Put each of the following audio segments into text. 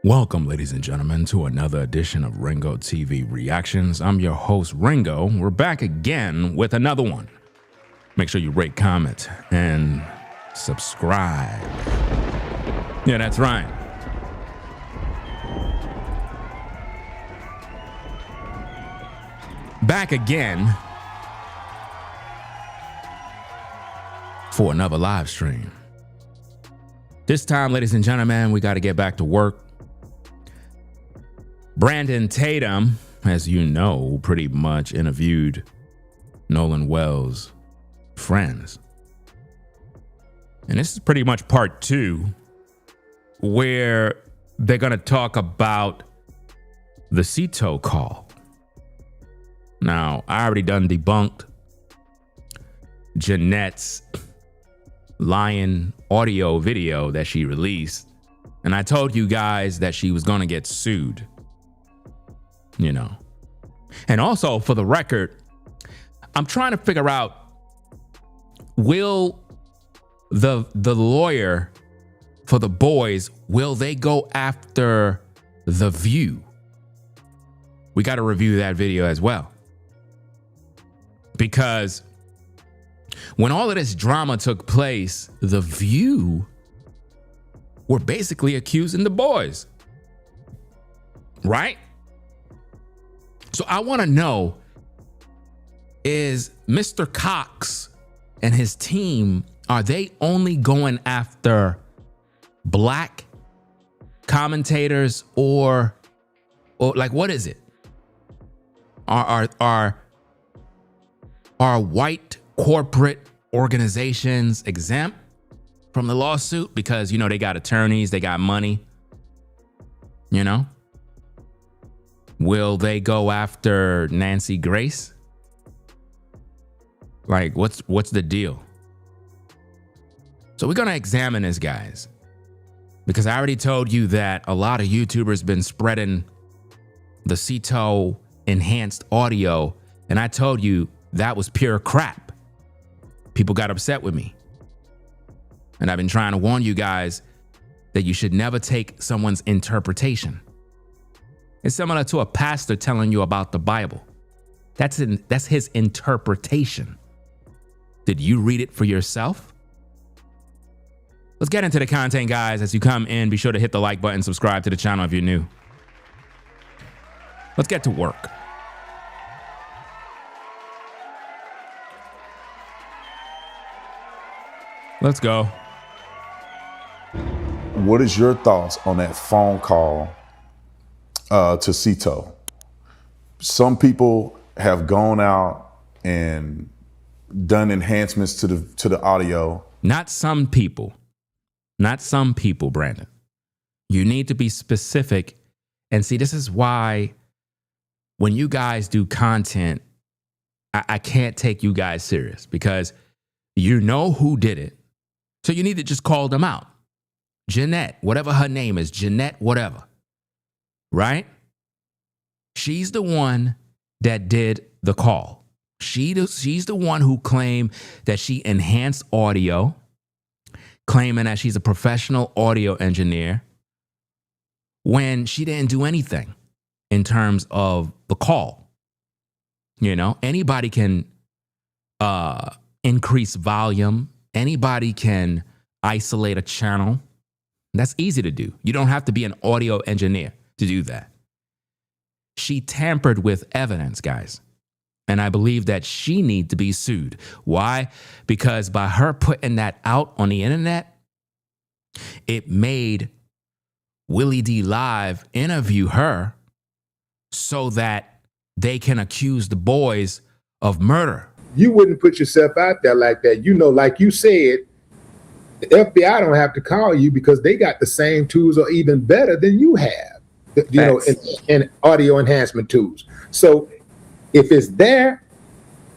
Welcome, ladies and gentlemen, to another edition of Ringo TV Reactions. I'm your host, Ringo. We're back again with another one. Make sure you rate, comment, and subscribe. Yeah, that's right. Back again for another live stream. This time, ladies and gentlemen, we got to get back to work. Brandon Tatum, as you know, pretty much interviewed Nolan Wells' friends. And this is pretty much part two, where they're going to talk about the Cito call. Now, I already done debunked Jeanette's lying audio video that she released. And I told you guys that she was going to get sued. You know. And also, for the record, I'm trying to figure out, will the lawyer for the boys, will they go after The View? We got to review that video as well. Because when all of this drama took place, The View were basically accusing the boys. Right? So I want to know, is Mr. Cox and his team, are they only going after black commentators or like, what is it? Are white corporate organizations exempt from the lawsuit because, you know, they got attorneys, they got money, you know? Will they go after Nancy Grace? Like, what's the deal? So we're going to examine this, guys, because I already told you that a lot of YouTubers been spreading the Cito enhanced audio, and I told you that was pure crap. People got upset with me. And I've been trying to warn you guys that you should never take someone's interpretation. It's similar to a pastor telling you about the Bible. That's his interpretation. Did you read it for yourself? Let's get into the content, guys. As you come in, be sure to hit the like button, subscribe to the channel if you're new. Let's get to work. Let's go. What is your thoughts on that phone call to Cito? Some people have gone out and done enhancements to the audio. Not some people. Not some people, Brandon. You need to be specific. And see, this is why when you guys do content, I can't take you guys serious, because you know who did it. So you need to just call them out. Jeanette, whatever her name is, Jeanette, whatever. Right? She's the one that did the call. She's the one who claimed that she enhanced audio, claiming that she's a professional audio engineer, when she didn't do anything in terms of the call. You know, anybody can increase volume. Anybody can isolate a channel. That's easy to do. You don't have to be an audio engineer to do that. She tampered with evidence, guys. And I believe that she needs to be sued. Why? Because by her putting that out on the internet, it made Willie D Live interview her so that they can accuse the boys of murder. You wouldn't put yourself out there like that. You know, like you said, the FBI don't have to call you because they got the same tools or even better than you have, you know, in audio enhancement tools. So if it's there,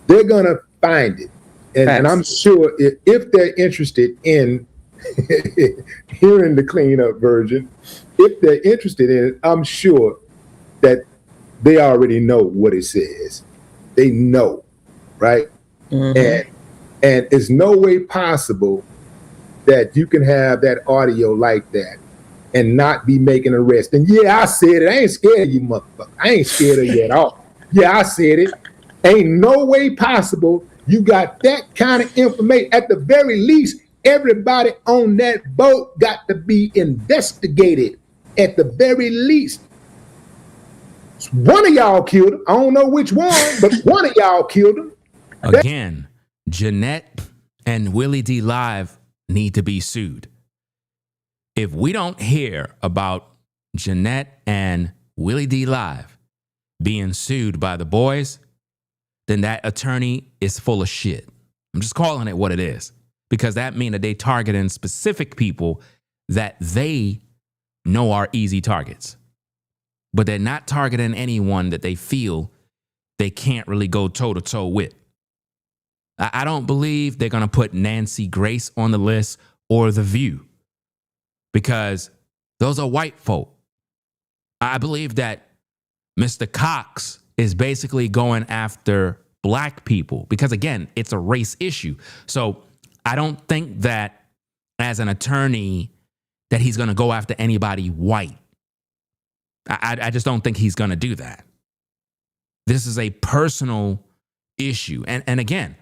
they're going to find it. And I'm sure if they're interested in hearing the clean-up version, if they're interested in it, I'm sure that they already know what it says. They know, right? Mm-hmm. And it's no way possible that you can have that audio like that and not be making arrests. And yeah, I said it. I ain't scared of you, motherfucker. I ain't scared of you at all. Yeah, I said it. Ain't no way possible you got that kind of information. At the very least, everybody on that boat got to be investigated. At the very least. One of y'all killed him. I don't know which one, but one of y'all killed him. Again, Jeanette and Willie D. Live need to be sued. If we don't hear about Jeanette and Willie D. Live being sued by the boys, then that attorney is full of shit. I'm just calling it what it is, because that means that they targeting specific people that they know are easy targets. But they're not targeting anyone that they feel they can't really go toe-to-toe with. I don't believe they're going to put Nancy Grace on the list or The View, because those are white folk. I believe that Mr. Cox is basically going after black people because, again, it's a race issue. So I don't think that as an attorney that he's going to go after anybody white. I just don't think he's going to do that. This is a personal issue. And again,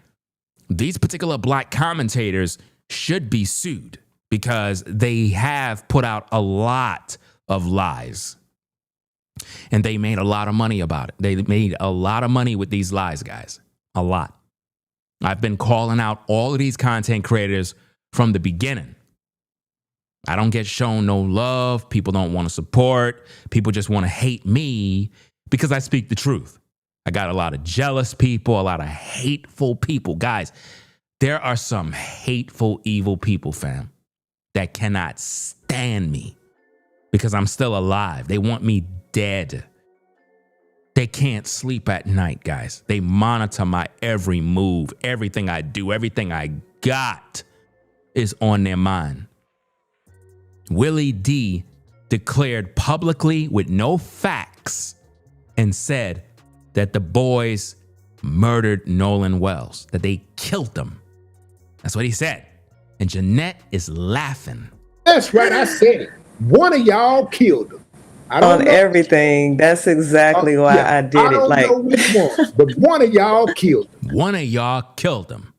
these particular black commentators should be sued because they have put out a lot of lies. And they made a lot of money about it. They made a lot of money with these lies, guys. A lot. I've been calling out all of these content creators from the beginning. I don't get shown no love. People don't want to support. People just want to hate me because I speak the truth. I got a lot of jealous people, a lot of hateful people. Guys, there are some hateful, evil people, fam, that cannot stand me because I'm still alive. They want me dead. They can't sleep at night, guys. They monitor my every move, everything I do, everything I got is on their mind. Willie D declared publicly with no facts and said that the boys murdered Nolan Wells, that they killed him. That's what he said. And Jeanette is laughing. That's right, I said it. One of y'all killed him. I don't on know. Everything. That's exactly why I did I it. don't know which one, but one of y'all killed him. One of y'all killed him.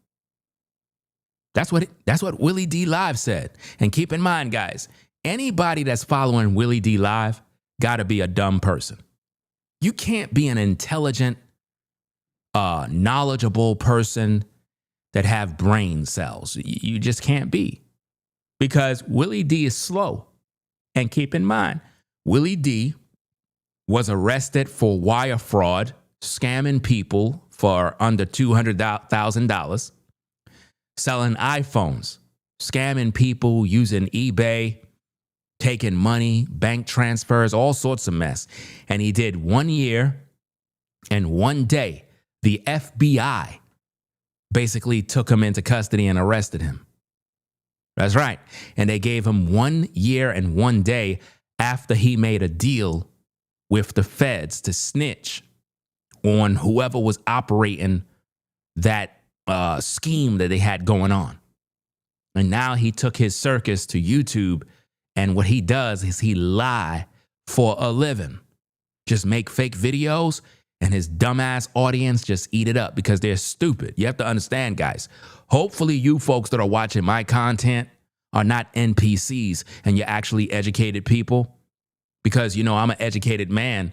That's what Willie D. Live said. And keep in mind, guys, anybody that's following Willie D. Live got to be a dumb person. You can't be an intelligent, knowledgeable person that have brain cells. You just can't be, because Willie D. is slow. And keep in mind, Willie D. was arrested for wire fraud, scamming people for under $200,000, selling iPhones, scamming people using eBay, taking money, bank transfers, all sorts of mess. And he did 1 year and 1 day. The FBI basically took him into custody and arrested him. That's right. And they gave him 1 year and 1 day after he made a deal with the feds to snitch on whoever was operating that scheme that they had going on. And now he took his circus to YouTube, and what he does is he lie for a living. Just make fake videos, and his dumbass audience just eat it up because they're stupid. You have to understand, guys. Hopefully you folks that are watching my content are not NPCs and you're actually educated people, because, you know, I'm an educated man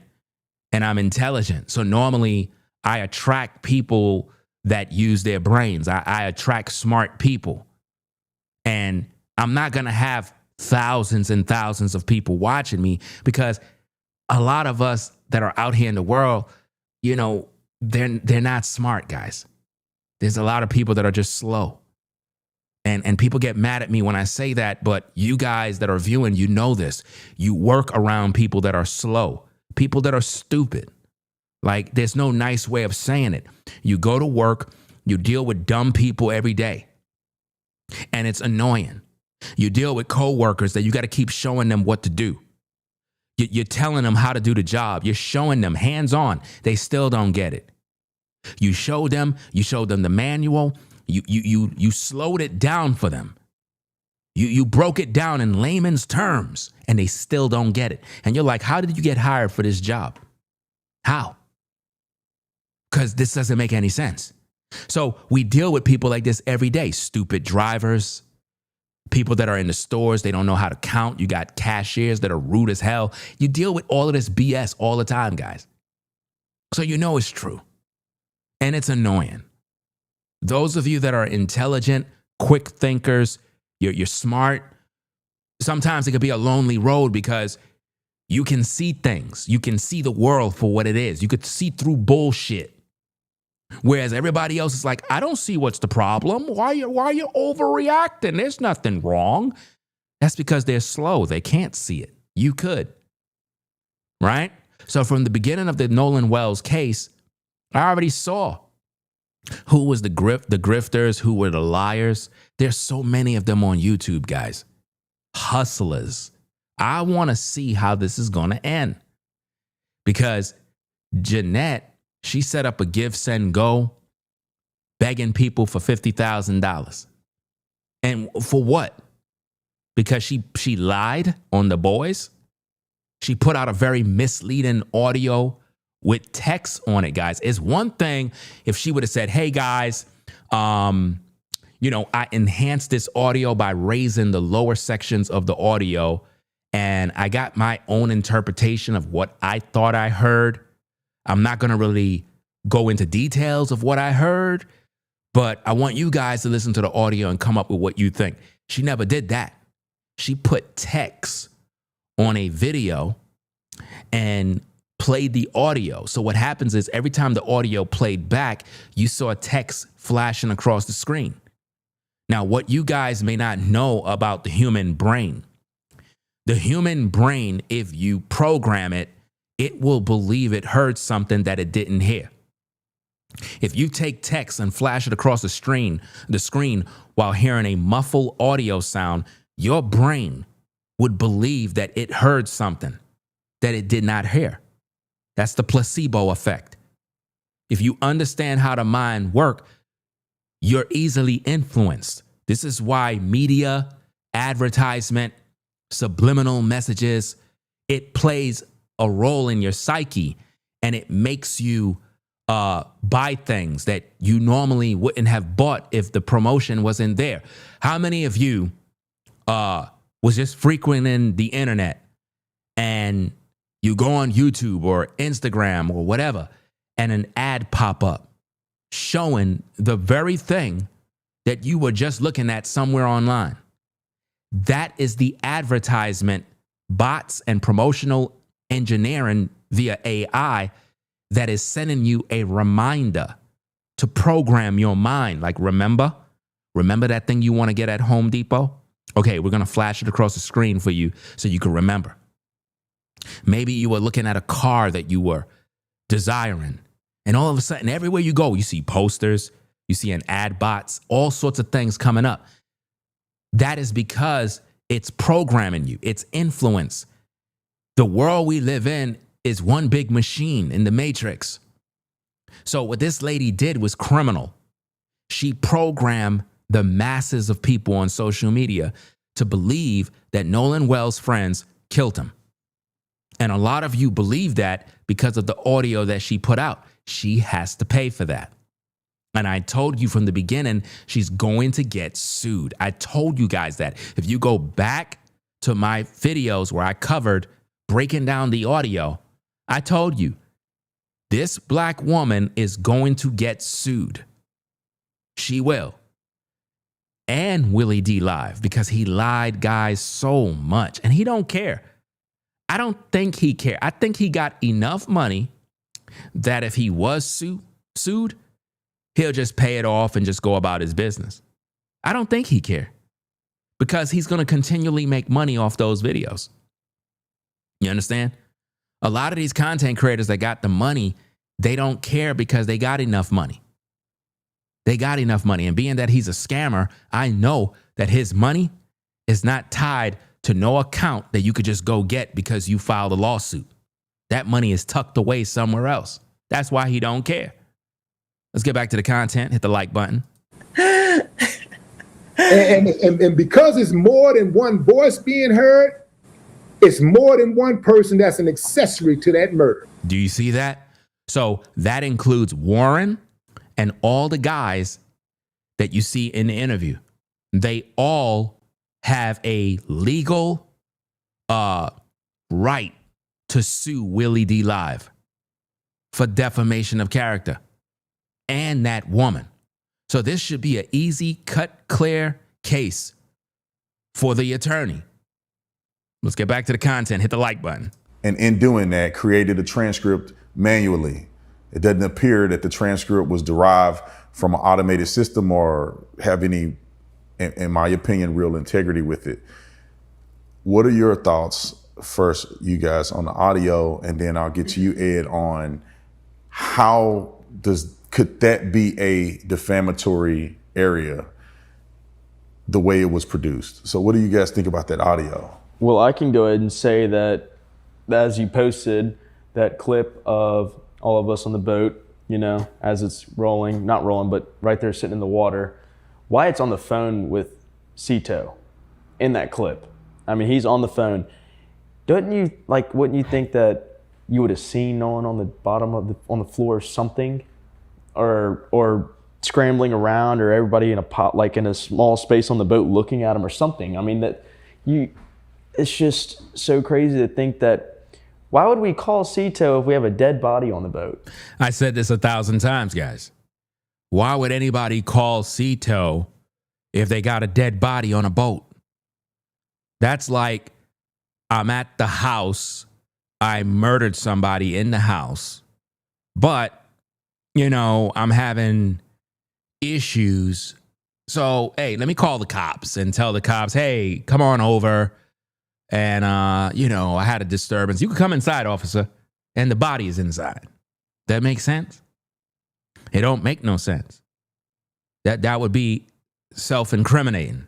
and I'm intelligent. So normally I attract people that use their brains. I attract smart people. And I'm not going to have thousands and thousands of people watching me, because a lot of us that are out here in the world, you know, they're not smart, guys. There's a lot of people that are just slow. And people get mad at me when I say that, but you guys that are viewing, you know this. You work around people that are slow, people that are stupid. Like, there's no nice way of saying it. You go to work, you deal with dumb people every day, and it's annoying. You deal with coworkers that you got to keep showing them what to do. You're telling them how to do the job. You're showing them hands-on. They still don't get it. You showed them the manual. You slowed it down for them. You broke it down in layman's terms, and they still don't get it. And you're like, how did you get hired for this job? How? Because this doesn't make any sense. So we deal with people like this every day. Stupid drivers, people that are in the stores, they don't know how to count. You got cashiers that are rude as hell. You deal with all of this BS all the time, guys. So you know it's true. And it's annoying. Those of you that are intelligent, quick thinkers, you're smart, sometimes it could be a lonely road because you can see things. You can see the world for what it is. You could see through bullshit. Whereas everybody else is like, I don't see what's the problem. Why are you overreacting? There's nothing wrong. That's because they're slow. They can't see it. You could. Right? So from the beginning of the Nolan Wells case, I already saw who was the grifters, who were the liars. There's so many of them on YouTube, guys. Hustlers. I want to see how this is going to end. Because Jeanette, she set up a give, send, go, begging people for $50,000. And for what? Because she lied on the boys. She put out a very misleading audio with text on it, guys. It's one thing if she would have said, hey, guys, I enhanced this audio by raising the lower sections of the audio, and I got my own interpretation of what I thought I heard. I'm not going to really go into details of what I heard, but I want you guys to listen to the audio and come up with what you think. She never did that. She put text on a video and played the audio. So what happens is every time the audio played back, you saw text flashing across the screen. Now, what you guys may not know about the human brain, if you program it, it will believe it heard something that it didn't hear. If you take text and flash it across the screen while hearing a muffled audio sound, your brain would believe that it heard something that it did not hear. That's the placebo effect. If you understand how the mind works, you're easily influenced. This is why media, advertisement, subliminal messages, it plays a role in your psyche, and it makes you buy things that you normally wouldn't have bought if the promotion wasn't there. How many of you was just frequenting the internet and you go on YouTube or Instagram or whatever, and an ad pop up showing the very thing that you were just looking at somewhere online? That is the advertisement, bots, and promotional engineering via AI that is sending you a reminder to program your mind. Like, remember that thing you want to get at Home Depot? Okay, we're going to flash it across the screen for you so you can remember. Maybe you were looking at a car that you were desiring, and all of a sudden, everywhere you go, you see posters, you see an ad bots, all sorts of things coming up. That is because it's programming you. It's influence. The world we live in is one big machine in the matrix. So what this lady did was criminal. She programmed the masses of people on social media to believe that Nolan Wells' friends killed him. And a lot of you believe that because of the audio that she put out. She has to pay for that. And I told you from the beginning, she's going to get sued. I told you guys that. If you go back to my videos where I covered breaking down the audio, I told you this black woman is going to get sued. She will. And Willie D live, because he lied, guys, so much. And he don't care. I don't think he cared. I think he got enough money that if he was sued, he'll just pay it off and just go about his business. I don't think he cared, because he's going to continually make money off those videos. You understand? A lot of these content creators that got the money, they don't care because they got enough money. They got enough money. And being that he's a scammer, I know that his money is not tied to no account that you could just go get because you filed a lawsuit. That money is tucked away somewhere else. That's why he don't care. Let's get back to the content. Hit the like button. And because it's more than one voice being heard, It's more than one person that's an accessory to that murder. Do you see that? So that includes Warren and all the guys that you see in the interview. They all have a legal right to sue Willie D. Live for defamation of character and that woman. So this should be an easy, cut, clear case for the attorney. Let's get back to the content. Hit the like button. And in doing that, created a transcript manually. It doesn't appear that the transcript was derived from an automated system or have any, in my opinion, real integrity with it. What are your thoughts, first, you guys, on the audio, and then I'll get to you, Ed, on could that be a defamatory area the way it was produced? So what do you guys think about that audio? Well, I can go ahead and say that as you posted that clip of all of us on the boat, you know, as it's rolling, not rolling, but right there sitting in the water, Wyatt's on the phone with Cito in that clip. I mean, he's on the phone. Wouldn't you think that you would have seen Nolan on the bottom of on the floor or something, or scrambling around, or everybody in a pot, like in a small space on the boat looking at him or something? I mean, it's just so crazy to think that. Why would we call Cito if we have a dead body on the boat? I said this 1,000 times, guys. Why would anybody call Cito if they got a dead body on a boat? That's like, I'm at the house, I murdered somebody in the house, but, you know, I'm having issues. So, hey, let me call the cops and tell the cops, hey, come on over. And, you know, I had a disturbance. You can come inside, officer, and the body is inside. That makes sense? It don't make no sense. That would be self-incriminating.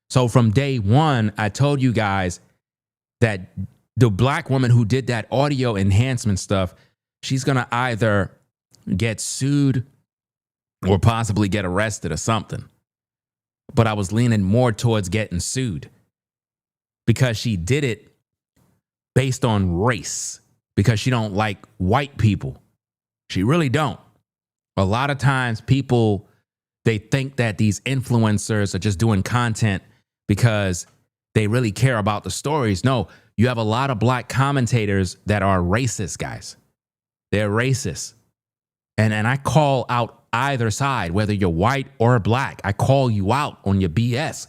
So from day one, I told you guys that the black woman who did that audio enhancement stuff, she's going to either get sued or possibly get arrested or something. But I was leaning more towards getting sued, because she did it based on race, because she don't like white people. She really don't. A lot of times people, they think that these influencers are just doing content because they really care about the stories. No, you have a lot of black commentators that are racist, guys. They're racist. And I call out either side, whether you're white or black. I call you out on your BS.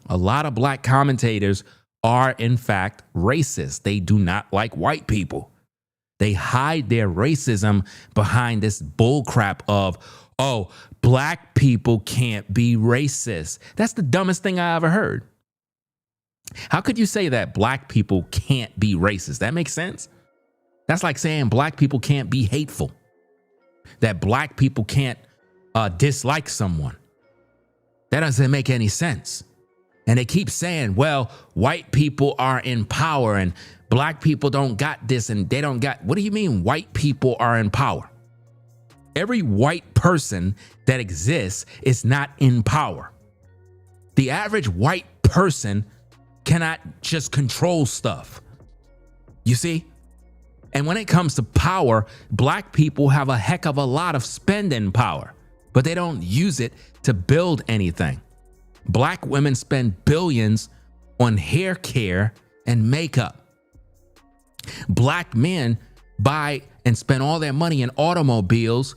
A lot of black commentators are in fact racist. They do not like white people. They hide their racism behind this bullcrap of, oh, black people can't be racist. That's the dumbest thing I ever heard. How could you say that black people can't be racist? That makes sense. That's like saying black people can't be hateful, that black people can't dislike someone. That doesn't make any sense. And they keep saying, well, white people are in power and black people don't got this and they don't got. What do you mean white people are in power? Every white person that exists is not in power. The average white person cannot just control stuff. You see? And when it comes to power, black people have a heck of a lot of spending power, but they don't use it to build anything. Black women spend billions on hair care and makeup. Black men buy and spend all their money in automobiles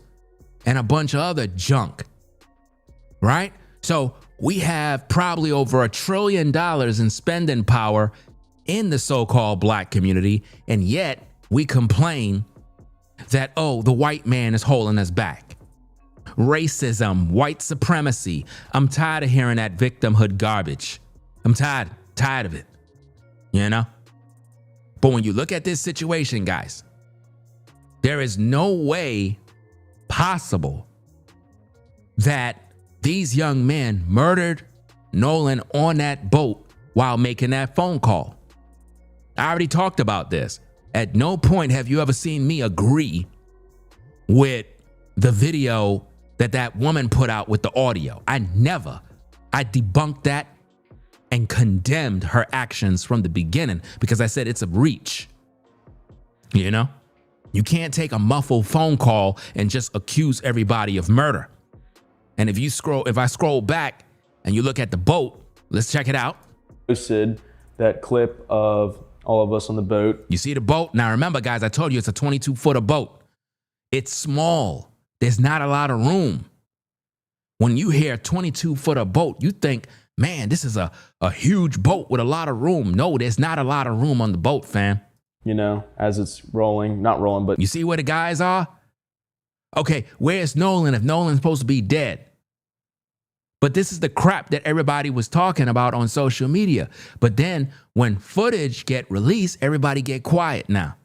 and a bunch of other junk, right? So we have probably over $1 trillion in spending power in the so-called black community, and yet we complain that, oh, the white man is holding us back. Racism, white supremacy. I'm tired of hearing that victimhood garbage. I'm tired of it, you know? But when you look at this situation, guys, there is no way possible that these young men murdered Nolan on that boat while making that phone call. I already talked about this. At no point have you ever seen me agree with the video that woman put out with the audio. I debunked that and condemned her actions from the beginning because I said it's a reach. You know, you can't take a muffled phone call and just accuse everybody of murder. And if I scroll back and you look at the boat, let's check it out. Posted that clip of all of us on the boat. You see the boat? Now remember, guys, I told you it's a 22-footer boat. It's small. There's not a lot of room. When you hear a 22-footer boat, you think, man, this is a huge boat with a lot of room. No, there's not a lot of room on the boat, fam. You know, as it's rolling, not rolling, but you see where the guys are? Okay, where's Nolan if Nolan's supposed to be dead? But this is the crap that everybody was talking about on social media. But then when footage get released, everybody get quiet now.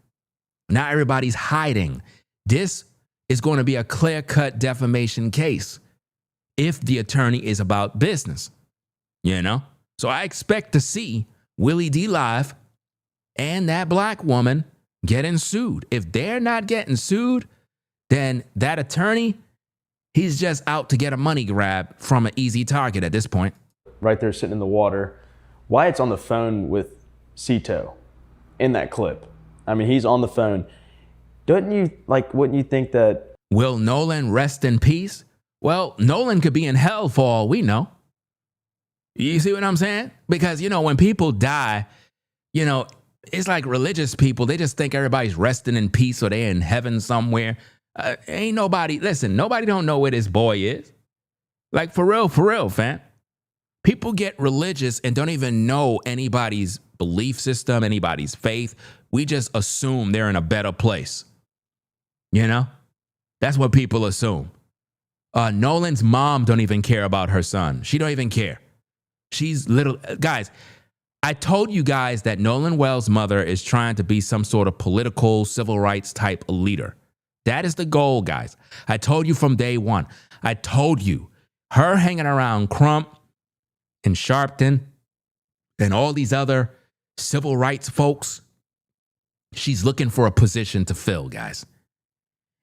Now everybody's hiding. This is going to be a clear-cut defamation case if the attorney is about business, you know? So I expect to see Willie D. Live and that black woman getting sued. If they're not getting sued, then that attorney, he's just out to get a money grab from an easy target at this point. right there sitting in the water. Wyatt's on the phone with Cito in that clip. I mean, he's on the phone. Wouldn't you think that... Will Nolan rest in peace? Well, Nolan could be in hell for all we know. You see what I'm saying? Because, you know, when people die, you know, it's like religious people. They just think everybody's resting in peace or they're in heaven somewhere. Ain't nobody, listen, nobody don't know where this boy is. Like, for real, fam. People get religious and don't even know anybody's belief system, anybody's faith. We just assume they're in a better place. You know? That's what people assume. Nolan's mom don't even care about her son. She don't even care. She's little, guys, I told you guys that Nolan Wells' mother is trying to be some sort of political civil rights type leader. That is the goal, guys. I told you from day one. I told you her hanging around Crump and Sharpton and all these other civil rights folks. She's looking for a position to fill, guys.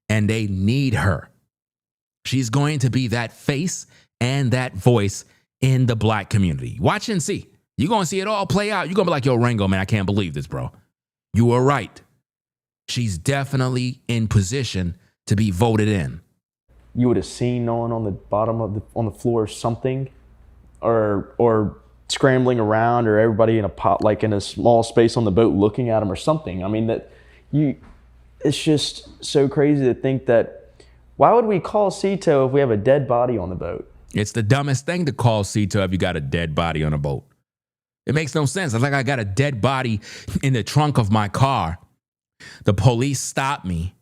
And they need her. She's going to be that face and that voice in the black community. Watch and see. You're going to see it all play out. You're going to be like, yo, Rango, man, I can't believe this, bro. You were right. She's definitely in position to be voted in. You would have seen Nolan on the bottom of on the floor or something, or scrambling around, or everybody in a pot, like in a small space on the boat looking at him or something. I mean, it's just so crazy to think that. Why would we call Cito if we have a dead body on the boat? It's the dumbest thing to call Cito if you got a dead body on a boat. It makes no sense. It's like I got a dead body in the trunk of my car. The police stopped me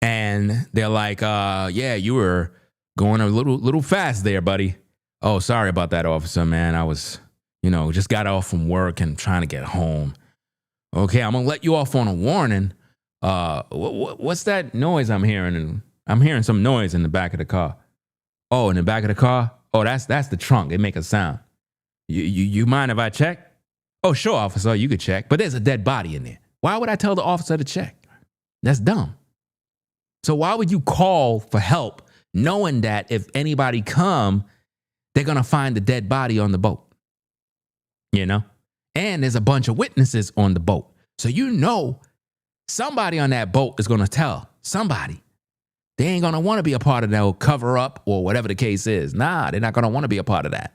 and they're like, yeah, you were going a little fast there, buddy. Oh, sorry about that, officer, man. I was, just got off from work and trying to get home. Okay, I'm going to let you off on a warning. What's that noise I'm hearing? And I'm hearing some noise in the back of the car. Oh, in the back of the car? Oh, that's the trunk. It make a sound. You mind if I check? Oh, sure, officer, you could check. But there's a dead body in there. Why would I tell the officer to check? That's dumb. So why would you call for help knowing that if anybody come, they're going to find the dead body on the boat? And there's a bunch of witnesses on the boat. So somebody on that boat is going to tell somebody. They ain't going to want to be a part of that cover up or whatever the case is. Nah, they're not going to want to be a part of that.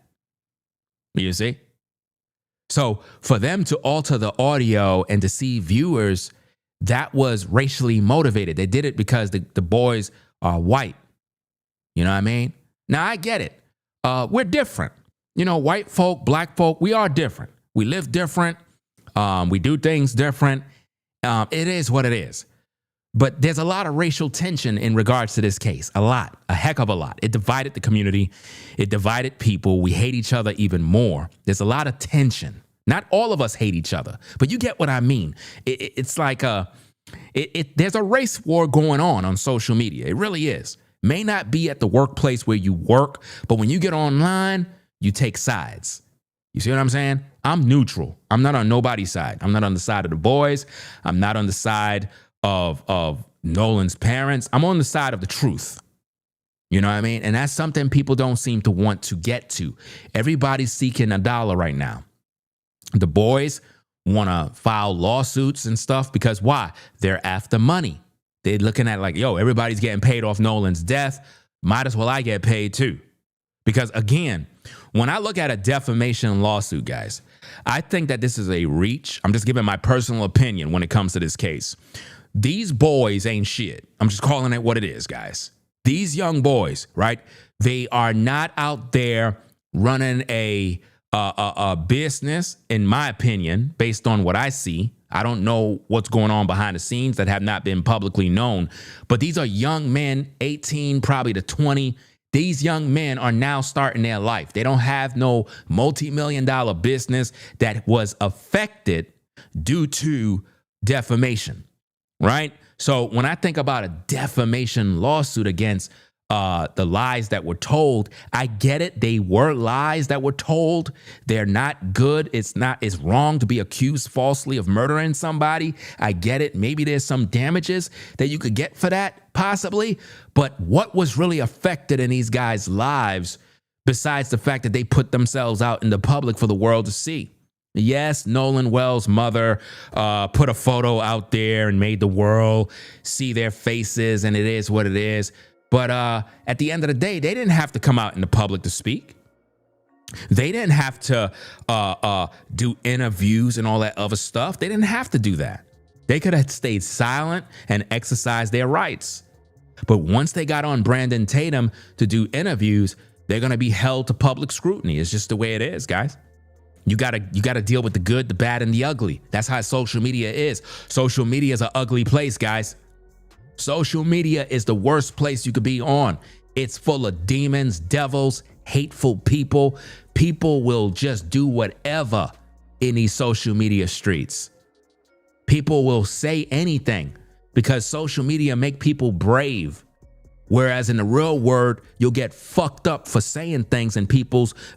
You see? So for them to alter the audio and deceive viewers, that was racially motivated. They did it because the boys are white. You know what I mean? Now, I get it. We're different. White folk, black folk, we are different. We live different. We do things different. It is what it is. But there's a lot of racial tension in regards to this case. A heck of a lot. It divided the community. It divided people. We hate each other even more. There's a lot of tension. Not all of us hate each other, but you get what I mean. It's like there's a race war going on social media. It really is. May not be at the workplace where you work, but when you get online, you take sides. You see what I'm saying? I'm neutral. I'm not on nobody's side. I'm not on the side of the boys. I'm not on the side of Nolan's parents. I'm on the side of the truth. You know what I mean? And that's something people don't seem to want to get to. Everybody's seeking a dollar right now. The boys want to file lawsuits and stuff because why? They're after money. They're looking at like, yo, everybody's getting paid off Nolan's death. Might as well I get paid too. Because again, when I look at a defamation lawsuit, guys, I think that this is a reach. I'm just giving my personal opinion when it comes to this case. These boys ain't shit. I'm just calling it what it is, guys. These young boys, right? They are not out there running a business, in my opinion, based on what I see. I don't know what's going on behind the scenes that have not been publicly known. But these are young men, 18 probably to 20. These young men are now starting their life. They don't have no multi-million-dollar business that was affected due to defamation, right? So when I think about a defamation lawsuit against the lies that were told, I get it. They were lies that were told. They're not good. It's wrong to be accused falsely of murdering somebody. I get it. Maybe there's some damages that you could get for that, possibly. But what was really affected in these guys' lives, besides the fact that they put themselves out in the public for the world to see? Yes, Nolan Wells' mother put a photo out there and made the world see their faces, and it is what it is. But at the end of the day, they didn't have to come out in the public to speak. They didn't have to do interviews and all that other stuff. They didn't have to do that. They could have stayed silent and exercised their rights. But once they got on Brandon Tatum to do interviews, they're going to be held to public scrutiny. It's just the way it is, guys. You gotta deal with the good, the bad, and the ugly. That's how social media is. Social media is an ugly place, guys. Social media is the worst place you could be on. It's full of demons, devils, hateful people. People will just do whatever in these social media streets. People will say anything because social media make people brave. Whereas in the real world, you'll get fucked up for saying things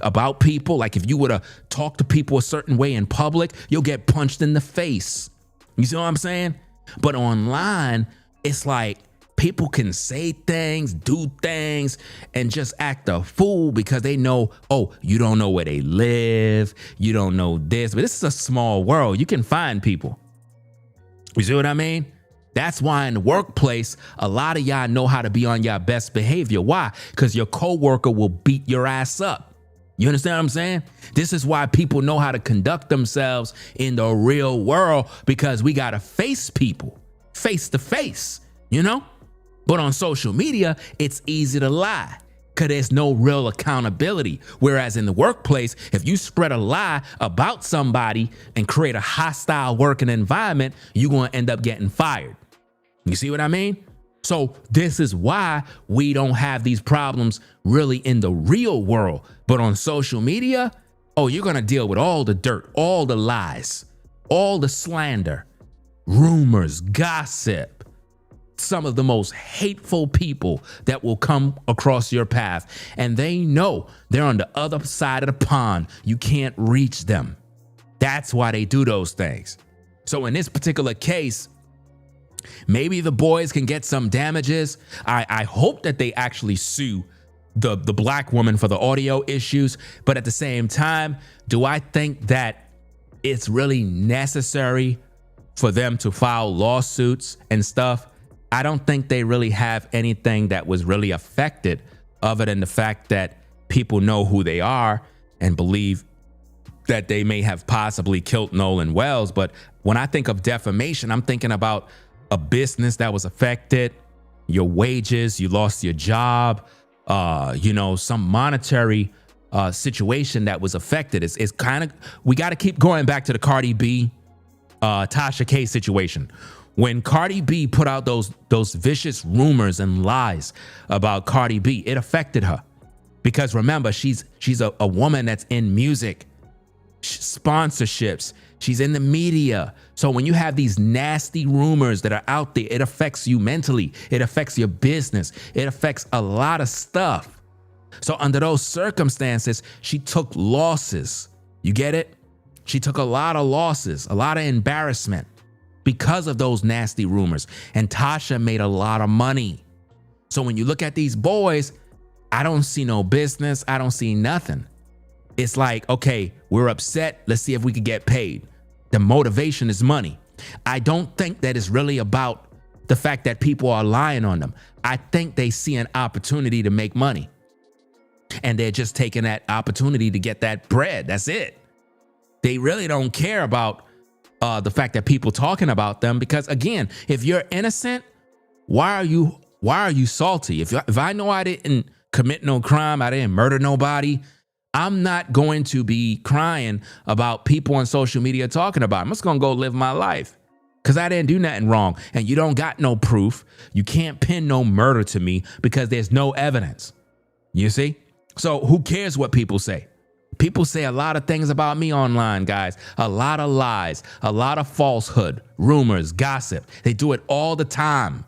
about people. Like if you were to talk to people a certain way in public, you'll get punched in the face. You see what I'm saying? But online, it's like people can say things, do things, and just act a fool because they know, oh, you don't know where they live. You don't know this. But this is a small world. You can find people. You see what I mean? That's why in the workplace, a lot of y'all know how to be on your best behavior. Why? Because your coworker will beat your ass up. You understand what I'm saying? This is why people know how to conduct themselves in the real world, because we got to face people face to face, you know? But on social media, it's easy to lie because there's no real accountability. Whereas in the workplace, if you spread a lie about somebody and create a hostile working environment, you're going to end up getting fired. You see what I mean? So this is why we don't have these problems really in the real world. But on social media, oh, you're going to deal with all the dirt, all the lies, all the slander, rumors, gossip, some of the most hateful people that will come across your path. And they know they're on the other side of the pond. You can't reach them. That's why they do those things. So in this particular case, maybe the boys can get some damages. I hope that they actually sue the black woman for the audio issues. But at the same time, do I think that it's really necessary for them to file lawsuits and stuff? I don't think they really have anything that was really affected other than the fact that people know who they are and believe that they may have possibly killed Nolan Wells. But when I think of defamation, I'm thinking about a business that was affected, your wages, you lost your job, some monetary situation that was affected. It's kind of, we got to keep going back to the Cardi B, Tasha K situation. When Cardi B put out those vicious rumors and lies about Cardi B, it affected her. Because remember, she's a woman that's in music, sponsorships, she's in the media. So when you have these nasty rumors that are out there, it affects you mentally. It affects your business. It affects a lot of stuff. So under those circumstances, she took losses. You get it? She took a lot of losses, a lot of embarrassment because of those nasty rumors. And Tasha made a lot of money. So when you look at these boys, I don't see no business. I don't see nothing. It's like, okay, we're upset. Let's see if we can get paid. The motivation is money. I don't think that it's really about the fact that people are lying on them. I think they see an opportunity to make money. And they're just taking that opportunity to get that bread. That's it. They really don't care about the fact that people talking about them, because again, if you're innocent, why are you salty? If I know I didn't commit no crime, I didn't murder nobody, I'm not going to be crying about people on social media talking about it. I'm just going to go live my life because I didn't do nothing wrong. And you don't got no proof. You can't pin no murder to me because there's no evidence. You see? So who cares what people say? People say a lot of things about me online, guys. A lot of lies, a lot of falsehood, rumors, gossip. They do it all the time.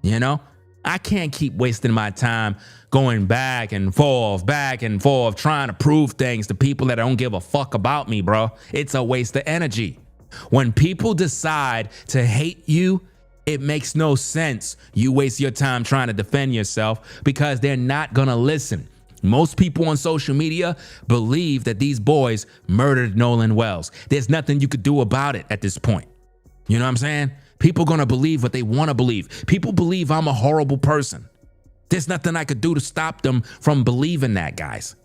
You know, I can't keep wasting my time going back and forth, trying to prove things to people that don't give a fuck about me, bro. It's a waste of energy. When people decide to hate you, it makes no sense. You waste your time trying to defend yourself because they're not going to listen. Most people on social media believe that these boys murdered Nolan Wells. There's nothing you could do about it at this point. You know what I'm saying? People gonna believe what they want to believe. People believe I'm a horrible person. There's nothing I could do to stop them from believing that, guys.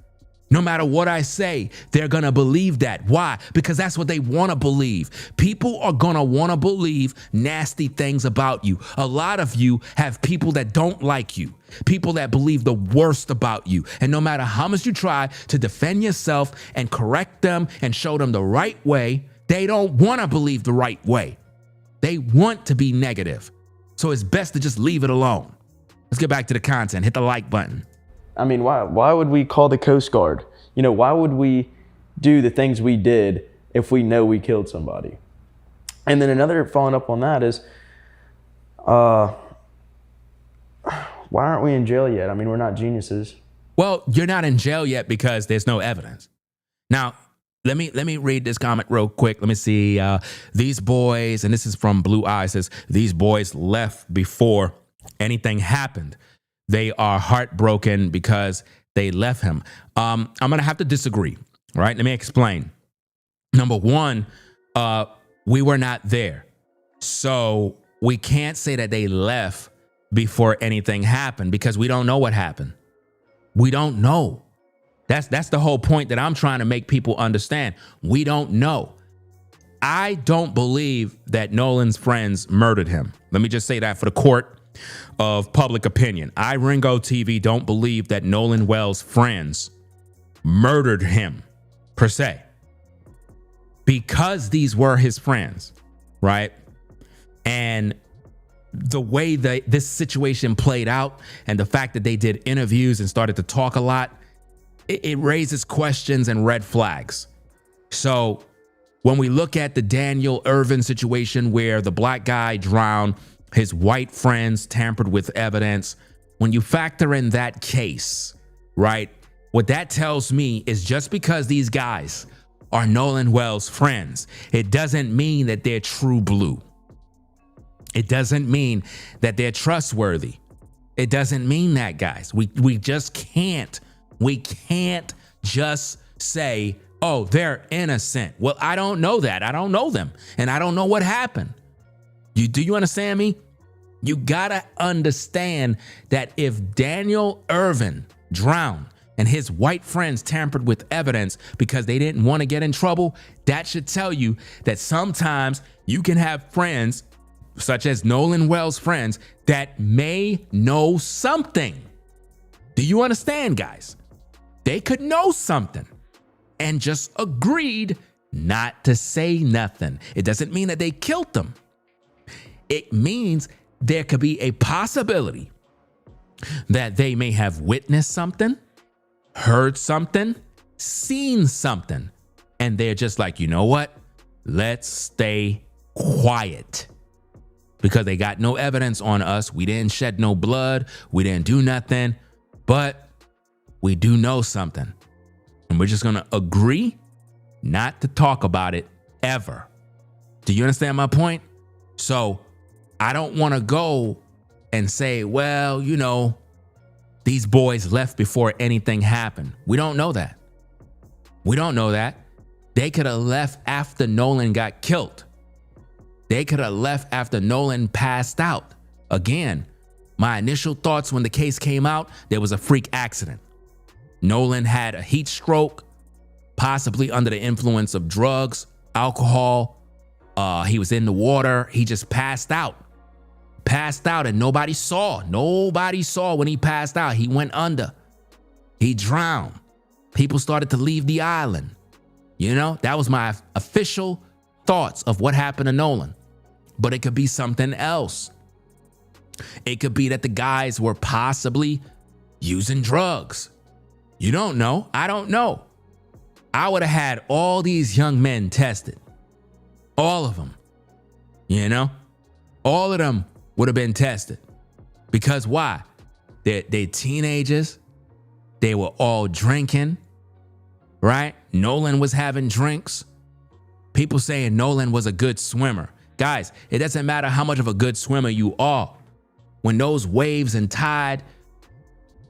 No matter what I say, they're gonna believe that. Why? Because that's what they want to believe. People are gonna want to believe nasty things about you. A lot of you have people that don't like you, people that believe the worst about you. And no matter how much you try to defend yourself and correct them and show them the right way, they don't want to believe the right way. They want to be negative. So it's best to just leave it alone. Let's get back to the content. Hit the like button. I mean, why would we call the Coast Guard? You know, why would we do the things we did if we know we killed somebody? And then another following up on that is, why aren't we in jail yet? I mean, we're not geniuses. Well, you're not in jail yet because there's no evidence. Now, let me read this comment real quick. Let me see. These boys, and this is from Blue Eyes, says, these boys left before anything happened. They are heartbroken because they left him. I'm going to have to disagree, right? Let me explain. Number one, we were not there. So we can't say that they left before anything happened because we don't know what happened. We don't know. That's the whole point that I'm trying to make people understand. We don't know. I don't believe that Nolan's friends murdered him. Let me just say that for the court of public opinion. I, Ringo TV, don't believe that Nolan Wells' friends murdered him per se, because these were his friends, right? And the way that this situation played out and the fact that they did interviews and started to talk a lot, it raises questions and red flags. So when we look at the Daniel Irvin situation where the black guy drowned, his white friends tampered with evidence, when you factor in that case, right, what that tells me is just because these guys are Nolan Wells' friends, it doesn't mean that they're true blue. It doesn't mean that they're trustworthy. It doesn't mean that, guys. We just can't. We can't just say, oh, they're innocent. Well, I don't know that. I don't know them. And I don't know what happened. Do you understand me? You gotta understand that if Daniel Irvin drowned and his white friends tampered with evidence because they didn't want to get in trouble, that should tell you that sometimes you can have friends, such as Nolan Wells' friends, that may know something. Do you understand, guys? They could know something and just agreed not to say nothing. It doesn't mean that they killed them. It means there could be a possibility that they may have witnessed something, heard something, seen something, and they're just like, you know what? Let's stay quiet because they got no evidence on us. We didn't shed no blood. We didn't do nothing, but we do know something. And we're just going to agree not to talk about it ever. Do you understand my point? So I don't want to go and say, well, you know, these boys left before anything happened. We don't know that. We don't know that. They could have left after Nolan got killed. They could have left after Nolan passed out. Again, my initial thoughts when the case came out, there was a freak accident. Nolan had a heat stroke, possibly under the influence of drugs, alcohol. He was in the water. He just passed out. Passed out and nobody saw. Nobody saw when he passed out. He went under. He drowned. People started to leave the island. You know, that was my official thoughts of what happened to Nolan. But it could be something else. It could be that the guys were possibly using drugs. You don't know. I don't know. I would have had all these young men tested. All of them. You know? All of them would have been tested. Because why? They're teenagers. They were all drinking. Right? Nolan was having drinks. People saying Nolan was a good swimmer. Guys, it doesn't matter how much of a good swimmer you are. When those waves and tide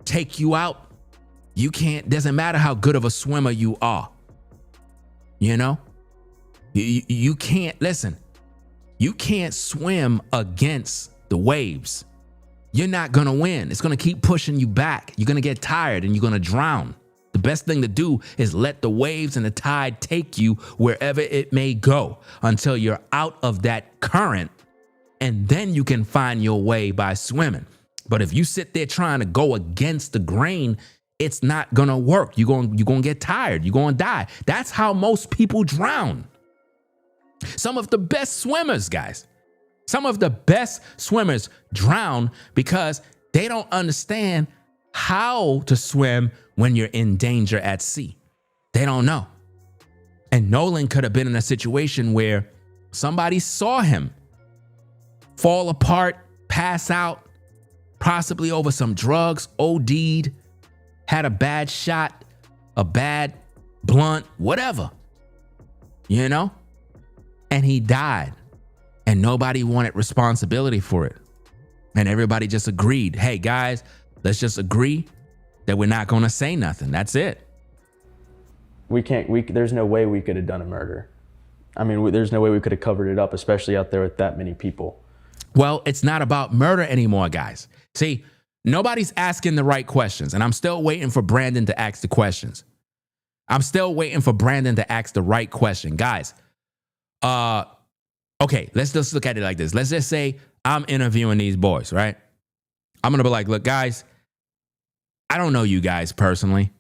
take you out, you can't, doesn't matter how good of a swimmer you are. You know? You can't, listen, you can't swim against the waves. You're not gonna win. It's gonna keep pushing you back. You're gonna get tired and you're gonna drown. The best thing to do is let the waves and the tide take you wherever it may go until you're out of that current, and then you can find your way by swimming. But if you sit there trying to go against the grain, it's not gonna work. You're gonna get tired. You're gonna die. That's how most people drown. Some of the best swimmers, guys, some of the best swimmers drown because they don't understand how to swim when you're in danger at sea. They don't know. And Nolan could have been in a situation where somebody saw him fall apart, pass out, possibly over some drugs, OD'd, had a bad shot, a bad blunt, whatever, you know? And he died. And nobody wanted responsibility for it. And everybody just agreed, hey, guys, let's just agree that we're not going to say nothing. That's it. There's no way we could have done a murder. I mean, there's no way we could have covered it up, especially out there with that many people. Well, it's not about murder anymore, guys. See, nobody's asking the right questions, and I'm still waiting for Brandon to ask the questions. I'm still waiting for Brandon to ask the right question. Guys, okay, let's just look at it like this. Let's just say I'm interviewing these boys, right? I'm going to be like, look, guys, I don't know you guys personally.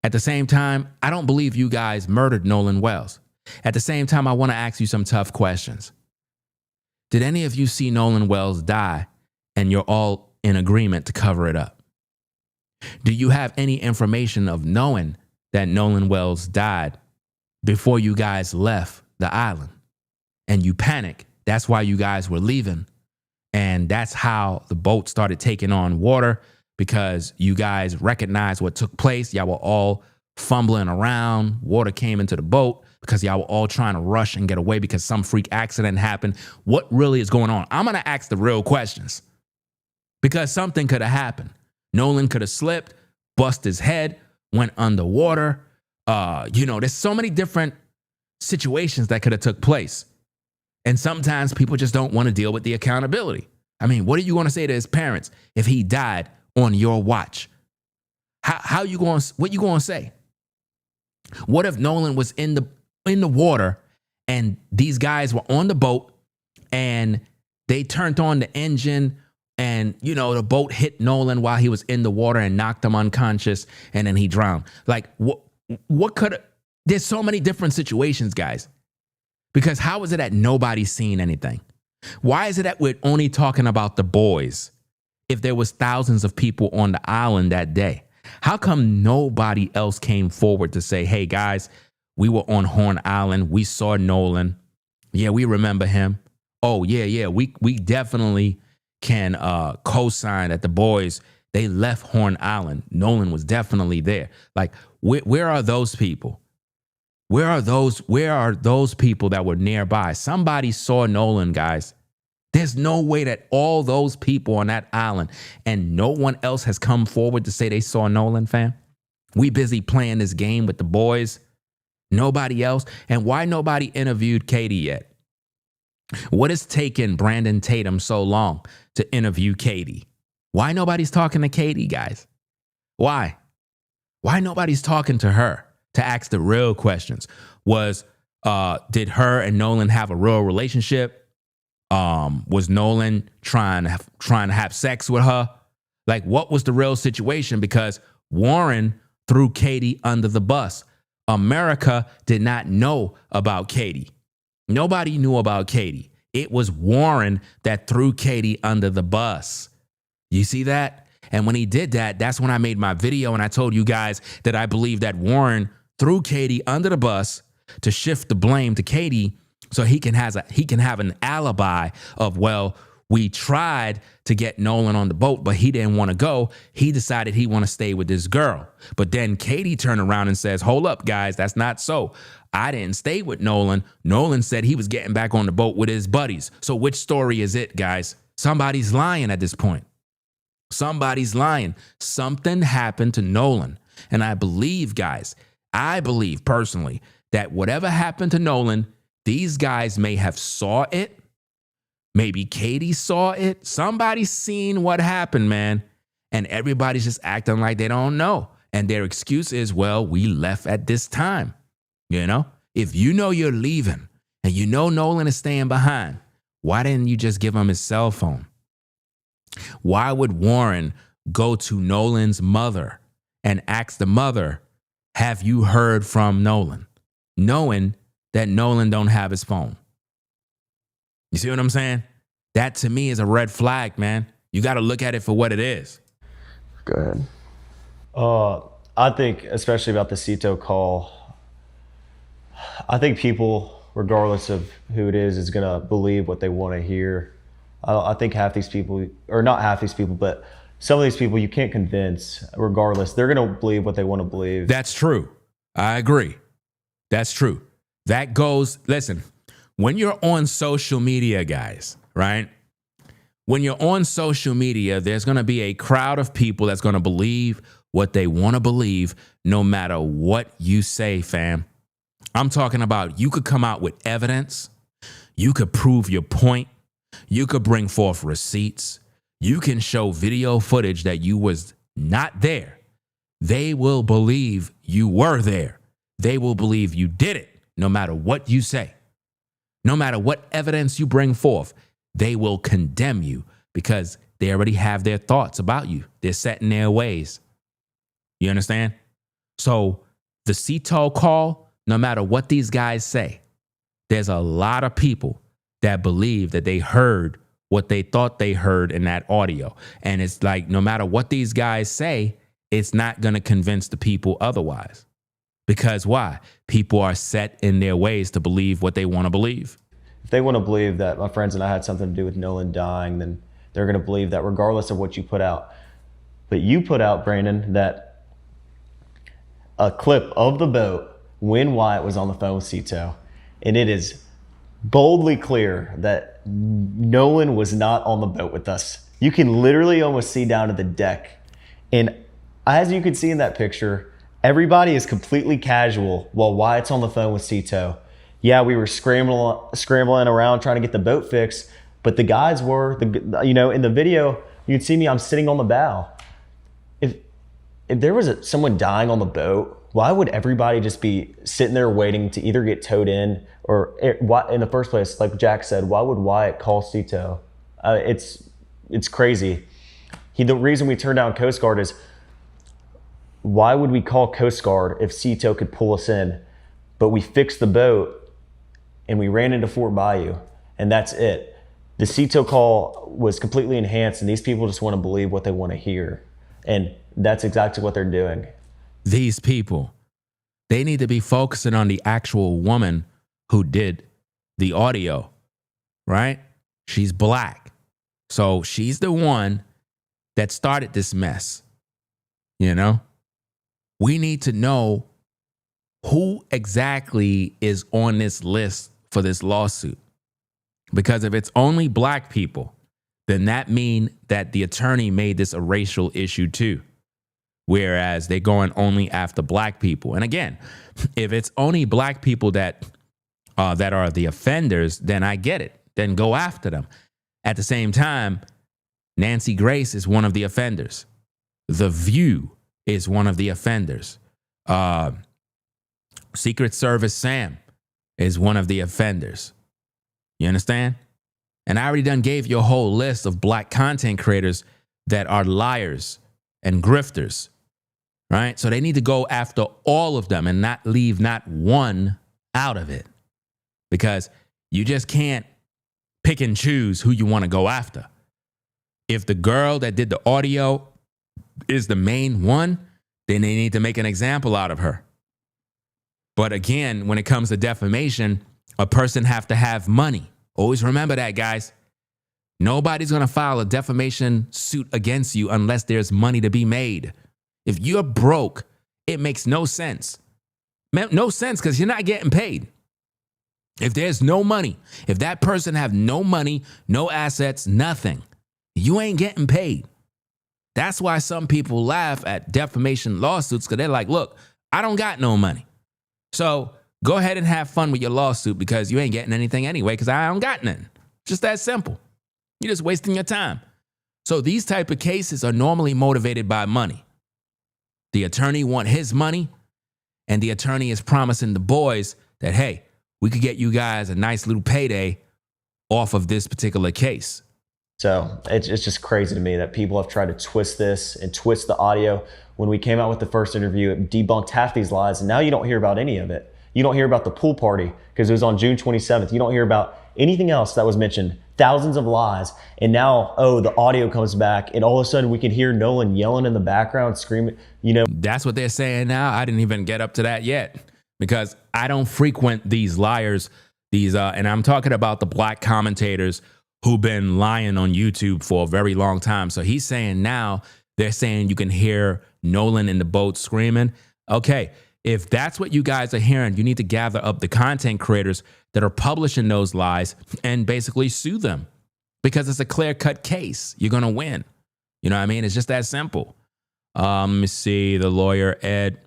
At the same time, I don't believe you guys murdered Nolan Wells. At the same time, I want to ask you some tough questions. Did any of you see Nolan Wells die and you're all in agreement to cover it up? Do you have any information of knowing that Nolan Wells died before you guys left the island and you panicked? That's why you guys were leaving. And that's how the boat started taking on water, because you guys recognized what took place. Y'all were all fumbling around. Water came into the boat because y'all were all trying to rush and get away because some freak accident happened. What really is going on? I'm going to ask the real questions because something could have happened. Nolan could have slipped, bust his head, went underwater. There's so many different situations that could have took place. And sometimes people just don't want to deal with the accountability. I mean, what are you going to say to his parents if he died on your watch? What you going to say? What if Nolan was in the water and these guys were on the boat and they turned on the engine and, the boat hit Nolan while he was in the water and knocked him unconscious and then he drowned? Like, what could, there's so many different situations, guys. Because how is it that nobody's seen anything? Why is it that we're only talking about the boys if there was thousands of people on the island that day? How come nobody else came forward to say, hey, guys, we were on Horn Island. We saw Nolan. Yeah, we remember him. Oh, yeah. We definitely can co-sign that the boys, they left Horn Island. Nolan was definitely there. Like, where are those people? Where are those people that were nearby? Somebody saw Nolan, guys. There's no way that all those people on that island and no one else has come forward to say they saw Nolan, fam. We busy playing this game with the boys. Nobody else. And why nobody interviewed Katie yet? What has taken Brandon Tatum so long to interview Katie? Why nobody's talking to Katie, guys? Why? Why nobody's talking to her to ask the real questions? Did her and Nolan have a real relationship? Was Nolan trying to have sex with her? Like, what was the real situation? Because Warren threw Katie under the bus. America did not know about Katie. Nobody knew about Katie. It was Warren that threw Katie under the bus. You see that? And when he did that, that's when I made my video and I told you guys that I believe that Warren threw Katie under the bus to shift the blame to Katie so he can have an alibi of, well, we tried to get Nolan on the boat, but he didn't want to go. He decided he want to stay with this girl. But then Katie turned around and says, hold up, guys, that's not so. I didn't stay with Nolan. Nolan said he was getting back on the boat with his buddies. So which story is it, guys? Somebody's lying at this point. Somebody's lying. Something happened to Nolan. And I believe, guys, I believe personally that whatever happened to Nolan, these guys may have saw it. Maybe Katie saw it. Somebody's seen what happened, man. And everybody's just acting like they don't know. And their excuse is, well, we left at this time. You know, if you know you're leaving and you know Nolan is staying behind, why didn't you just give him his cell phone? Why would Warren go to Nolan's mother and ask the mother, have you heard from Nolan? Knowing that Nolan don't have his phone. You see what I'm saying? That to me is a red flag, man. You got to look at it for what it is. Go ahead. I think, especially about the Cito call, I think people, regardless of who it is going to believe what they want to hear. I think half these people, or not half these people, but some of these people you can't convince, regardless. They're going to believe what they want to believe. That's true. I agree. That's true. That goes, listen, when you're on social media, guys, right? When you're on social media, there's going to be a crowd of people that's going to believe what they want to believe no matter what you say, fam. I'm talking about you could come out with evidence. You could prove your point. You could bring forth receipts. You can show video footage that you was not there. They will believe you were there. They will believe you did it, no matter what you say. No matter what evidence you bring forth, they will condemn you because they already have their thoughts about you. They're set in their ways. You understand? So the Cito call, no matter what these guys say, there's a lot of people that believe that they heard what they thought they heard in that audio. And it's like, no matter what these guys say, it's not going to convince the people otherwise. Because why? People are set in their ways to believe what they want to believe. If they want to believe that my friends and I had something to do with Nolan dying, then they're going to believe that regardless of what you put out. But you put out, Brandon, that a clip of the boat when Wyatt was on the phone with Cito. And it is boldly clear that Nolan was not on the boat with us. You can literally almost see down to the deck. And as you can see in that picture, everybody is completely casual while Wyatt's on the phone with Cito. Yeah, we were scrambling around trying to get the boat fixed, but the guys were, in the video, you can see me, I'm sitting on the bow. If there was someone dying on the boat, why would everybody just be sitting there waiting to either get towed in or in the first place, like Jack said, why would Wyatt call Cito? It's crazy. The reason we turned down Coast Guard is, why would we call Coast Guard if Cito could pull us in? But we fixed the boat and we ran into Fort Bayou, and that's it. The Cito call was completely enhanced, and these people just want to believe what they want to hear. And that's exactly what they're doing. These people, they need to be focusing on the actual woman who did the audio, right? She's black. So she's the one that started this mess, you know? We need to know who exactly is on this list for this lawsuit. Because if it's only black people, then that means that the attorney made this a racial issue too. whereas they're going only after black people. And again, if it's only black people that are the offenders, then I get it. Then go after them. At the same time, Nancy Grace is one of the offenders. The View is one of the offenders. Secret Service Sam is one of the offenders. You understand? And I already done gave you a whole list of black content creators that are liars and grifters, right? So they need to go after all of them and not leave not one out of it, because you just can't pick and choose who you want to go after. If the girl that did the audio is the main one, then they need to make an example out of her. But again, when it comes to defamation, a person have to have money. Always remember that, guys. Nobody's going to file a defamation suit against you unless there's money to be made. If you're broke, it makes no sense. No sense, because you're not getting paid. If there's no money, if that person have no money, no assets, nothing, you ain't getting paid. That's why some people laugh at defamation lawsuits, because they're like, look, I don't got no money. So go ahead and have fun with your lawsuit, because you ain't getting anything anyway, because I don't got nothing. Just that simple. You're just wasting your time. So these type of cases are normally motivated by money. The attorney want his money, and the attorney is promising the boys that, hey, we could get you guys a nice little payday off of this particular case. So it's just crazy to me that people have tried to twist this and twist the audio. When we came out with the first interview, it debunked half these lies, and now you don't hear about any of it. You don't hear about the pool party because it was on June 27th. You don't hear about anything else that was mentioned. Thousands of lies. And now, the audio comes back, and all of a sudden we can hear Nolan yelling in the background, screaming, That's what they're saying now. I didn't even get up to that yet, because I don't frequent these liars, and I'm talking about the black commentators who've been lying on YouTube for a very long time. So he's saying now, they're saying you can hear Nolan in the boat screaming. Okay, if that's what you guys are hearing, you need to gather up the content creators that are publishing those lies and basically sue them, because it's a clear-cut case. You're going to win. You know what I mean? It's just that simple. Let me see. The lawyer, Ed,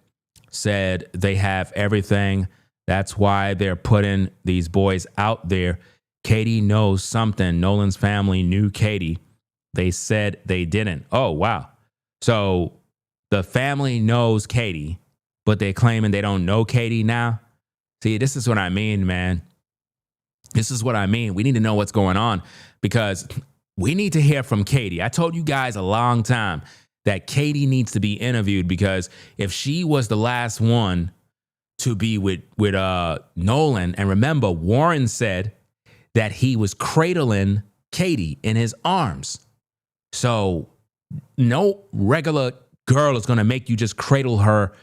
said they have everything. That's why they're putting these boys out there. Katie knows something. Nolan's family knew Katie. They said they didn't. Oh, wow. So the family knows Katie, but they're claiming they don't know Katie now. See, this is what I mean, man. This is what I mean. We need to know what's going on, because we need to hear from Katie. I told you guys a long time that Katie needs to be interviewed, because if she was the last one to be with Nolan, and remember, Warren said that he was cradling Katie in his arms. So no regular girl is going to make you just cradle her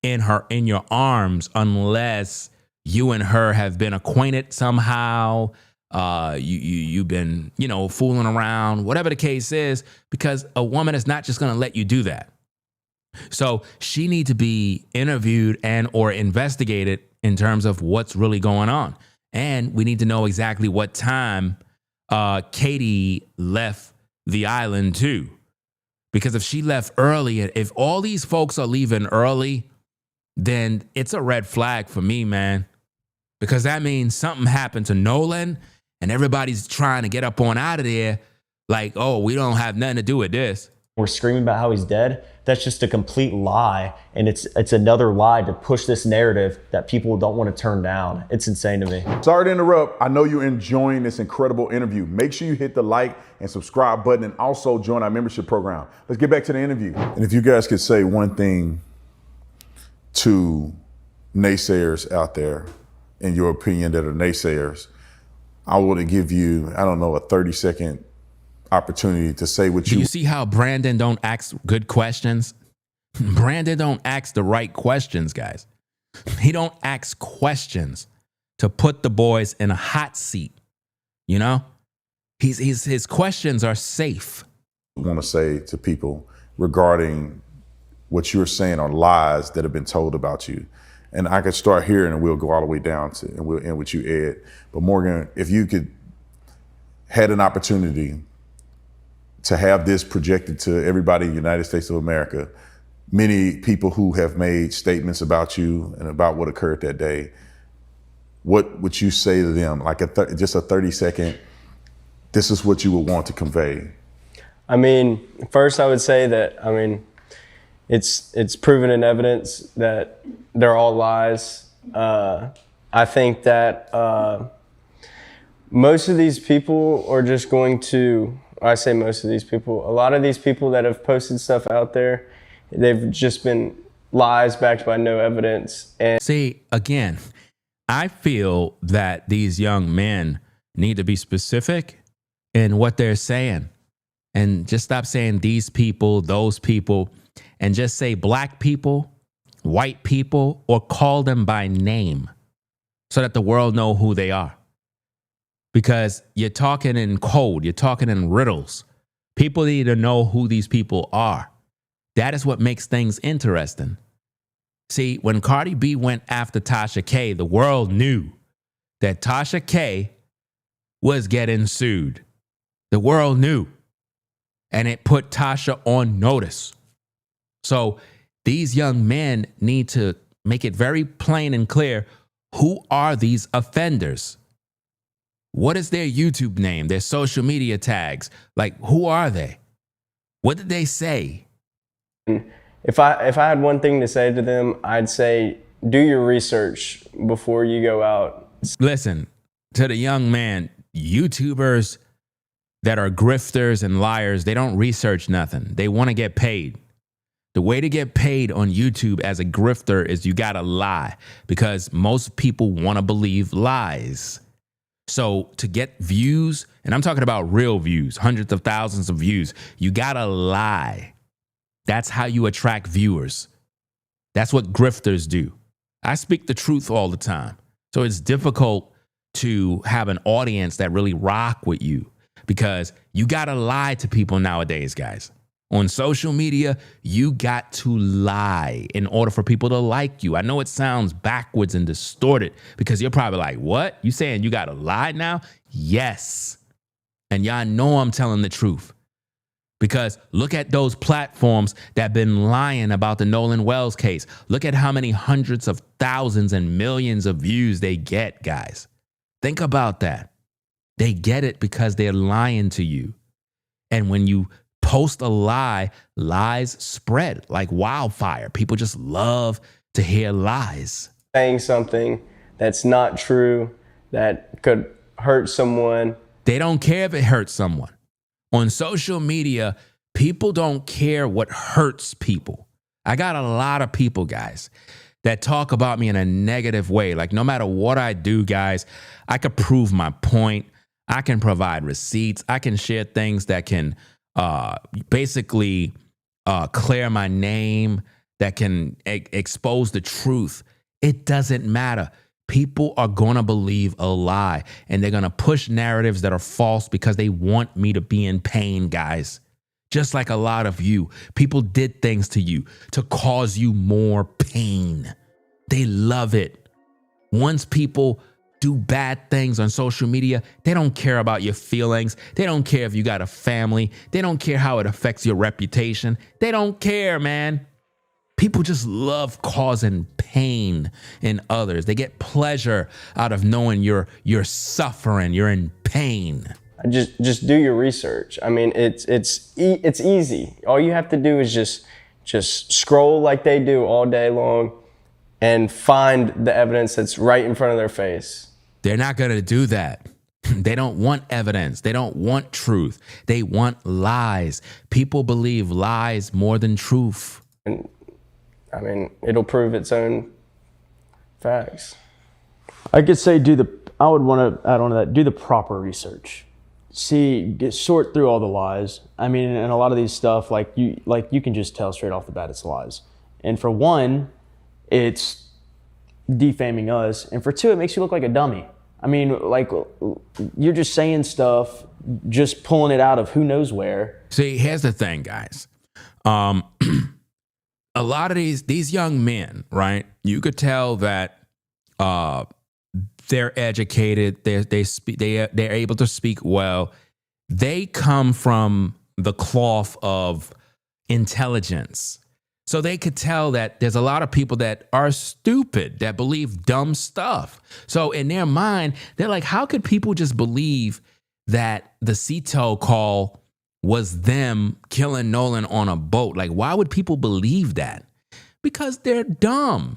in your arms unless you and her have been acquainted somehow. You've been, fooling around, whatever the case is, because a woman is not just going to let you do that. So she needs to be interviewed and or investigated in terms of what's really going on. And we need to know exactly what time Katie left the island too. Because if she left early, if all these folks are leaving early, then it's a red flag for me, man. Because that means something happened to Nolan and everybody's trying to get up on out of there like, oh, we don't have nothing to do with this. We're screaming about how he's dead. That's just a complete lie. And it's another lie to push this narrative that people don't want to turn down. It's insane to me. Sorry to interrupt. I know you're enjoying this incredible interview. Make sure you hit the like and subscribe button, and also join our membership program. Let's get back to the interview. And if you guys could say one thing to naysayers out there, in your opinion, that are naysayers, I would give you, a 30-second opportunity to say what Do you see how Brandon don't ask good questions? Brandon don't ask the right questions, guys. He don't ask questions to put the boys in a hot seat. His questions are safe. I want to say to people regarding what you're saying are lies that have been told about you. And I could start here and we'll go all the way down to, and we'll end with you, Ed. But Morgan, if you had an opportunity to have this projected to everybody in the United States of America, many people who have made statements about you and about what occurred that day, what would you say to them? Like just a 30-second, this is what you would want to convey. I mean, first I would say that, I mean, it's proven in evidence that they're all lies. I think that most of these people are just going to, I say most of these people, a lot of these people that have posted stuff out there, they've just been lies backed by no evidence. And See, again, I feel that these young men need to be specific in what they're saying and just stop saying these people, those people, and just say black people, white people, or call them by name so that the world know who they are. Because you're talking in code, you're talking in riddles. People need to know who these people are. That is what makes things interesting. See, when Cardi B went after Tasha K, the world knew that Tasha K was getting sued. The world knew. And it put Tasha on notice. So these young men need to make it very plain and clear, who are these offenders? What is their YouTube name, their social media tags? Like, who are they? What did they say? if I had one thing to say to them, I'd say do your research before you go out. Listen, to the young man, YouTubers that are grifters and liars, they don't research nothing. They want to get paid. The way to get paid on YouTube as a grifter is you got to lie, because most people want to believe lies. So to get views, and I'm talking about real views, hundreds of thousands of views, you got to lie. That's how you attract viewers. That's what grifters do. I speak the truth all the time. So it's difficult to have an audience that really rock with you, because you got to lie to people nowadays, guys. On social media, you got to lie in order for people to like you. I know it sounds backwards and distorted, because you're probably like, what? You saying you got to lie now? Yes. And y'all know I'm telling the truth. Because look at those platforms that have been lying about the Nolan Wells case. Look at how many hundreds of thousands and millions of views they get, guys. Think about that. They get it because they're lying to you. And when you post a lie, lies spread like wildfire. People just love to hear lies. Saying something that's not true, that could hurt someone. They don't care if it hurts someone. On social media, people don't care what hurts people. I got a lot of people, guys, that talk about me in a negative way. Like, no matter what I do, guys, I could prove my point. I can provide receipts. I can share things that can basically clear my name, that can expose the truth. It doesn't matter. People are going to believe a lie, and they're going to push narratives that are false because they want me to be in pain, guys. Just like a lot of you, people did things to you to cause you more pain. They love it. Once people do bad things on social media, they don't care about your feelings. They don't care if you got a family. They don't care how it affects your reputation. They don't care, man. People just love causing pain in others. They get pleasure out of knowing you're suffering, you're in pain. Just do your research. I mean, it's easy. All you have to do is just scroll like they do all day long and find the evidence that's right in front of their face. They're not going to do that. They don't want evidence. They don't want truth. They want lies. People believe lies more than truth. And I mean, it'll prove its own facts. I could say I would want to add on to that, do the proper research. Sort through all the lies. I mean, and a lot of these stuff, like you can just tell straight off the bat it's lies. And for one, it's defaming us. And for two, it makes you look like a dummy. I mean, like, you're just saying stuff, just pulling it out of who knows where. See, here's the thing, guys. A lot of these young men, right? You could tell that they're educated. They're able to speak well. They come from the cloth of intelligence. So they could tell that there's a lot of people that are stupid, that believe dumb stuff. So in their mind, they're like, how could people just believe that the Cito call was them killing Nolan on a boat? Like, why would people believe that? Because they're dumb.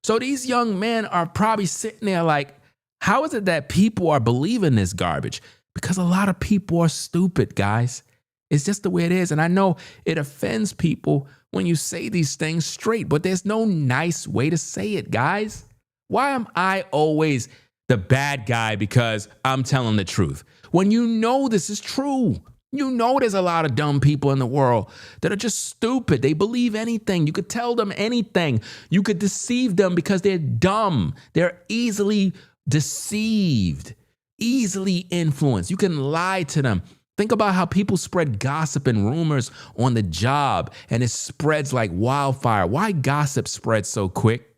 So these young men are probably sitting there like, how is it that people are believing this garbage? Because a lot of people are stupid, guys. It's just the way it is. And I know it offends people when you say these things straight, but there's no nice way to say it, guys. Why am I always the bad guy because I'm telling the truth? When you know this is true. You know there's a lot of dumb people in the world that are just stupid. They believe anything. You could tell them anything. You could deceive them because they're dumb. They're easily deceived, easily influenced. You can lie to them. Think about how people spread gossip and rumors on the job, and it spreads like wildfire. Why gossip spreads so quick?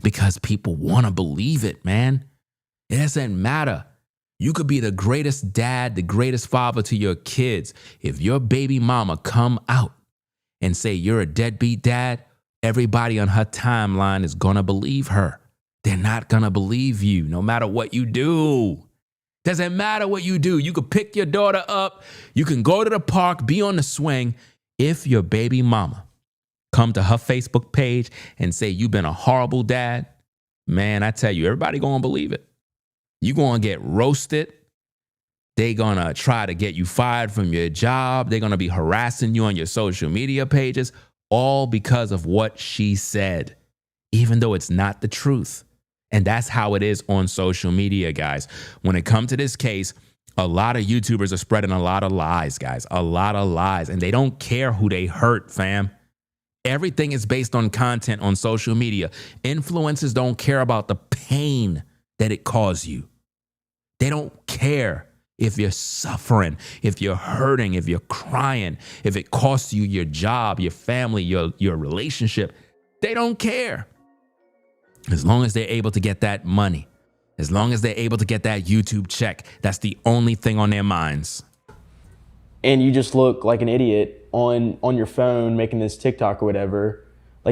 Because people want to believe it, man. It doesn't matter. You could be the greatest dad, the greatest father to your kids. If your baby mama come out and say you're a deadbeat dad, everybody on her timeline is going to believe her. They're not going to believe you no matter what you do. Doesn't matter what you do. You could pick your daughter up. You can go to the park, be on the swing. If your baby mama come to her Facebook page and say you've been a horrible dad, man, I tell you, everybody going to believe it. You're going to get roasted. They're going to try to get you fired from your job. They're going to be harassing you on your social media pages, all because of what she said, even though it's not the truth. And that's how it is on social media, guys. When it comes to this case, a lot of YouTubers are spreading a lot of lies, guys, a lot of lies. And they don't care who they hurt, fam. Everything is based on content on social media. Influencers don't care about the pain that it caused you. They don't care if you're suffering, if you're hurting, if you're crying, if it costs you your job, your family, your relationship. They don't care. As long as they're able to get that money, as long as they're able to get that YouTube check, that's the only thing on their minds. And you just look like an idiot on your phone making this TikTok or whatever.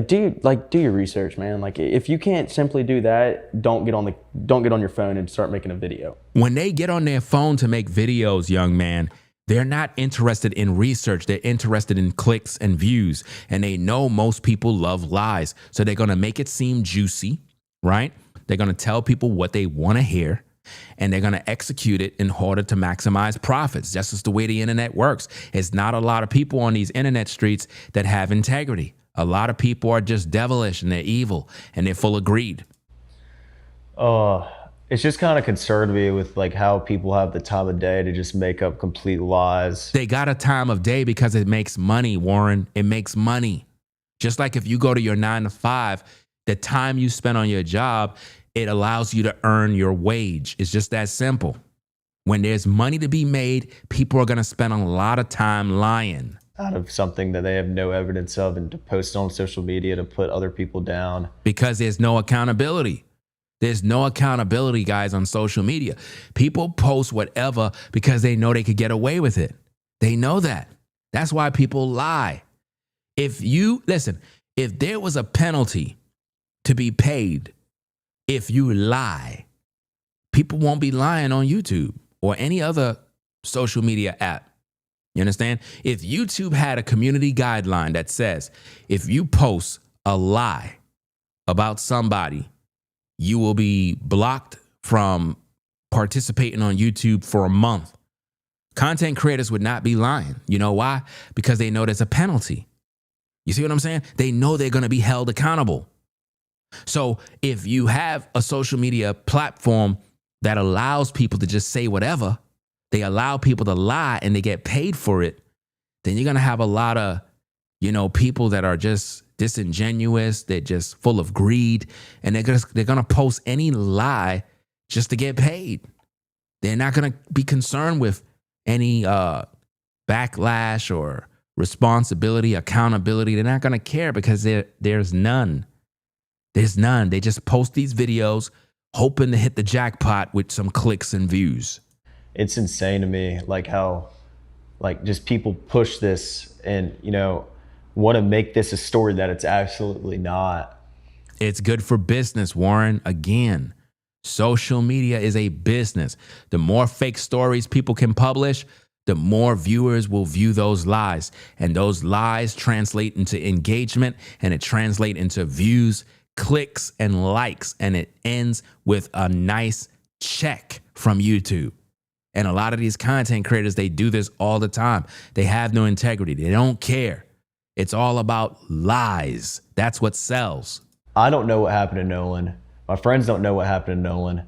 Do your research, man. Like, if you can't simply do that, don't get on your phone and start making a video. When they get on their phone to make videos, young man, they're not interested in research. They're interested in clicks and views. And they know most people love lies. So they're going to make it seem juicy, right? They're going to tell people what they want to hear. And they're going to execute it in order to maximize profits. That's just the way the internet works. It's not a lot of people on these internet streets that have integrity. A lot of people are just devilish and they're evil and they're full of greed. It's just kind of concerned me with like how people have the time of day to just make up complete lies. They got a time of day because it makes money, Warren. It makes money. Just like if you go to your 9 to 5, the time you spend on your job, it allows you to earn your wage. It's just that simple. When there's money to be made, people are going to spend a lot of time lying. Out of something that they have no evidence of and to post on social media to put other people down. Because there's no accountability. There's no accountability, guys, on social media. People post whatever because they know they could get away with it. They know that. That's why people lie. If there was a penalty to be paid if you lie, people won't be lying on YouTube or any other social media app. You understand? If YouTube had a community guideline that says if you post a lie about somebody, you will be blocked from participating on YouTube for a month, content creators would not be lying. You know why? Because they know there's a penalty. You see what I'm saying? They know they're going to be held accountable. So if you have a social media platform that allows people to just say whatever, they allow people to lie and they get paid for it, then you're going to have a lot of, people that are just disingenuous. They're just full of greed and they're going to post any lie just to get paid. They're not going to be concerned with any backlash or responsibility, accountability. They're not going to care because there's none. There's none. They just post these videos hoping to hit the jackpot with some clicks and views. It's insane to me, like how, like just people push this and, want to make this a story that it's absolutely not. It's good for business, Warren. Again, social media is a business. The more fake stories people can publish, the more viewers will view those lies. And those lies translate into engagement, and it translates into views, clicks, and likes. And it ends with a nice check from YouTube. And a lot of these content creators, they do this all the time. They have no integrity. They don't care. It's all about lies. That's what sells. I don't know what happened to Nolan. My friends don't know what happened to Nolan.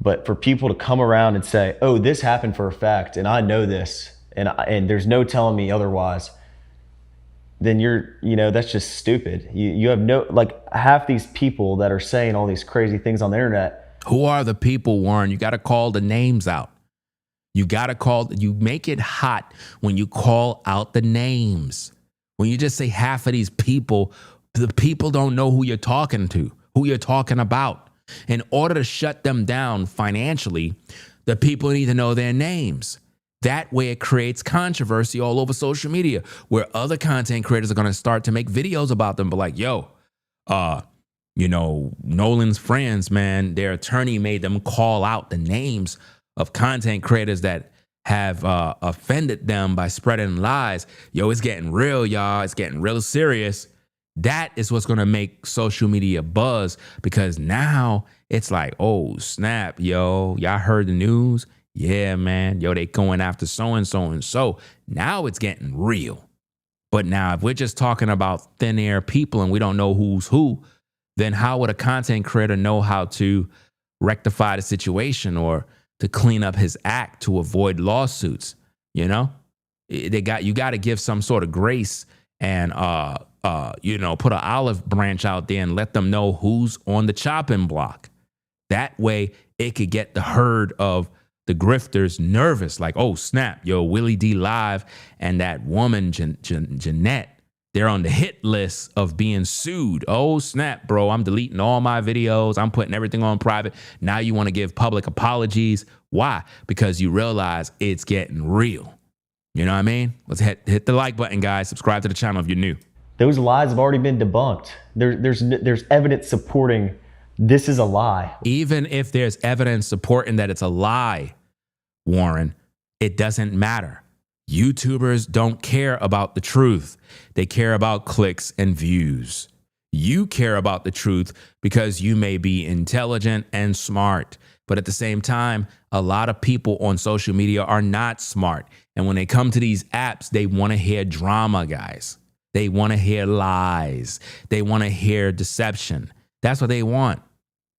But for people to come around and say, oh, this happened for a fact, and I know this, and there's no telling me otherwise, then that's just stupid. You have no, like, half these people that are saying all these crazy things on the internet. Who are the people, Warren? You got to call the names out. You make it hot when you call out the names. When you just say half of these people, the people don't know who you're talking to, who you're talking about. In order to shut them down financially, the people need to know their names. That way it creates controversy all over social media, where other content creators are going to start to make videos about them, but like, yo, Nolan's friends, man, their attorney made them call out the names of content creators that have offended them by spreading lies. Yo, it's getting real, y'all. It's getting real serious. That is what's going to make social media buzz, because now it's like, oh, snap, yo, y'all heard the news? Yeah, man. Yo, they going after so-and-so and so. Now it's getting real. But now if we're just talking about thin air people and we don't know who's who, then how would a content creator know how to rectify the situation or to clean up his act to avoid lawsuits? You know, you got to give some sort of grace and, put an olive branch out there and let them know who's on the chopping block. That way it could get the herd of the grifters nervous, like, oh, snap, yo, Willie D Live and that woman, Jeanette, they're on the hit list of being sued. Oh, snap, bro, I'm deleting all my videos. I'm putting everything on private. Now you want to give public apologies. Why? Because you realize it's getting real. You know what I mean? Let's hit the like button, guys. Subscribe to the channel if you're new. Those lies have already been debunked. There's evidence supporting this is a lie. Even if there's evidence supporting that it's a lie, Warren, it doesn't matter. YouTubers don't care about the truth. They care about clicks and views. You care about the truth because you may be intelligent and smart. But at the same time, a lot of people on social media are not smart. And when they come to these apps, they want to hear drama, guys. They want to hear lies. They want to hear deception. That's what they want.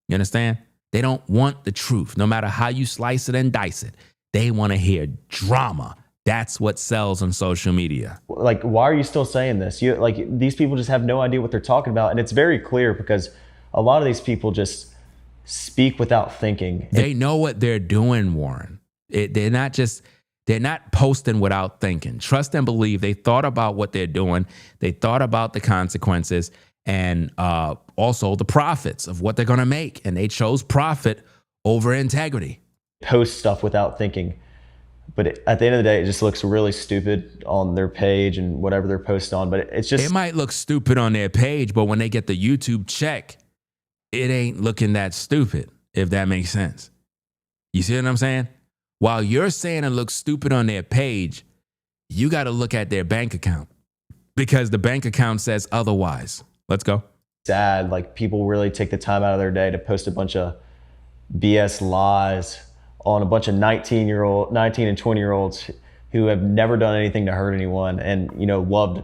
You understand? They don't want the truth. No matter how you slice it and dice it, they want to hear drama. That's what sells on social media. Like, why are you still saying this? These people just have no idea what they're talking about. And it's very clear because a lot of these people just speak without thinking. They know what they're doing, Warren. They're not posting without thinking. Trust and believe. They thought about what they're doing. They thought about the consequences and also the profits of what they're going to make. And they chose profit over integrity. Post stuff without thinking. But at the end of the day, it just looks really stupid on their page and whatever they're posting on. But it might look stupid on their page, but when they get the YouTube check, it ain't looking that stupid, if that makes sense. You see what I'm saying? While you're saying it looks stupid on their page, you got to look at their bank account because the bank account says otherwise. Let's go. Sad. Like, people really take the time out of their day to post a bunch of BS lies on a bunch of 19 and 20-year-olds who have never done anything to hurt anyone and, loved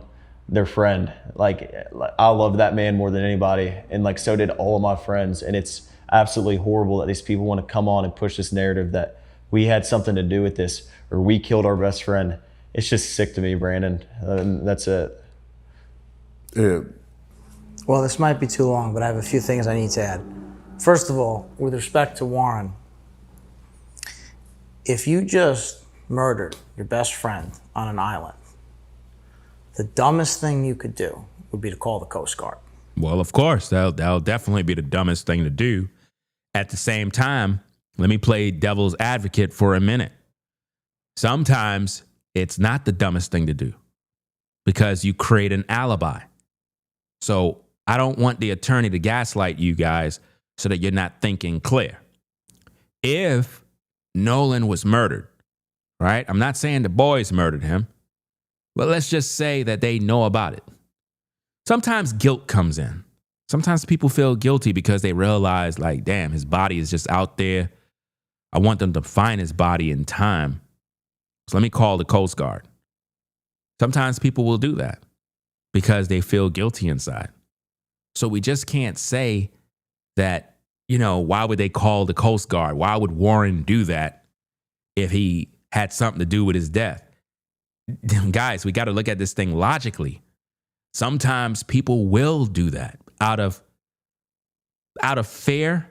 their friend. Like, I loved that man more than anybody. And like, so did all of my friends. And it's absolutely horrible that these people want to come on and push this narrative that we had something to do with this or we killed our best friend. It's just sick to me, Brandon. That's it. Yeah. Well, this might be too long, but I have a few things I need to add. First of all, with respect to Warren, if you just murdered your best friend on an island, the dumbest thing you could do would be to call the Coast Guard. Well, of course, that'll definitely be the dumbest thing to do. At the same time, let me play devil's advocate for a minute. Sometimes it's not the dumbest thing to do. because you create an alibi. So I don't want the attorney to gaslight you guys so that you're not thinking clear. If Nolan was murdered, right? I'm not saying the boys murdered him, but let's just say that they know about it. Sometimes guilt comes in. Sometimes people feel guilty because they realize, like, damn, his body is just out there. I want them to find his body in time. So let me call the Coast Guard. Sometimes people will do that because they feel guilty inside. So we just can't say that, you know, why would they call the Coast Guard? Why would Warren do that if he had something to do with his death? Guys, we got to look at this thing logically. Sometimes people will do that out of fear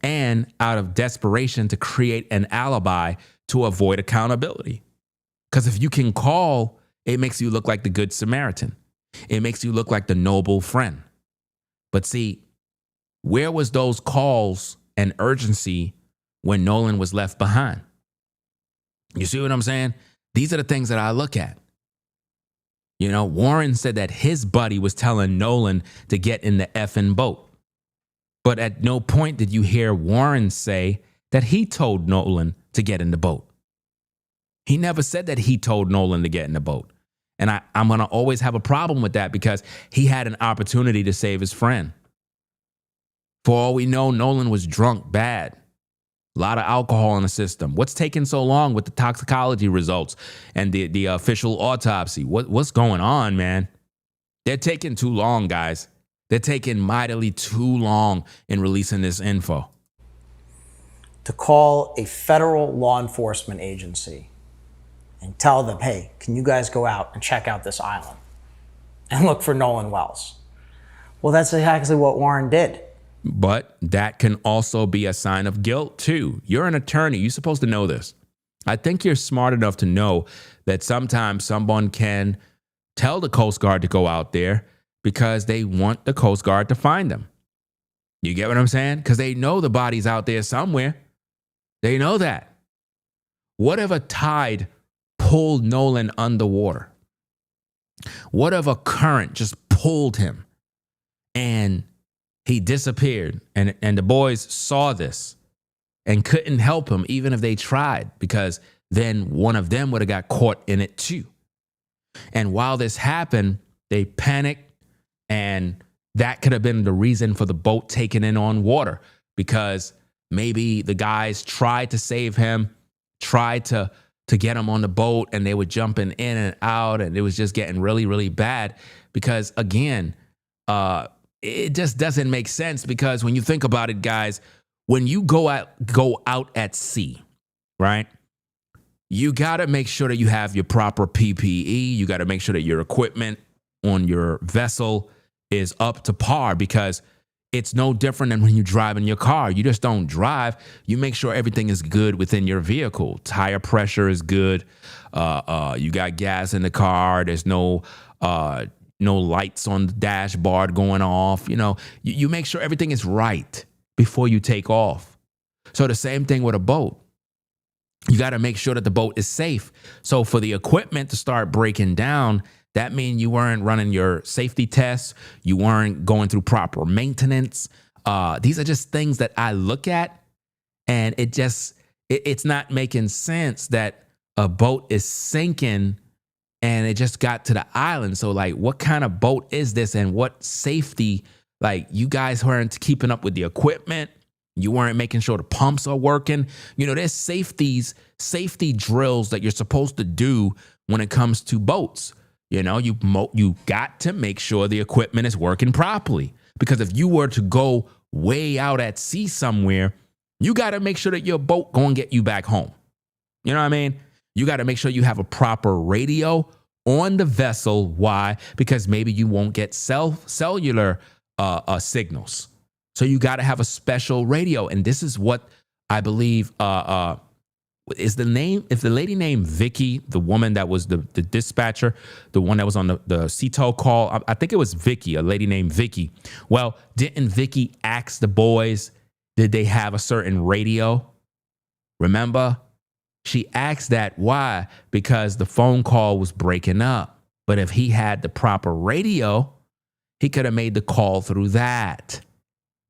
and out of desperation to create an alibi to avoid accountability. Because if you can call, it makes you look like the good Samaritan. It makes you look like the noble friend. But see, where was those calls and urgency when Nolan was left behind? You see what I'm saying? These are the things that I look at. You know, Warren said that his buddy was telling Nolan to get in the effing boat. But at no point did you hear Warren say that he told Nolan to get in the boat. He never said that he told Nolan to get in the boat. And I'm going to always have a problem with that because he had an opportunity to save his friend. For all we know, Nolan was drunk bad. A lot of alcohol in the system. What's taking so long with the toxicology results and the official autopsy? What's going on, man? They're taking too long, guys. They're taking mightily too long in releasing this info. To call a federal law enforcement agency and tell them, hey, can you guys go out and check out this island and look for Nolan Wells? Well, that's exactly what Warren did. But that can also be a sign of guilt, too. You're an attorney. You're supposed to know this. I think you're smart enough to know that sometimes someone can tell the Coast Guard to go out there because they want the Coast Guard to find them. You get what I'm saying? Because they know the body's out there somewhere. They know that. What if a tide pulled Nolan underwater? What if a current just pulled him and he disappeared and the boys saw this and couldn't help him even if they tried, because then one of them would have got caught in it too. And while this happened, they panicked, and that could have been the reason for the boat taking in on water, because maybe the guys tried to save him, tried to get him on the boat, and they were jumping in and out, and it was just getting really, really bad because, again, it just doesn't make sense, because when you think about it, guys, when you go out at sea, right, you got to make sure that you have your proper PPE. You got to make sure that your equipment on your vessel is up to par, because it's no different than when you drive in your car. You just don't drive. You make sure everything is good within your vehicle. Tire pressure is good. You got gas in the car. There's no lights on the dashboard going off. You know, you make sure everything is right before you take off. So the same thing with a boat. You got to make sure that the boat is safe. So for the equipment to start breaking down, that means you weren't running your safety tests. You weren't going through proper maintenance. These are just things that I look at, and it's not making sense that a boat is sinking and it just got to the island. So, like, what kind of boat is this, and what safety? Like, you guys weren't keeping up with the equipment. You weren't making sure the pumps are working. You know, there's safety drills that you're supposed to do when it comes to boats. You know, you got to make sure the equipment is working properly, because if you were to go way out at sea somewhere, you got to make sure that your boat going to get you back home. You know what I mean? You got to make sure you have a proper radio on the vessel. Why? Because maybe you won't get cellular signals. So you got to have a special radio. And this is what I believe is the name. If the lady named Vicky, the woman that was the dispatcher, the one that was on the CETO call, I think it was Vicky, a lady named Vicky. Well, didn't Vicky ask the boys, did they have a certain radio? Remember? She asked that. Why? Because the phone call was breaking up. But if he had the proper radio, he could have made the call through that.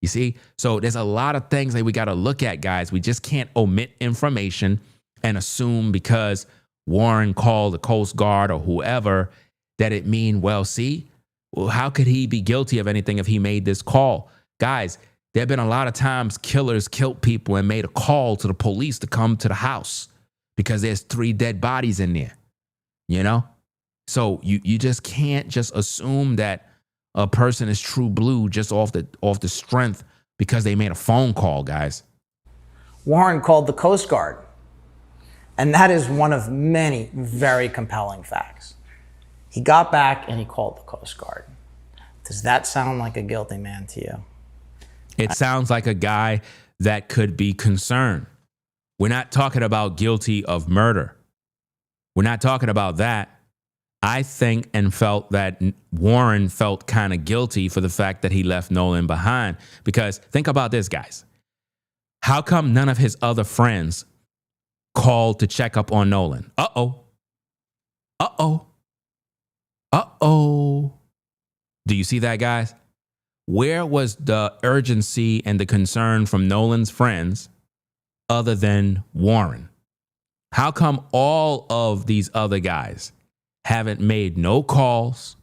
You see? So there's a lot of things that we got to look at, guys. We just can't omit information and assume because Warren called the Coast Guard or whoever that it mean, well, see, well, how could he be guilty of anything if he made this call? Guys, there have been a lot of times killers killed people and made a call to the police to come to the house because there's 3 dead bodies in there, you know? So you just can't just assume that a person is true blue just off the strength because they made a phone call, guys. Warren called the Coast Guard. And that is one of many very compelling facts. He got back and he called the Coast Guard. Does that sound like a guilty man to you? It sounds like a guy that could be concerned. We're not talking about guilty of murder. We're not talking about that. I think and felt that Warren felt kind of guilty for the fact that he left Nolan behind. Because think about this, guys. How come none of his other friends called to check up on Nolan? Uh-oh. Uh-oh. Uh-oh. Do you see that, guys? Where was the urgency and the concern from Nolan's friends other than Warren? How come all of these other guys haven't made no calls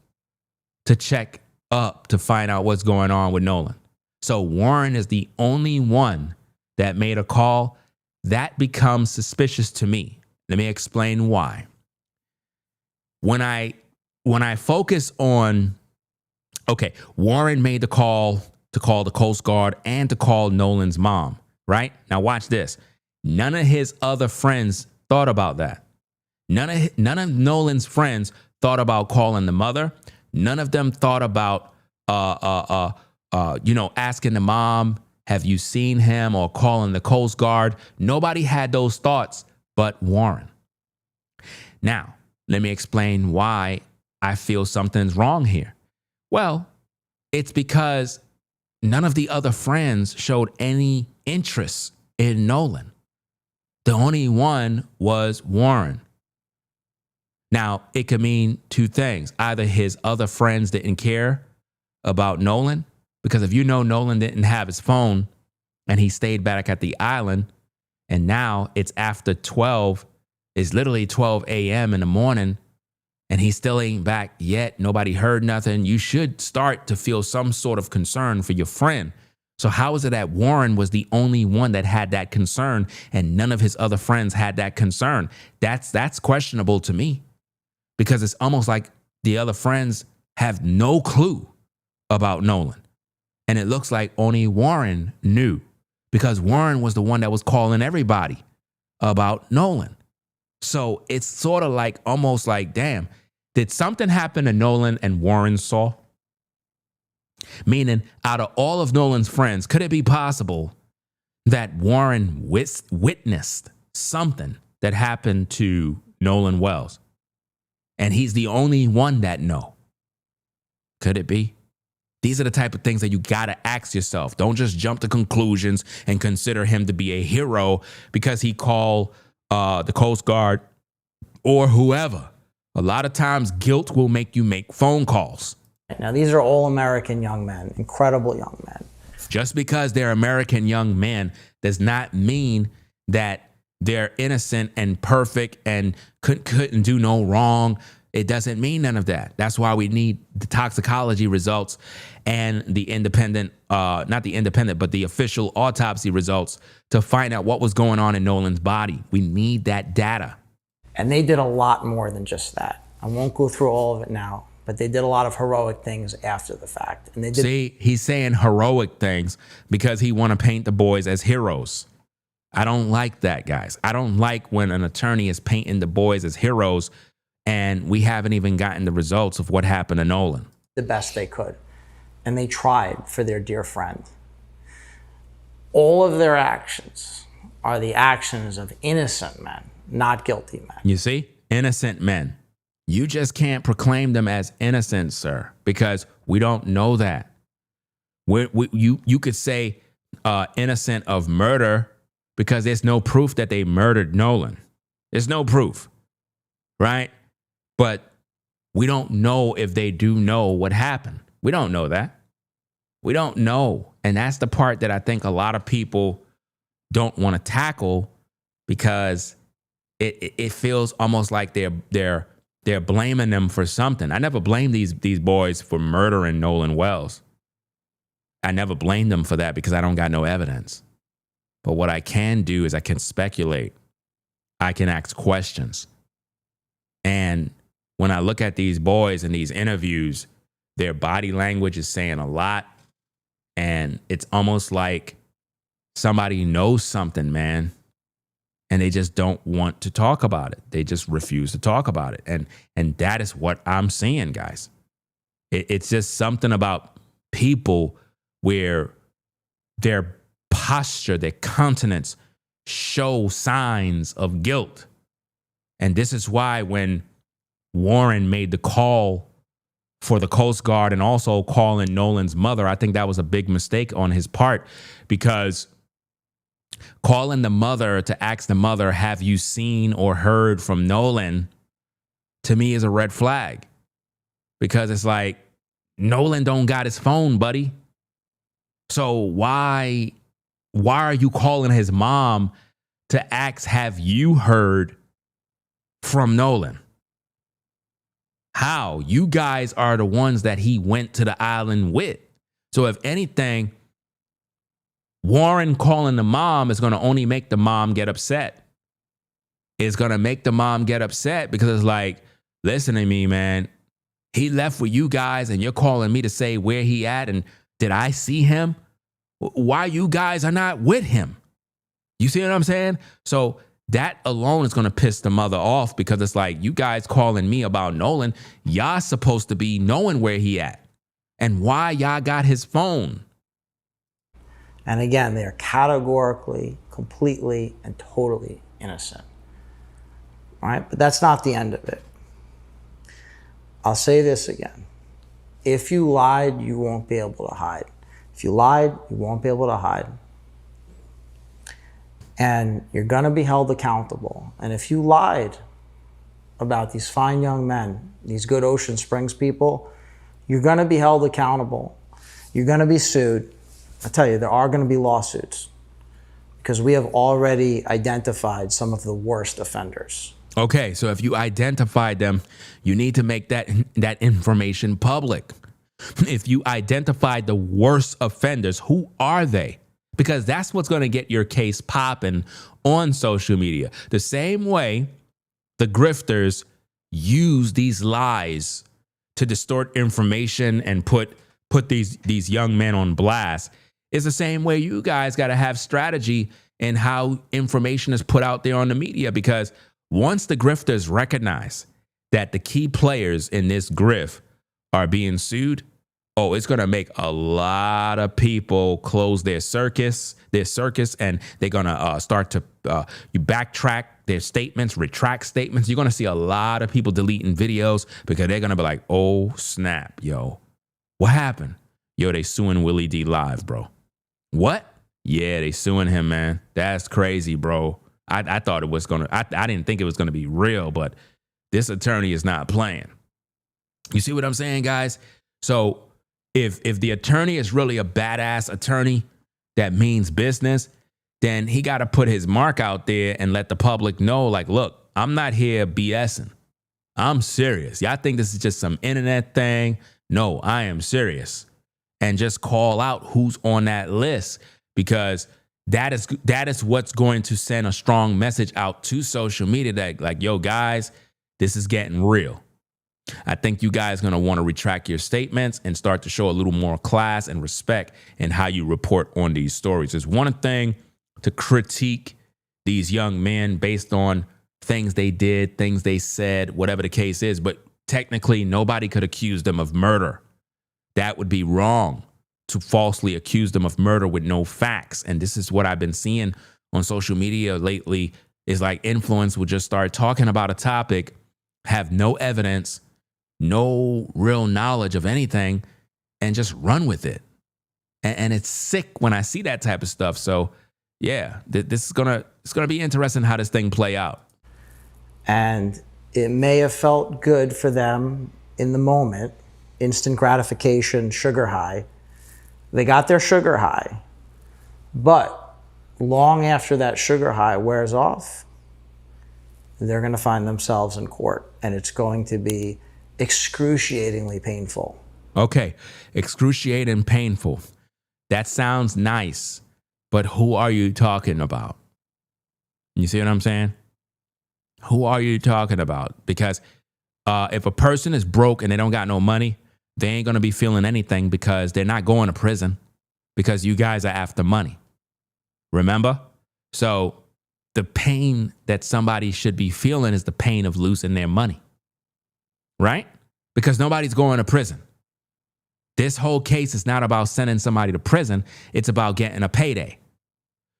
to check up to find out what's going on with Nolan? So Warren is the only one that made a call. That becomes suspicious to me. Let me explain why. When I focus on, okay, Warren made the call to call the Coast Guard and to call Nolan's mom, right? Now watch this. None of his other friends thought about that. None of Nolan's friends thought about calling the mother. None of them thought about, asking the mom, have you seen him, or calling the Coast Guard. Nobody had those thoughts but Warren. Now, let me explain why I feel something's wrong here. Well, it's because none of the other friends showed any interest in Nolan. The only one was Warren. Now, it could mean 2 things. Either his other friends didn't care about Nolan, because if you know Nolan didn't have his phone and he stayed back at the island, and now it's after 12, it's literally 12 a.m. in the morning, and he still ain't back yet. Nobody heard nothing. You should start to feel some sort of concern for your friend. So how is it that Warren was the only one that had that concern and none of his other friends had that concern? That's questionable to me, because it's almost like the other friends have no clue about Nolan. And it looks like only Warren knew, because Warren was the one that was calling everybody about Nolan. So it's sort of like, almost like, damn, did something happen to Nolan and Warren saw? Meaning, out of all of Nolan's friends, could it be possible that Warren witnessed something that happened to Nolan Wells, and he's the only one that know? Could it be? These are the type of things that you got to ask yourself. Don't just jump to conclusions and consider him to be a hero because he called the Coast Guard or whoever. A lot of times guilt will make you make phone calls. Now, these are all American young men, incredible young men. Just because they're American young men does not mean that they're innocent and perfect and couldn't do no wrong. It doesn't mean none of that. That's why we need the toxicology results and the independent, not the independent, but the official autopsy results to find out what was going on in Nolan's body. We need that data. And they did a lot more than just that. I won't go through all of it now, but they did a lot of heroic things after the fact. And they did. See, he's saying heroic things because he want to paint the boys as heroes. I don't like that, guys. I don't like when an attorney is painting the boys as heroes and we haven't even gotten the results of what happened to Nolan. The best they could. And they tried for their dear friend. All of their actions are the actions of innocent men, not guilty men. You see? Innocent men. You just can't proclaim them as innocent, sir, because we don't know that. You could say innocent of murder because there's no proof that they murdered Nolan. There's no proof, right? But We don't know if they do know what happened. We don't know that. We don't know. And that's the part that I think a lot of people don't want to tackle, because it feels almost like they're blaming them for something. I never blamed these boys for murdering Nolan Wells. I never blamed them for that because I don't got no evidence. But what I can do is I can speculate. I can ask questions. And when I look at these boys in these interviews, their body language is saying a lot. And it's almost like somebody knows something, man, and they just don't want to talk about it. They just refuse to talk about it. And that is what I'm seeing, guys. It's just something about people where their posture, their countenance show signs of guilt. And this is why when Warren made the call for the Coast Guard and also calling Nolan's mother, I think that was a big mistake on his part, because calling the mother to ask the mother, have you seen or heard from Nolan, to me is a red flag, because it's like, Nolan don't got his phone, buddy. So why are you calling his mom to ask, have you heard from Nolan? How? You guys are the ones that he went to the island with. So if anything, Warren calling the mom is going to only make the mom get upset. It's going to make the mom get upset because it's like, listen to me, man. He left with you guys and you're calling me to say where he at and did I see him? Why you guys are not with him? You see what I'm saying? So that alone is going to piss the mother off, because it's like, you guys calling me about Nolan, y'all supposed to be knowing where he at and why y'all got his phone. And again, they're categorically, completely, and totally innocent. All right? But that's not the end of it. I'll say this again. If you lied, you won't be able to hide. If you lied, you won't be able to hide. And you're going to be held accountable. And if you lied about these fine young men, these good Ocean Springs people, you're going to be held accountable. You're going to be sued. I tell you, there are going to be lawsuits, because we have already identified some of the worst offenders. Okay, so if you identified them, you need to make that information public. If you identified the worst offenders, who are they? Because that's what's going to get your case popping on social media. The same way the grifters use these lies to distort information and put these young men on blast is the same way you guys got to have strategy in how information is put out there on the media. Because once the grifters recognize that the key players in this grift are being sued, oh, it's going to make a lot of people close their circus, and they're going to start to you backtrack their statements, retract statements. You're going to see a lot of people deleting videos because they're going to be like, oh, snap, yo, what happened? Yo, they suing Willie D live, bro. What? Yeah, they suing him, man. That's crazy, bro. I thought it was going to, I didn't think it was going to be real, but this attorney is not playing. You see what I'm saying, guys? So if the attorney is really a badass attorney that means business, then he got to put his mark out there and let the public know, like, look, I'm not here BSing. I'm serious. Y'all think this is just some internet thing? No, I am serious. And just call out who's on that list, because that is what's going to send a strong message out to social media that, like, yo, guys, this is getting real. I think you guys are going to want to retract your statements and start to show a little more class and respect in how you report on these stories. It's one thing to critique these young men based on things they did, things they said, whatever the case is, but technically nobody could accuse them of murder. That would be wrong to falsely accuse them of murder with no facts. And this is what I've been seeing on social media lately, is like influencers will just start talking about a topic, have no evidence, no real knowledge of anything, and just run with it. And it's sick when I see that type of stuff. So yeah, it's gonna be interesting how this thing play out. And it may have felt good for them in the moment, instant gratification, sugar high. They got their sugar high, but long after that sugar high wears off, they're going to find themselves in court, and it's going to be excruciatingly painful. Okay, excruciating painful. That sounds nice, but who are you talking about? You see what I'm saying? Who are you talking about? Because if a person is broke and they don't got no money, they ain't going to be feeling anything because they're not going to prison because you guys are after money. Remember? So the pain that somebody should be feeling is the pain of losing their money, right? Because nobody's going to prison. This whole case is not about sending somebody to prison. It's about getting a payday.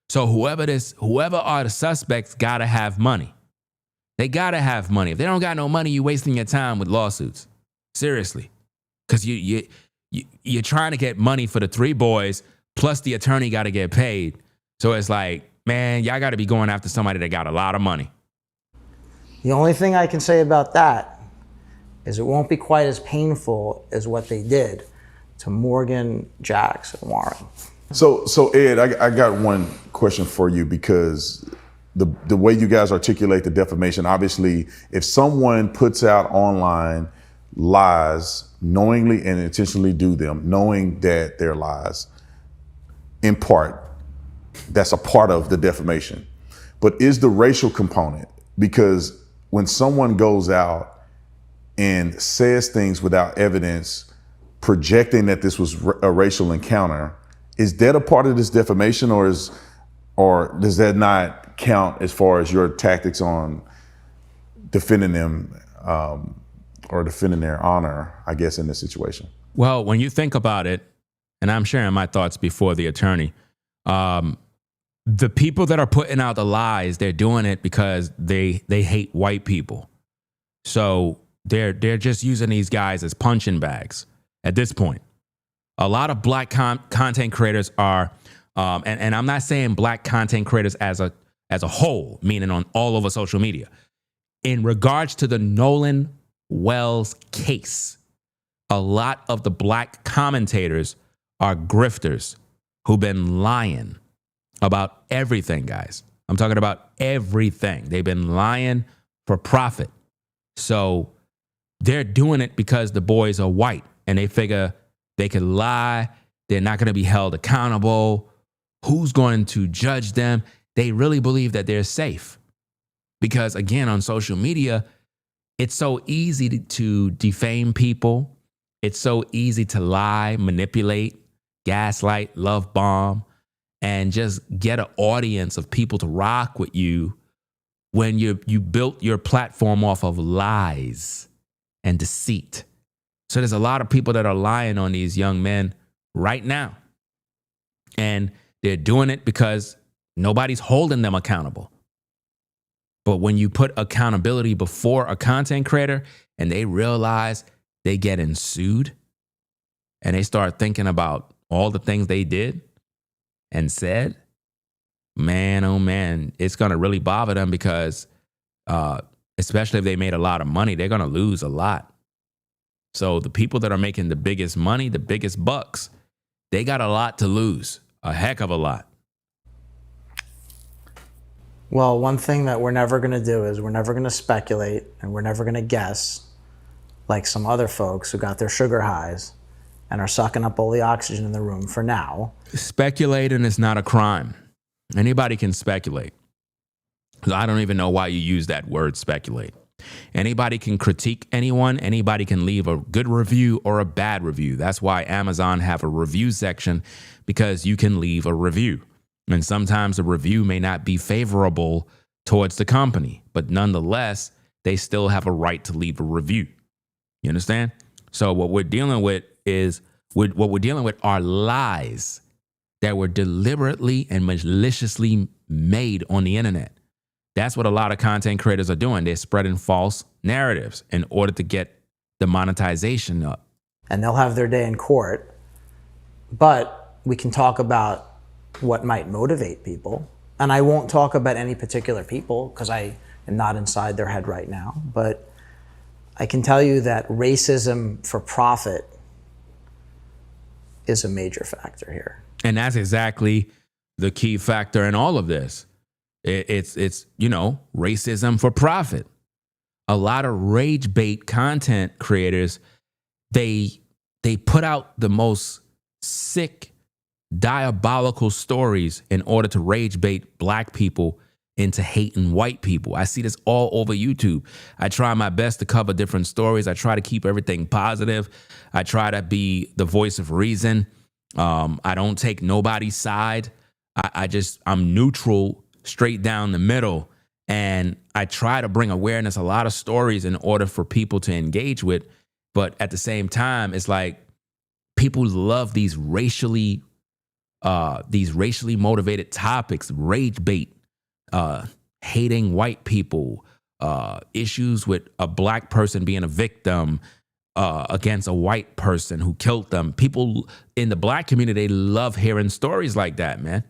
So whoever are the suspects got to have money. They got to have money. If they don't got no money, you're wasting your time with lawsuits. Seriously. Because you're trying to get money for the 3 boys, plus the attorney got to get paid. So it's like, man, y'all got to be going after somebody that got a lot of money. The only thing I can say about that is it won't be quite as painful as what they did to Morgan, Jax, and Warren. So Ed, I got one question for you, because the way you guys articulate the defamation, obviously, if someone puts out online lies, knowingly and intentionally do them, knowing that they're lies, in part, that's a part of the defamation. But is the racial component, because when someone goes out and says things without evidence, projecting that this was a racial encounter, is that a part of this defamation, or does that not count as far as your tactics on defending them or defending their honor, I guess, in this situation? Well, when you think about it, and I'm sharing my thoughts before the attorney, the people that are putting out the lies, they're doing it because they hate white people. So they're just using these guys as punching bags at this point. A lot of black content creators are, and I'm not saying black content creators as a whole, meaning on all over social media. In regards to the Nolan Wells case, a lot of the black commentators are grifters who've been lying about everything, guys. I'm talking about everything. They've been lying for profit. So they're doing it because the boys are white and they figure they could lie. They're not going to be held accountable. Who's going to judge them? They really believe that they're safe. Because again, on social media, it's so easy to defame people. It's so easy to lie, manipulate, gaslight, love bomb, and just get an audience of people to rock with you when you built your platform off of lies and deceit. So there's a lot of people that are lying on these young men right now. And they're doing it because nobody's holding them accountable. But when you put accountability before a content creator and they realize they getting sued and they start thinking about all the things they did and said, man, oh man, it's going to really bother them because especially if they made a lot of money, they're going to lose a lot. So the people that are making the biggest money, the biggest bucks, they got a lot to lose, a heck of a lot. Well, one thing that we're never going to do is we're never going to speculate and we're never going to guess like some other folks who got their sugar highs and are sucking up all the oxygen in the room for now. Speculating is not a crime. Anybody can speculate. I don't even know why you use that word, speculate. Anybody can critique anyone. Anybody can leave a good review or a bad review. That's why Amazon have a review section, because you can leave a review. And sometimes the review may not be favorable towards the company, but nonetheless, they still have a right to leave a review. You understand? So what we're dealing with are lies that were deliberately and maliciously made on the internet. That's what a lot of content creators are doing. They're spreading false narratives in order to get the monetization up. And they'll have their day in court, but we can talk about what might motivate people. And I won't talk about any particular people because I am not inside their head right now. But I can tell you that racism for profit is a major factor here. And that's exactly the key factor in all of this. It's racism for profit. A lot of rage bait content creators, they put out the most sick, diabolical stories in order to rage bait black people into hating white people. I see this all over YouTube. I try my best to cover different stories. I try to keep everything positive. I try to be the voice of reason. I don't take nobody's side. I'm neutral, straight down the middle. And I try to bring awareness, a lot of stories in order for people to engage with. But at the same time, it's like people love these racially motivated topics, rage bait, hating white people, issues with a black person being a victim against a white person who killed them. People in the black community, they love hearing stories like that, man.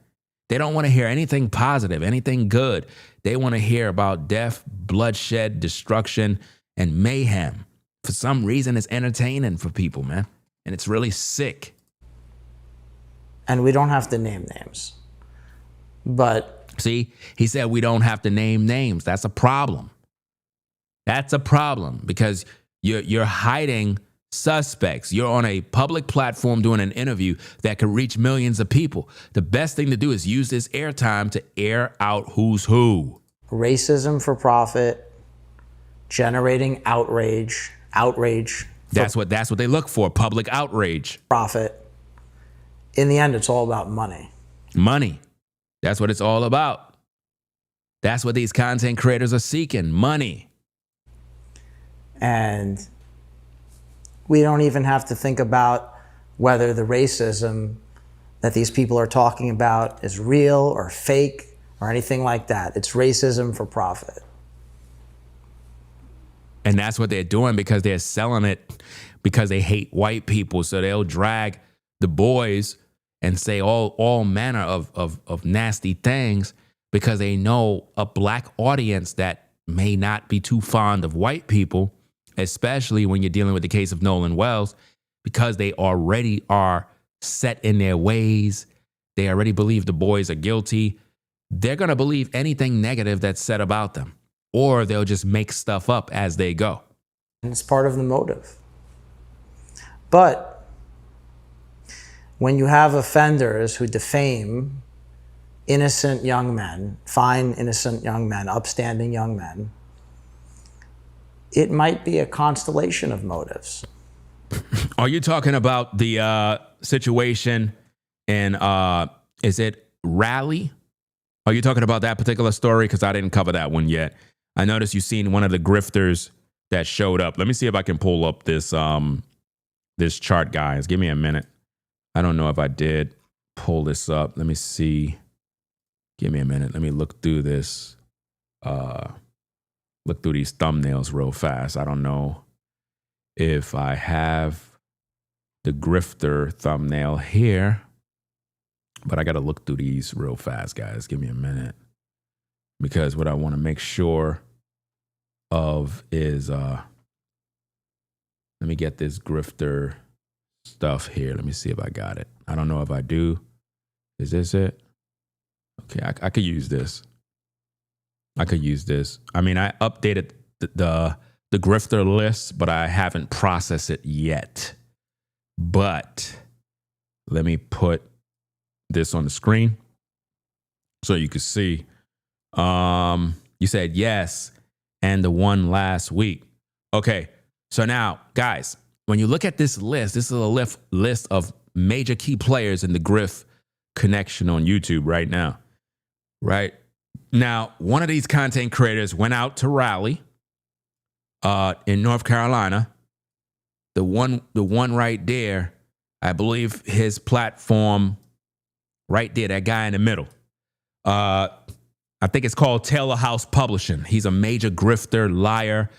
They don't want to hear anything positive, anything good. They want to hear about death, bloodshed, destruction, and mayhem. For some reason, it's entertaining for people, man. And it's really sick. And we don't have to name names. But see, he said we don't have to name names. That's a problem. That's a problem because you're hiding suspects. You're on a public platform doing an interview that could reach millions of people. The best thing to do is use this airtime to air out who's who. Racism for profit, generating outrage. That's what they look for, public outrage. Profit. In the end, it's all about money. Money. That's what it's all about. That's what these content creators are seeking, money. And we don't even have to think about whether the racism that these people are talking about is real or fake or anything like that. It's racism for profit. And that's what they're doing because they're selling it because they hate white people. So they'll drag the boys and say all manner of nasty things because they know a black audience that may not be too fond of white people, especially when you're dealing with the case of Nolan Wells, because they already are set in their ways. They already believe the boys are guilty. They're going to believe anything negative that's said about them, or they'll just make stuff up as they go. And it's part of the motive. But when you have offenders who defame innocent young men, fine innocent young men, upstanding young men, it might be a constellation of motives. Are you talking about the situation in, is it Raleigh? Are you talking about that particular story? Because I didn't cover that one yet. I noticed you've seen one of the grifters that showed up. Let me see if I can pull up this this chart, guys. Give me a minute. I don't know if I did pull this up. Let me see. Give me a minute. Let me look through this. Look through these thumbnails real fast. I don't know if I have the grifter thumbnail here, but I got to look through these real fast, guys. Give me a minute. Because what I want to make sure of is, let me get this grifter stuff here. Let me see if I got it. I don't know if I do. Is this it? Okay, I could use this. I could use this. I mean, I updated the grifter list, but I haven't processed it yet. But let me put this on the screen so you can see. You said yes, and the one last week. Okay, so now, guys, when you look at this list, this is a list of major key players in the Griff connection on YouTube right now. Right now, one of these content creators went out to Raleigh in North Carolina. The one right there, I believe his platform right there, that guy in the middle. I think it's called Taylor House Publishing. He's a major grifter, liar.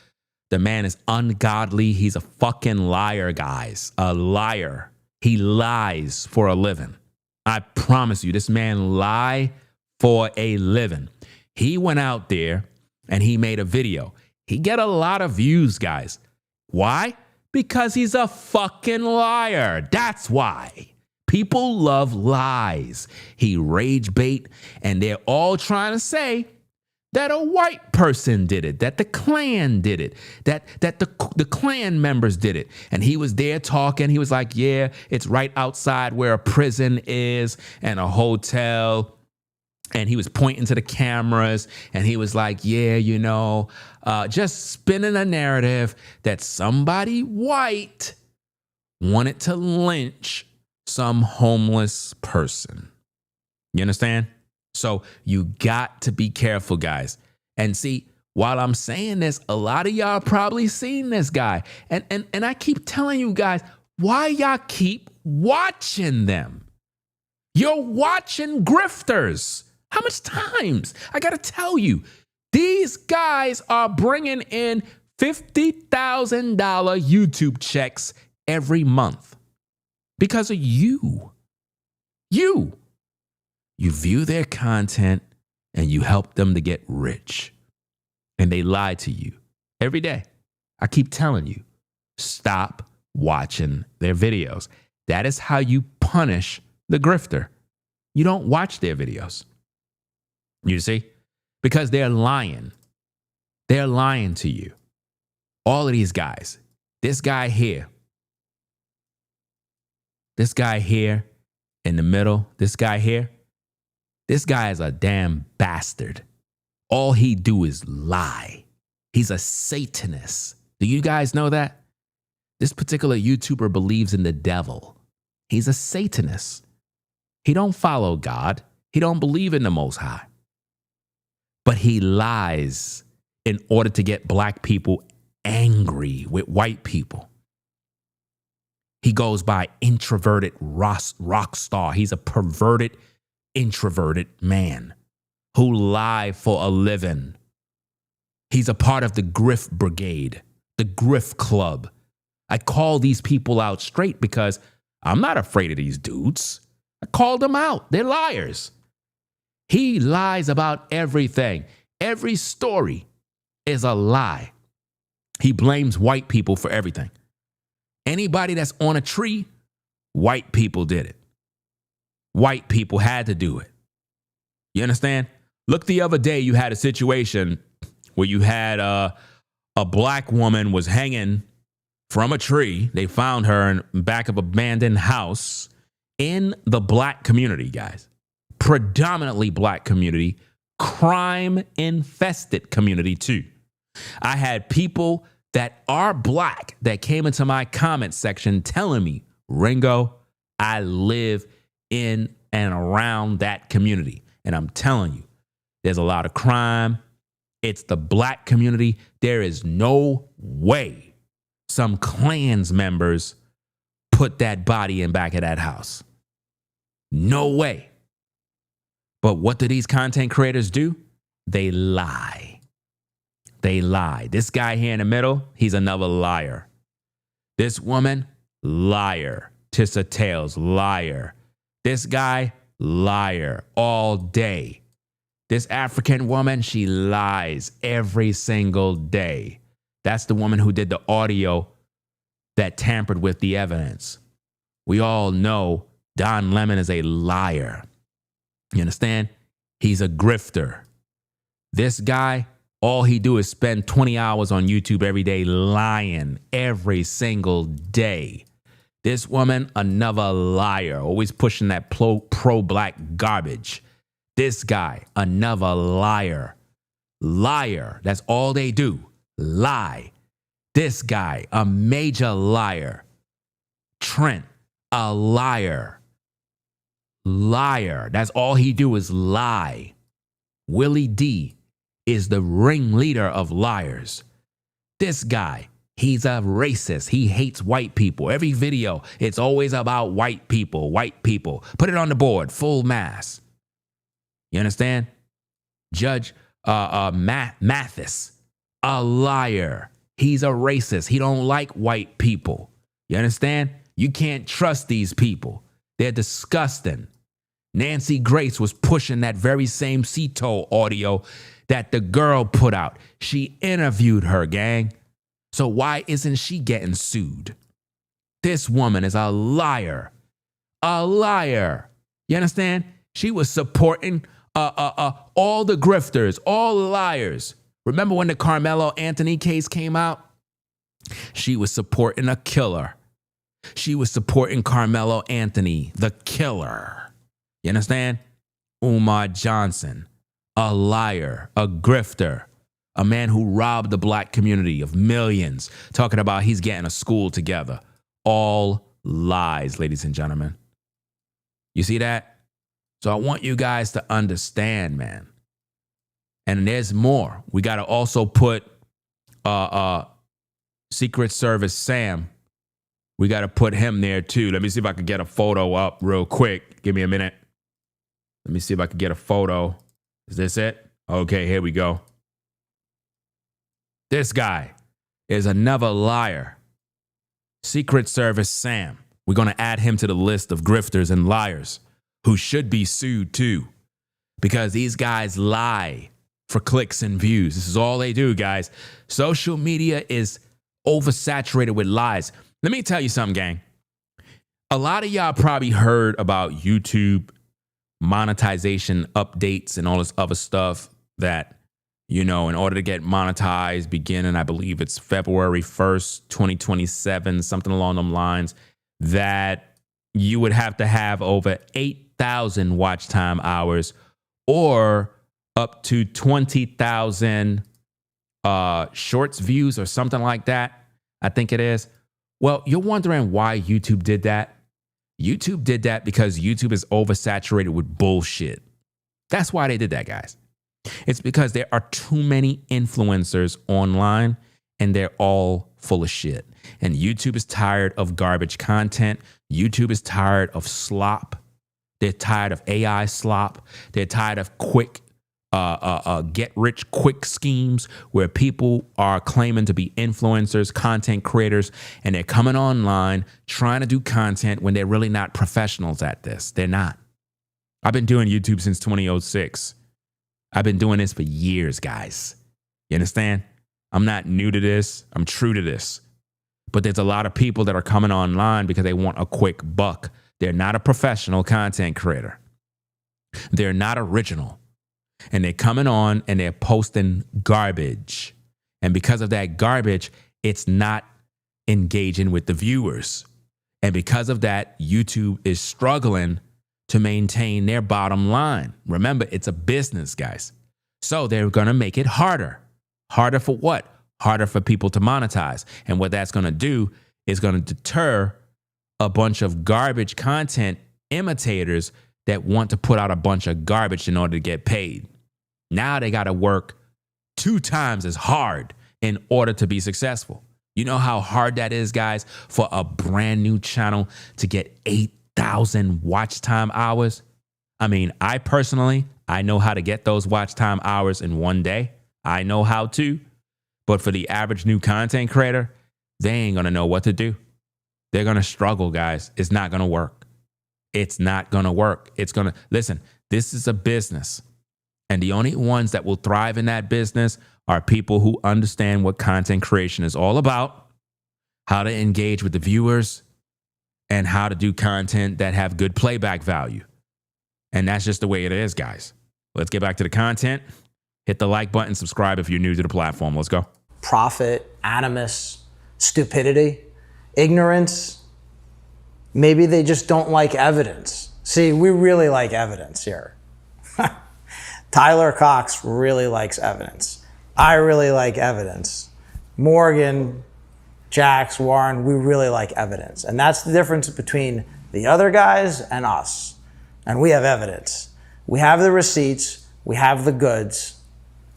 The man is ungodly. He's a fucking liar, guys. A liar. He lies for a living. I promise you, this man lie for a living. He went out there and he made a video. He get a lot of views, guys. Why? Because he's a fucking liar. That's why. People love lies. He rage bait, and they're all trying to say that a white person did it, that the Klan did it, that the Klan members did it. And he was there talking. He was like, yeah, it's right outside where a prison is and a hotel. And he was pointing to the cameras, and he was like, yeah, you know, just spinning a narrative that somebody white wanted to lynch some homeless person. You understand? So you got to be careful, guys. And see, while I'm saying this, a lot of y'all probably seen this guy. And I keep telling you guys, why y'all keep watching them? You're watching grifters. How much times? I got to tell you, these guys are bringing in $50,000 YouTube checks every month because of you. You view their content and you help them to get rich. And they lie to you every day. I keep telling you, stop watching their videos. That is how you punish the grifter. You don't watch their videos. You see? Because they're lying. They're lying to you. All of these guys. This guy here. This guy here in the middle. This guy here. This guy is a damn bastard. All he do is lie. He's a Satanist. Do you guys know that? This particular YouTuber believes in the devil. He's a Satanist. He don't follow God. He don't believe in the Most High. But he lies in order to get black people angry with white people. He goes by introverted rock star. He's a perverted, introverted man who lie for a living. He's a part of the Griff Brigade, the Griff Club. I call these people out straight because I'm not afraid of these dudes. I called them out. They're liars. He lies about everything. Every story is a lie. He blames white people for everything. Anybody that's on a tree, white people did it. White people had to do it. You understand? Look, the other day you had a situation where you had a black woman was hanging from a tree. They found her in the back of an abandoned house in the black community, guys. Predominantly black community, crime infested community too. I had people that are black that came into my comment section telling me, Ringo, I live in and around that community. And I'm telling you, there's a lot of crime. It's the black community. There is no way some Klans members put that body in back of that house. No way. But what do these content creators do? They lie. They lie. This guy here in the middle, he's another liar. This woman, liar. Tissa Tails, liar. This guy, liar all day. This African woman, she lies every single day. That's the woman who did the audio that tampered with the evidence. We all know Don Lemon is a liar. You understand? He's a grifter. This guy, all he do is spend 20 hours on YouTube every day lying every single day. This woman, another liar, always pushing that pro-black garbage. This guy, another liar. Liar, that's all they do. Lie. This guy, a major liar. Trent, a liar. Liar. That's all he do is lie. Willie D is the ringleader of liars. This guy, he's a racist. He hates white people. Every video, it's always about white people, white people. Put it on the board, full mass. You understand? Judge Mathis, a liar. He's a racist. He don't like white people. You understand? You can't trust these people. They're disgusting. Nancy Grace was pushing that very same Cito audio that the girl put out. She interviewed her, gang. So why isn't she getting sued? This woman is a liar. A liar. You understand? She was supporting all the grifters, all the liars. Remember when the Carmelo Anthony case came out? She was supporting a killer. She was supporting Carmelo Anthony, the killer. You understand? Umar Johnson, a liar, a grifter, a man who robbed the black community of millions, talking about he's getting a school together. All lies, ladies and gentlemen. You see that? So I want you guys to understand, man. And there's more. We got to also put Secret Service Sam. We got to put him there too. Let me see if I can get a photo up real quick. Give me a minute. Let me see if I can get a photo. Is this it? Okay, here we go. This guy is another liar. Secret Service Sam. We're going to add him to the list of grifters and liars who should be sued too, because these guys lie for clicks and views. This is all they do, guys. Social media is oversaturated with lies. Let me tell you something, gang. A lot of y'all probably heard about YouTube monetization updates and all this other stuff that, you know, in order to get monetized beginning, I believe it's February 1st, 2027, something along those lines, that you would have to have over 8,000 watch time hours or up to 20,000 shorts views or something like that. I think it is. Well, you're wondering why YouTube did that. YouTube did that because YouTube is oversaturated with bullshit. That's why they did that, guys. It's because there are too many influencers online and they're all full of shit. And YouTube is tired of garbage content. YouTube is tired of slop. They're tired of AI slop. They're tired of quick get rich quick schemes where people are claiming to be influencers, content creators, and they're coming online trying to do content when they're really not professionals at this. They're not. I've been doing YouTube since 2006. I've been doing this for years, guys. You understand? I'm not new to this. I'm true to this. But there's a lot of people that are coming online because they want a quick buck. They're not a professional content creator. They're not original. And they're coming on and they're posting garbage. And because of that garbage, it's not engaging with the viewers. And because of that, YouTube is struggling to maintain their bottom line. Remember, it's a business, guys. So they're going to make it harder. Harder for what? Harder for people to monetize. And what that's going to do is going to deter a bunch of garbage content imitators that want to put out a bunch of garbage in order to get paid. Now they got to work 2 times as hard in order to be successful. You know how hard that is, guys, for a brand new channel to get 8,000 watch time hours? I mean, I know how to get those watch time hours in one day. I know how to. But for the average new content creator, they ain't going to know what to do. They're going to struggle, guys. It's not going to work. It's not going to work. Listen, this is a business. And the only ones that will thrive in that business are people who understand what content creation is all about, how to engage with the viewers, and how to do content that have good playback value. And that's just the way it is, guys. Let's get back to the content. Hit the like button, subscribe if you're new to the platform. Let's go. Profit, animus, stupidity, ignorance. Maybe they just don't like evidence. See, we really like evidence here. Tyler Cox really likes evidence. I really like evidence. Morgan, Jax, Warren, we really like evidence. And that's the difference between the other guys and us. And we have evidence. We have the receipts, we have the goods,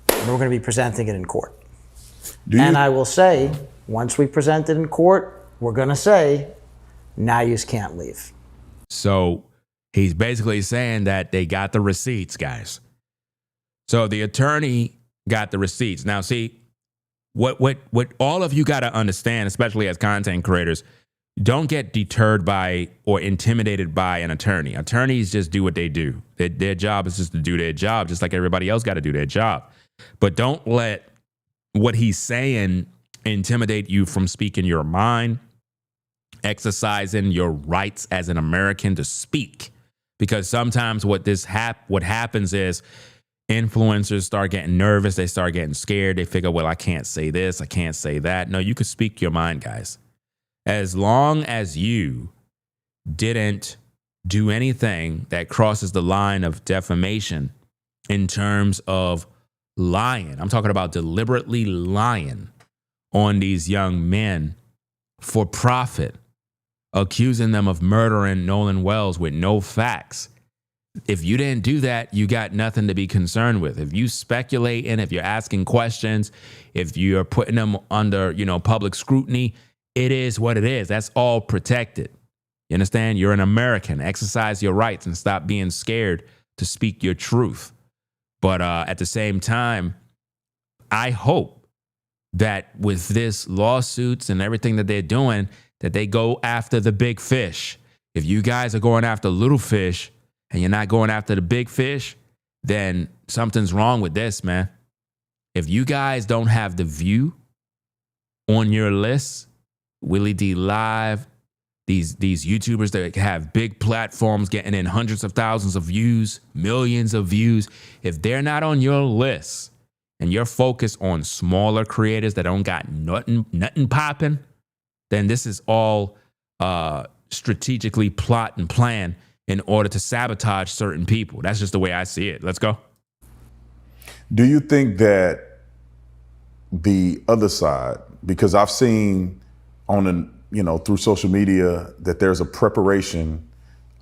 and we're going to be presenting it in court. And I will say, once we present it in court, we're going to say, now you can't leave. So he's basically saying that they got the receipts, guys. So the attorney got the receipts. Now, see, what all of you got to understand, especially as content creators, don't get deterred by or intimidated by an attorney. Attorneys just do what they do. Their job is just to do their job, just like everybody else got to do their job. But don't let what he's saying intimidate you from speaking your mind, exercising your rights as an American to speak. Because sometimes what happens is influencers start getting nervous, they start getting scared, they figure, well, I can't say this, I can't say that. No, you can speak your mind, guys. As long as you didn't do anything that crosses the line of defamation in terms of lying. I'm talking about deliberately lying on these young men for profit, accusing them of murdering Nolan Wells with no facts. If you didn't do that, you got nothing to be concerned with. If you speculating, if you're asking questions, if you're putting them under, public scrutiny, it is what it is. That's all protected. You understand? You're an American. Exercise your rights and stop being scared to speak your truth. But at the same time, I hope that with this lawsuits and everything that they're doing, that they go after the big fish. If you guys are going after little fish and you're not going after the big fish, then something's wrong with this, man. If you guys don't have The View on your list, Willie D Live, these YouTubers that have big platforms getting in hundreds of thousands of views, millions of views, if they're not on your list and you're focused on smaller creators that don't got nothing popping, then this is all strategically plot and plan in order to sabotage certain people. That's just the way I see it. Let's go. Do you think that the other side, because I've seen through social media that there's a preparation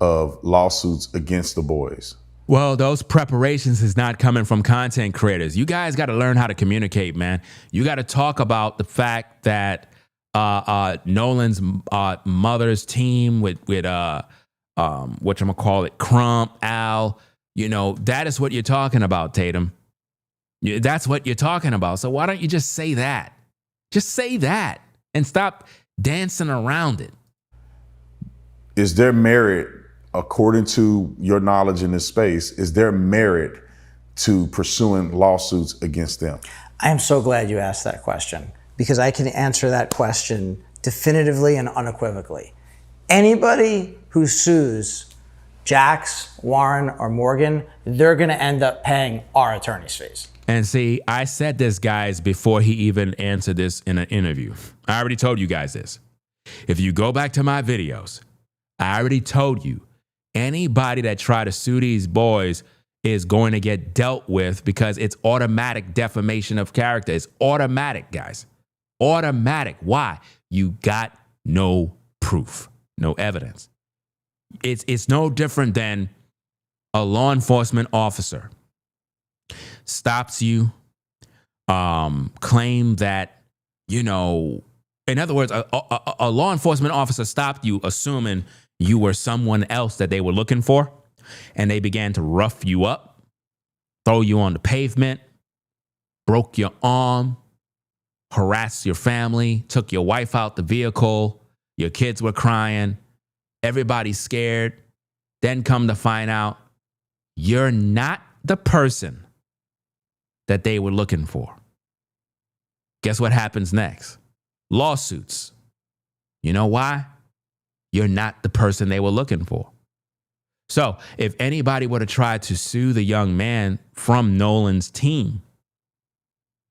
of lawsuits against the boys? Well, those preparations is not coming from content creators. You guys got to learn how to communicate, man. You got to talk about the fact that Nolan's mother's team with whatchamacallit, Crump, Al, that is what you're talking about, Tatum. That's what you're talking about. So why don't you just say that? Just say that and stop dancing around it. Is there merit, according to your knowledge in this space, is there merit to pursuing lawsuits against them? I am so glad you asked that question, because I can answer that question definitively and unequivocally. Anybody who sues Jax, Warren, or Morgan, they're going to end up paying our attorney's fees. And see, I said this, guys, before he even answered this in an interview. I already told you guys this. If you go back to my videos, I already told you, anybody that try to sue these boys is going to get dealt with, because it's automatic defamation of character. It's automatic, guys. Automatic. Why? You got no proof, no evidence. It's no different than a law enforcement officer stops you, claim that, in other words, a law enforcement officer stopped you assuming you were someone else that they were looking for, and they began to rough you up, throw you on the pavement, broke your arm, harassed your family, took your wife out the vehicle, your kids were crying, everybody's scared, then come to find out you're not the person that they were looking for. Guess what happens next? Lawsuits. You know why? You're not the person they were looking for. So if anybody were to try to sue the young man from Nolan's team,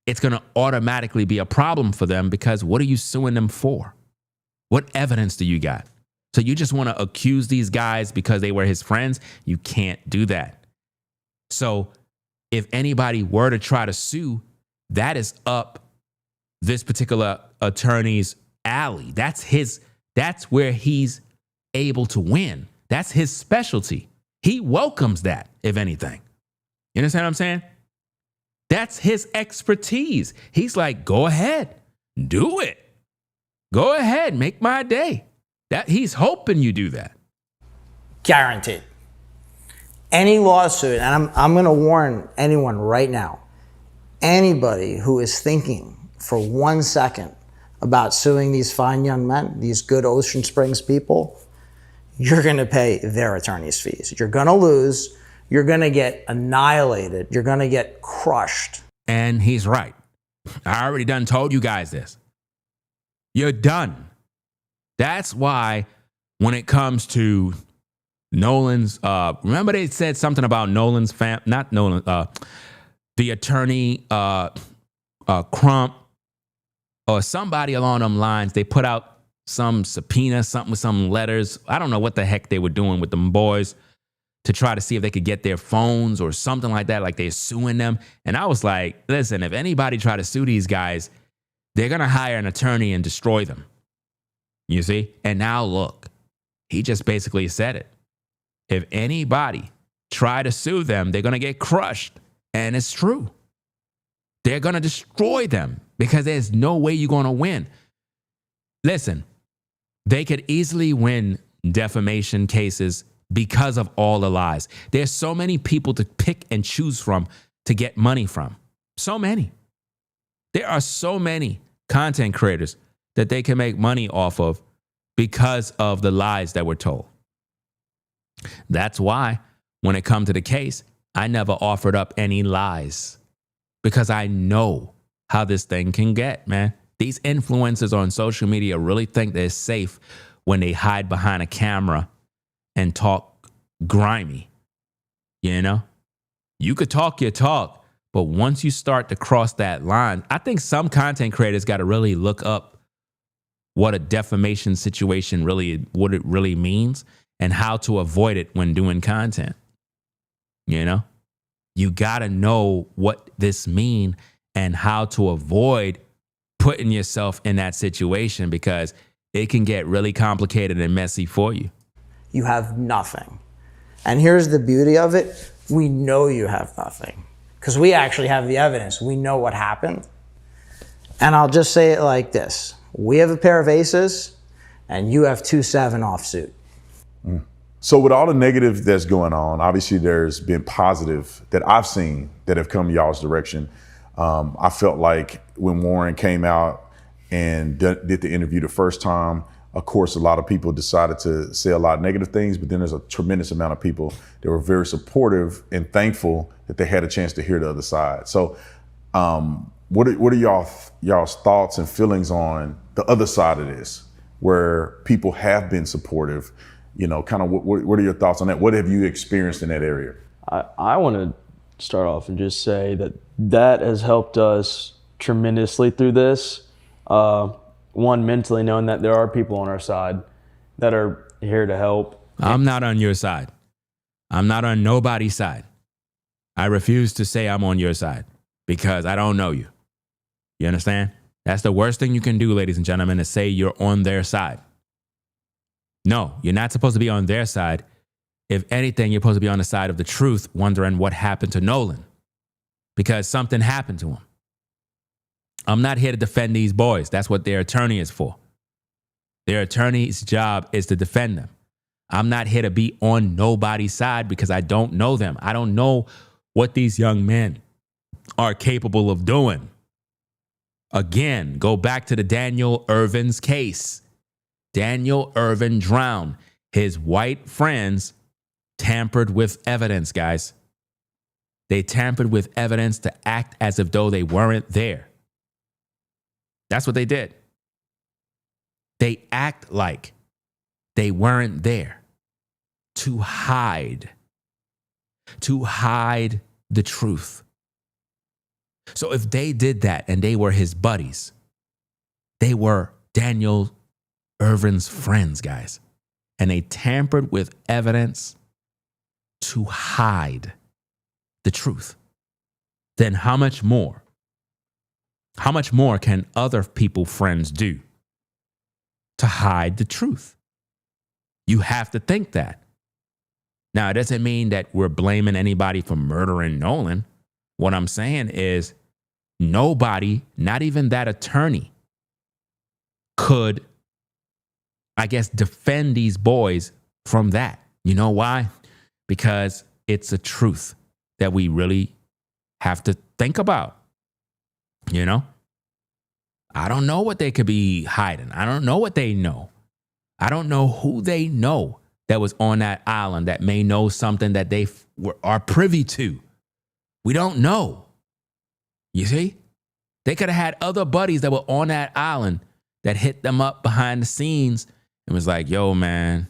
it's going to automatically be a problem for them, because what are you suing them for? What evidence do you got? So you just want to accuse these guys because they were his friends? You can't do that. So if anybody were to try to sue, that is up this particular attorney's alley. That's where he's able to win. That's his specialty. He welcomes that, if anything. You understand what I'm saying? That's his expertise. He's like, go ahead, do it. Go ahead, make my day. That he's hoping you do that. Guaranteed. Any lawsuit, and I'm going to warn anyone right now, anybody who is thinking for 1 second about suing these fine young men, these good Ocean Springs people, you're going to pay their attorney's fees. You're going to lose. You're going to get annihilated. You're going to get crushed. And he's right. I already done told you guys this. You're done. That's why when it comes to Nolan's, remember they said something about Nolan's not Nolan, the attorney, Crump, or somebody along them lines. They put out some subpoena, something with some letters. I don't know what the heck they were doing with them boys to try to see if they could get their phones or something like that, like they're suing them. And I was like, listen, if anybody try to sue these guys, they're going to hire an attorney and destroy them. You see? And now look, he just basically said it. If anybody try to sue them, they're going to get crushed. And it's true. They're going to destroy them because there's no way you're going to win. Listen, they could easily win defamation cases because of all the lies. There's so many people to pick and choose from to get money from. So many. There are so many content creators that they can make money off of because of the lies that were told. That's why when it comes to the case, I never offered up any lies because I know how this thing can get, man. These influencers on social media really think they're safe when they hide behind a camera and talk grimy. You know, you could talk your talk, but once you start to cross that line, I think some content creators got to really look up what a defamation situation what it really means and how to avoid it when doing content. You know, you got to know what this means and how to avoid putting yourself in that situation because it can get really complicated and messy for you. You have nothing. And here's the beauty of it. We know you have nothing because we actually have the evidence. We know what happened. And I'll just say it like this. We have a pair of aces and you have 2-7 offsuit. So with all the negative that's going on, obviously there's been positive that I've seen that have come y'all's direction. I felt like when Warren came out and did the interview the first time, of course, a lot of people decided to say a lot of negative things, but then there's a tremendous amount of people that were very supportive and thankful that they had a chance to hear the other side. So what are y'all's thoughts and feelings on the other side of this, where people have been supportive? You know, kind of what are your thoughts on that? What have you experienced in that area? I want to start off and just say that has helped us tremendously through this. One, mentally knowing that there are people on our side that are here to help. I'm not on your side. I'm not on nobody's side. I refuse to say I'm on your side because I don't know you. You understand? That's the worst thing you can do, ladies and gentlemen, is say you're on their side. No, you're not supposed to be on their side. If anything, you're supposed to be on the side of the truth, wondering what happened to Nolan because something happened to him. I'm not here to defend these boys. That's what their attorney is for. Their attorney's job is to defend them. I'm not here to be on nobody's side because I don't know them. I don't know what these young men are capable of doing. Again, go back to the Daniel Irvin's case. Daniel Irvin drowned. His white friends tampered with evidence, guys. They tampered with evidence to act as if though they weren't there. That's what they did. They act like they weren't there to hide the truth. So if they did that and they were his buddies, they were Daniel Irvin's friends, guys, and they tampered with evidence to hide the truth, then how much more can other people, friends, do to hide the truth? You have to think that. Now, it doesn't mean that we're blaming anybody for murdering Nolan. What I'm saying is nobody, not even that attorney, could, I guess, defend these boys from that. You know why? Because it's a truth that we really have to think about. You know? I don't know what they could be hiding. I don't know what they know. I don't know who they know that was on that island that may know something that they are privy to. We don't know. You see? They could have had other buddies that were on that island that hit them up behind the scenes and was like, yo, man,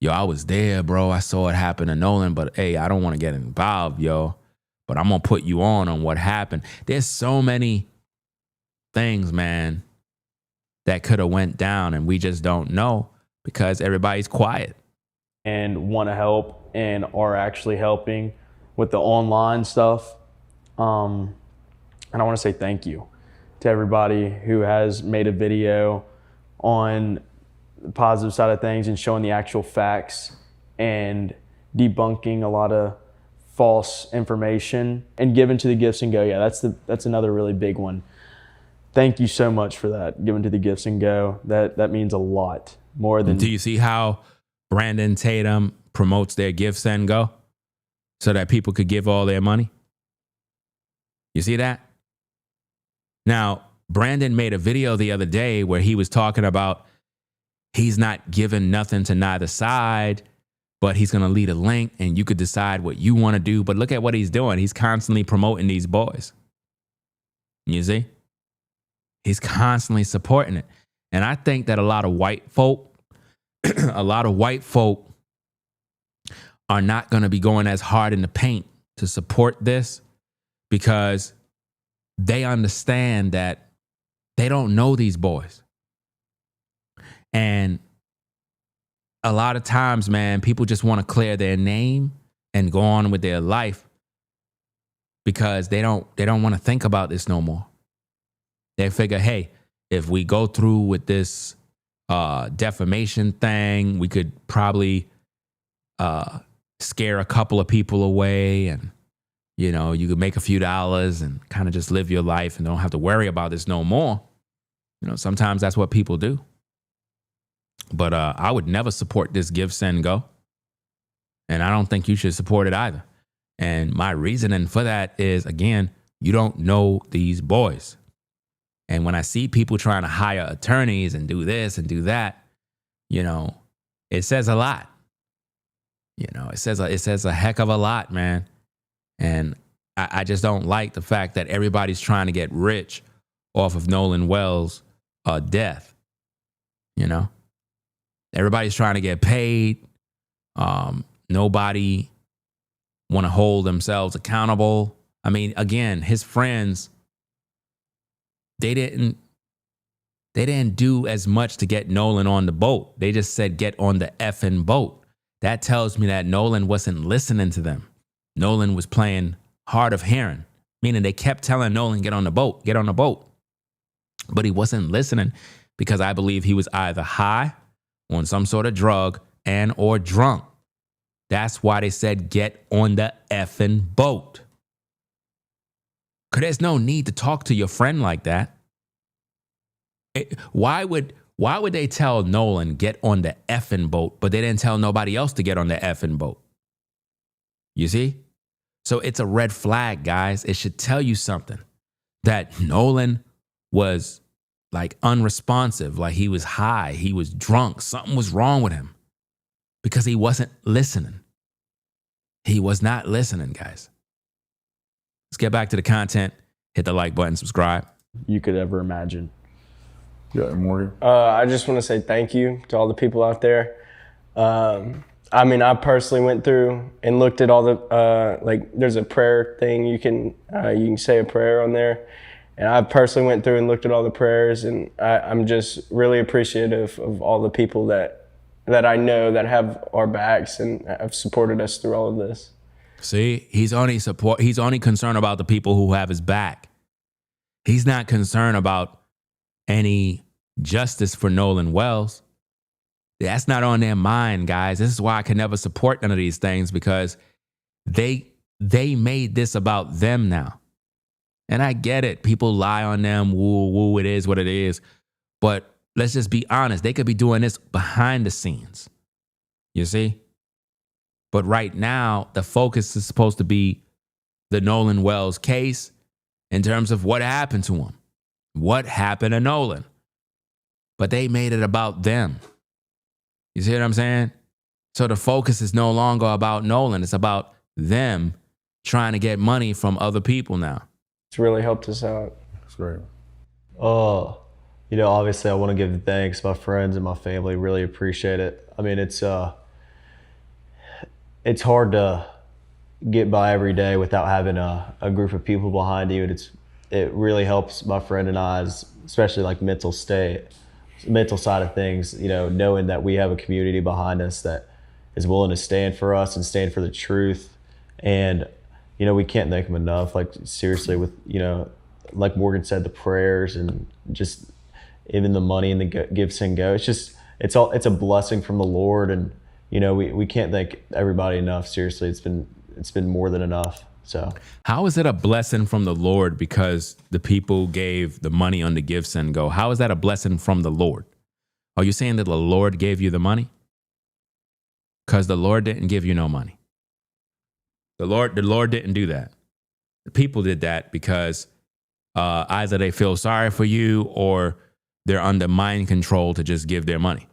yo, I was there, bro. I saw it happen to Nolan, but hey, I don't want to get involved, yo. But I'm going to put you on what happened. There's so many things, man, that could have went down and we just don't know because everybody's quiet. And want to help and are actually helping with the online stuff. And I want to say thank you to everybody who has made a video on the positive side of things and showing the actual facts and debunking a lot of false information and giving to the Gifts and Go. Yeah, that's another really big one. Thank you so much for that, giving to the Gifts and Go. That means a lot more than. Do you see how Brandon Tatum promotes their Gifts and Go so that people could give all their money? You see that? Now, Brandon made a video the other day where he was talking about he's not giving nothing to neither side, but he's going to leave a link and you could decide what you want to do. But look at what he's doing. He's constantly promoting these boys. You see? He's constantly supporting it. And I think that a lot of white folk are not going to be going as hard in the paint to support this because they understand that they don't know these boys. And a lot of times, man, people just want to clear their name and go on with their life because they don't want to think about this no more. They figure, hey, if we go through with this defamation thing, we could probably scare a couple of people away and, you know, you could make a few dollars and kind of just live your life and don't have to worry about this no more. You know, sometimes that's what people do. But I would never support this Give, Send, Go. And I don't think you should support it either. And my reasoning for that is, again, you don't know these boys. And when I see people trying to hire attorneys and do this and do that, you know, it says a lot. You know, it says a heck of a lot, man. And I just don't like the fact that everybody's trying to get rich off of Nolan Wells' death. You know, everybody's trying to get paid. Nobody want to hold themselves accountable. I mean, again, his friends, they didn't do as much to get Nolan on the boat. They just said, get on the effing boat. That tells me that Nolan wasn't listening to them. Nolan was playing hard of hearing, meaning they kept telling Nolan, get on the boat, get on the boat. But he wasn't listening because I believe he was either high on some sort of drug and or drunk. That's why they said, get on the effing boat. Because there's no need to talk to your friend like that. Why would they tell Nolan, get on the effing boat, but they didn't tell nobody else to get on the effing boat? You see? So it's a red flag, guys. It should tell you something. That Nolan was like unresponsive, like he was high, he was drunk. Something was wrong with him because he wasn't listening. He was not listening, guys. Let's get back to the content. Hit the like button, subscribe. You could ever imagine. Yeah, Morgan. I just want to say thank you to all the people out there. I mean, I personally went through and looked at all the like. There's a prayer thing you can say a prayer on there, and I personally went through and looked at all the prayers, and I'm just really appreciative of all the people that I know that have our backs and have supported us through all of this. See, he's only concerned about the people who have his back. He's not concerned about any justice for Nolan Wells. That's not on their mind, guys. This is why I can never support none of these things, because they made this about them now. And I get it. People lie on them. Woo, it is what it is. But let's just be honest. They could be doing this behind the scenes. You see? But right now, the focus is supposed to be the Nolan Wells case in terms of what happened to him. What happened to Nolan? But they made it about them. You see what I'm saying? So the focus is no longer about Nolan. It's about them trying to get money from other people now. It's really helped us out. That's great. obviously I want to give thanks. My friends and my family really appreciate it. I mean, it's hard to get by every day without having a group of people behind you. And it really helps my friend and I's, especially like mental side of things, knowing that we have a community behind us that is willing to stand for us and stand for the truth. And, we can't thank them enough. Like seriously with, like Morgan said, the prayers and just even the money and the give, send, go. It's a blessing from the Lord. And, we can't thank everybody enough. Seriously, it's been more than enough. So how is it a blessing from the Lord because the people gave the money on the give, send, go? How is that a blessing from the Lord? Are you saying that the Lord gave you the money? Because the Lord didn't give you no money. The Lord didn't do that. The people did that because either they feel sorry for you or they're under mind control to just give their money.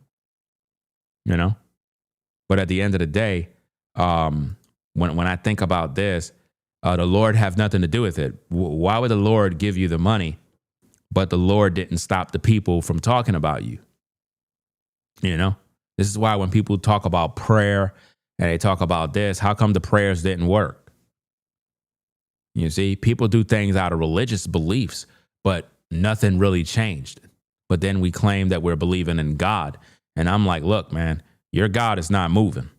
But at the end of the day, when I think about this, the Lord have nothing to do with it. Why would the Lord give you the money, but the Lord didn't stop the people from talking about you? This is why when people talk about prayer and they talk about this, how come the prayers didn't work? You see, people do things out of religious beliefs, but nothing really changed. But then we claim that we're believing in God. And I'm like, look, man, your God is not moving.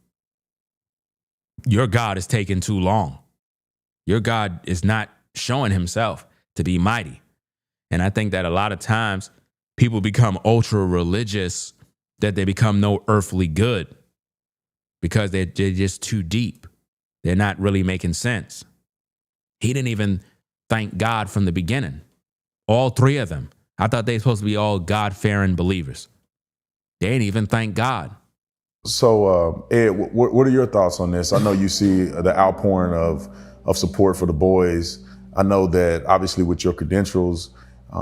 Your God is taking too long. Your God is not showing himself to be mighty. And I think that a lot of times people become ultra religious, that they become no earthly good because they're just too deep. They're not really making sense. He didn't even thank God from the beginning. All three of them. I thought they were supposed to be all God-fearing believers. They didn't even thank God. So, Ed, what are your thoughts on this? I know you see the outpouring of support for the boys. I know that obviously with your credentials,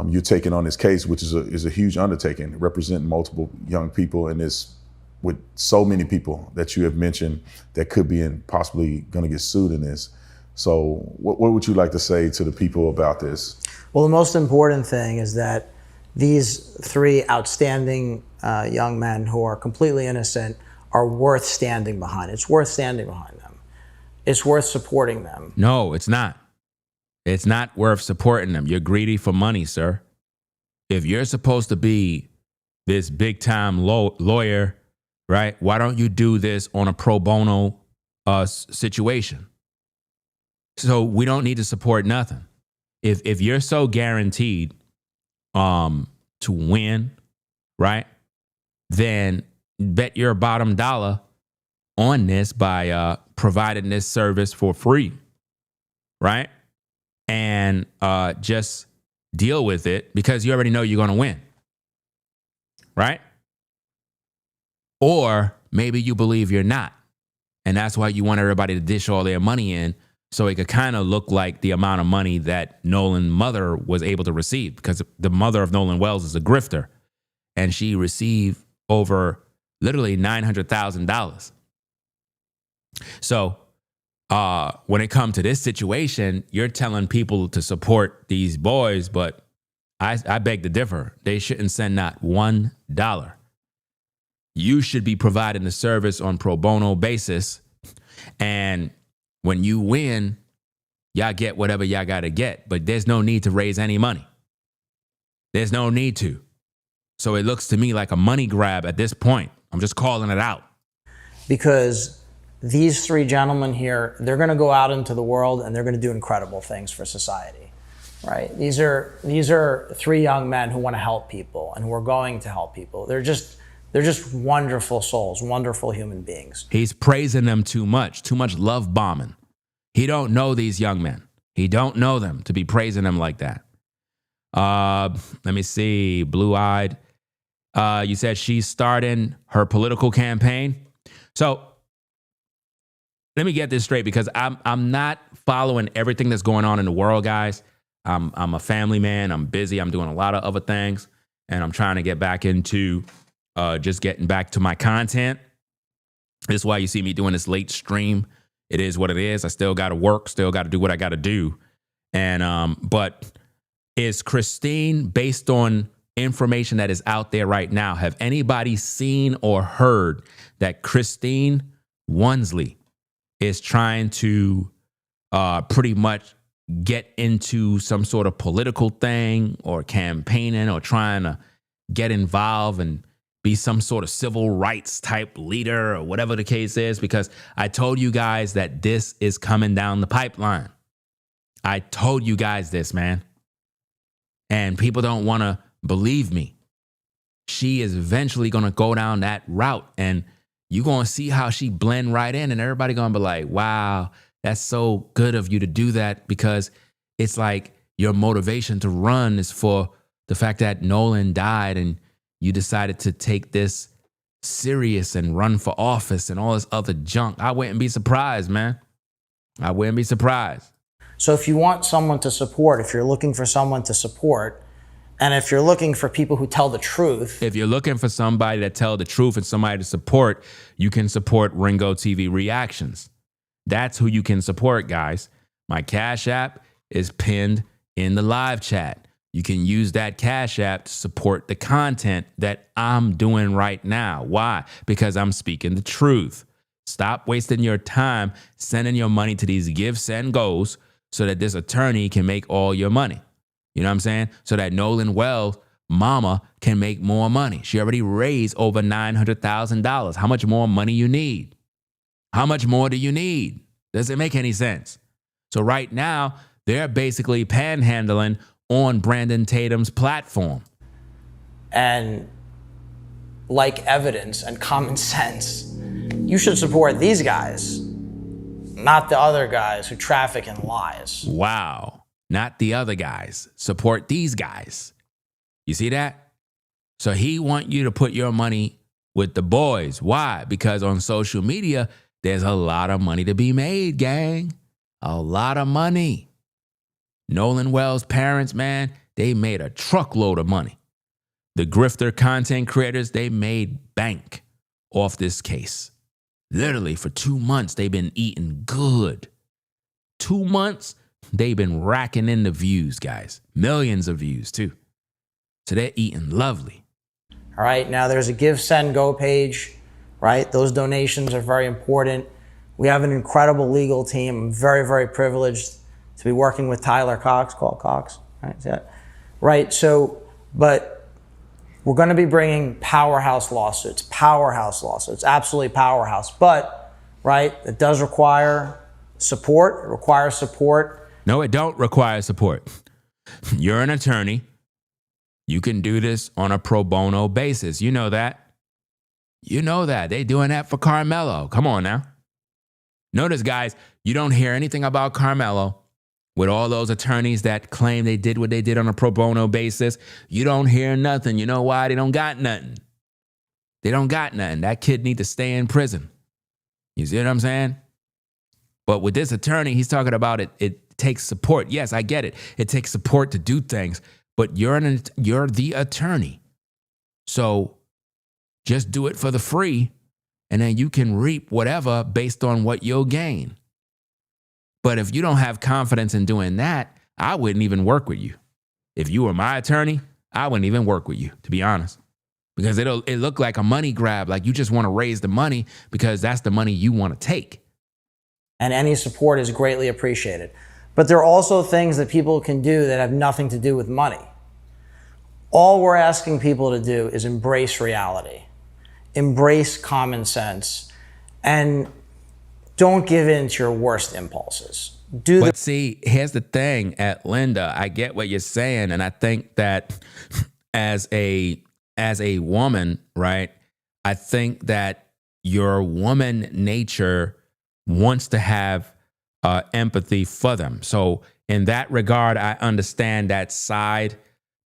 you're taking on this case, which is a huge undertaking, representing multiple young people in this, with so many people that you have mentioned that could be possibly going to get sued in this. So what would you like to say to the people about this? Well, the most important thing is that these three outstanding young men who are completely innocent are worth standing behind. It's worth standing behind them. It's worth supporting them. No, it's not. It's not worth supporting them. You're greedy for money, sir. If you're supposed to be this big time lawyer, right? Why don't you do this on a pro bono situation? So we don't need to support nothing. If you're so guaranteed to win, right? Then bet your bottom dollar on this by providing this service for free, right? And just deal with it because you already know you're going to win, right? Or maybe you believe you're not. And that's why you want everybody to dish all their money in so it could kind of look like the amount of money that Nolan's mother was able to receive, because the mother of Nolan Wells is a grifter and she received over literally $900,000. So when it comes to this situation, you're telling people to support these boys, but I beg to differ. They shouldn't send not $1. You should be providing the service on pro bono basis. And when you win, y'all get whatever y'all got to get. But there's no need to raise any money. There's no need to. So it looks to me like a money grab at this point. I'm just calling it out. Because these three gentlemen here, they're going to go out into the world and they're going to do incredible things for society, right? These are three young men who want to help people and who are going to help people. They're just wonderful souls, wonderful human beings. He's praising them too much love bombing. He don't know these young men. He don't know them to be praising them like that. Let me see, Blue-Eyed. You said she's starting her political campaign. So let me get this straight, because I'm not following everything that's going on in the world, guys. I'm a family man. I'm busy. I'm doing a lot of other things, and I'm trying to get back into just getting back to my content. This is why you see me doing this late stream. It is what it is. I still got to work, still got to do what I got to do. And but is Christine, based on information that is out there right now. Have anybody seen or heard that Christine Wonsley is trying to pretty much get into some sort of political thing or campaigning or trying to get involved and be some sort of civil rights type leader or whatever the case is? Because I told you guys that this is coming down the pipeline. I told you guys this, man. And people don't want to believe me. She is eventually going to go down that route, and you're going to see how she blend right in, and everybody going to be like, wow, that's so good of you to do that, because it's like your motivation to run is for the fact that Nolan died and you decided to take this serious and run for office and all this other junk. I wouldn't be surprised, man. I wouldn't be surprised. So if you want someone to support, if you're looking for someone to support, and if you're looking for people who tell the truth. If you're looking for somebody that tell the truth and somebody to support, you can support Ringo TV Reactions. That's who you can support, guys. My Cash App is pinned in the live chat. You can use that Cash App to support the content that I'm doing right now. Why? Because I'm speaking the truth. Stop wasting your time sending your money to these give, send, goes so that this attorney can make all your money. You know what I'm saying? So that Nolan Wells' mama can make more money. She already raised over $900,000. How much more money you need? How much more do you need? Does it make any sense? So right now, they're basically panhandling on Brandon Tatum's platform. And like evidence and common sense, you should support these guys, not the other guys who traffic in lies. Wow. Not the other guys. Support these guys. You see that? So he want you to put your money with the boys. Why? Because on social media, there's a lot of money to be made, gang. A lot of money. Nolan Wells' parents, man, they made a truckload of money. The grifter content creators, they made bank off this case. Literally, for 2 months, they've been eating good. 2 months, they've been racking in the views, guys. Millions of views, too. So they're eating lovely. All right, now there's a Give, Send, Go page, right? Those donations are very important. We have an incredible legal team. I'm very, very privileged to be working with Tyler Cox, called Cox, right? So, but we're going to be bringing powerhouse lawsuits, absolutely powerhouse. But, right, it does require support. It requires support. No, it don't require support. You're an attorney. You can do this on a pro bono basis. You know that. You know that. They're doing that for Carmelo. Come on now. Notice, guys, you don't hear anything about Carmelo with all those attorneys that claim they did what they did on a pro bono basis. You don't hear nothing. You know why? They don't got nothing. They don't got nothing. That kid need to stay in prison. You see what I'm saying? But with this attorney, he's talking about it takes support. Yes, I get it. It takes support to do things, but you're the attorney. So just do it for the free, and then you can reap whatever based on what you'll gain. But if you don't have confidence in doing that, I wouldn't even work with you. If you were my attorney, I wouldn't even work with you, to be honest. Because it look like a money grab, like you just want to raise the money because that's the money you want to take. And any support is greatly appreciated. But there are also things that people can do that have nothing to do with money. All we're asking people to do is embrace reality, embrace common sense, and don't give in to your worst impulses. But see, here's the thing, at Linda, I get what you're saying, and I think that as a woman, right, I think that your woman nature wants to have empathy for them. So in that regard, I understand that side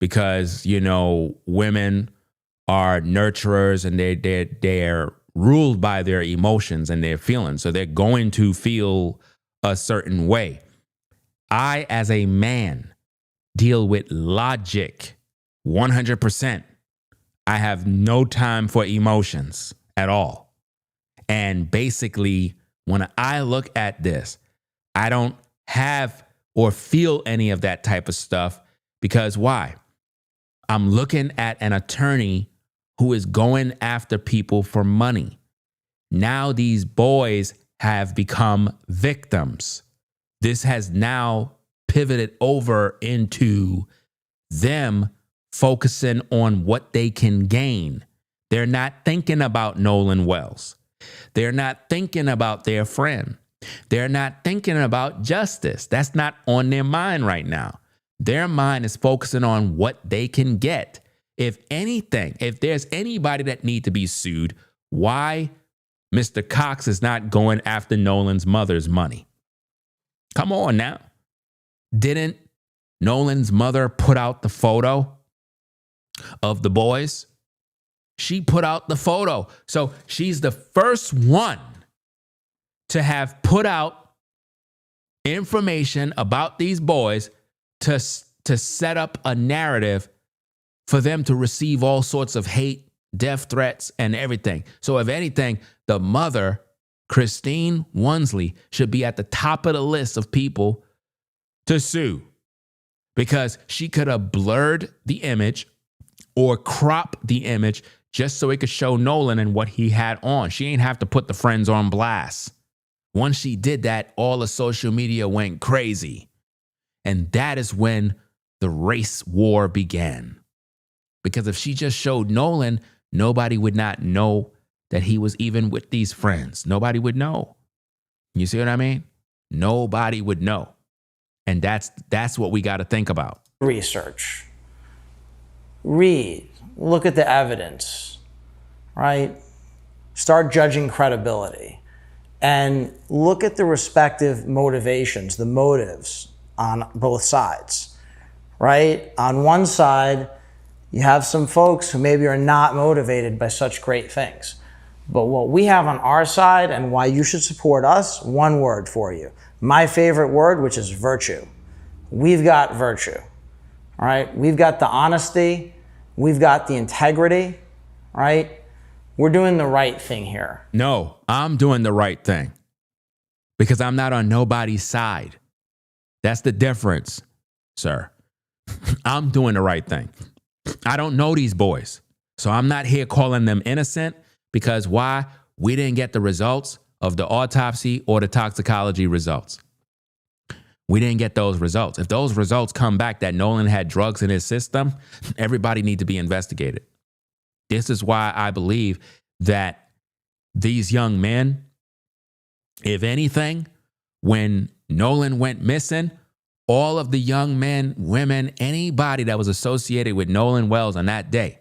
because, you know, women are nurturers and they're ruled by their emotions and their feelings. So they're going to feel a certain way. I, as a man, deal with logic 100%. I have no time for emotions at all. And basically, when I look at this, I don't have or feel any of that type of stuff because why? I'm looking at an attorney who is going after people for money. Now these boys have become victims. This has now pivoted over into them focusing on what they can gain. They're not thinking about Nolan Wells. They're not thinking about their friend. They're not thinking about justice. That's not on their mind right now. Their mind is focusing on what they can get. If anything, if there's anybody that need to be sued, why Mr. Cox is not going after Nolan's mother's money? Come on now. Didn't Nolan's mother put out the photo of the boys? She put out the photo. So she's the first one to have put out information about these boys to set up a narrative for them to receive all sorts of hate, death threats, and everything. So if anything, the mother, Christine Wonsley, should be at the top of the list of people to sue, because she could have blurred the image or cropped the image just so it could show Nolan and what he had on. She ain't have to put the friends on blast. Once she did that, all of social media went crazy. And that is when the race war began. Because if she just showed Nolan, nobody would not know that he was even with these friends. Nobody would know. You see what I mean? Nobody would know. And that's what we got to think about. Research. Read. Look at the evidence, right? Start judging credibility. And look at the respective motivations, the motives on both sides, right? On one side, you have some folks who maybe are not motivated by such great things. But what we have on our side and why you should support us, one word for you. My favorite word, which is virtue. We've got virtue, all right? We've got the honesty. We've got the integrity, right? We're doing the right thing here. No, I'm doing the right thing because I'm not on nobody's side. That's the difference, sir. I'm doing the right thing. I don't know these boys, so I'm not here calling them innocent because why? We didn't get the results of the autopsy or the toxicology results. We didn't get those results. If those results come back that Nolan had drugs in his system, everybody need to be investigated. This is why I believe that these young men, if anything, when Nolan went missing, all of the young men, women, anybody that was associated with Nolan Wells on that day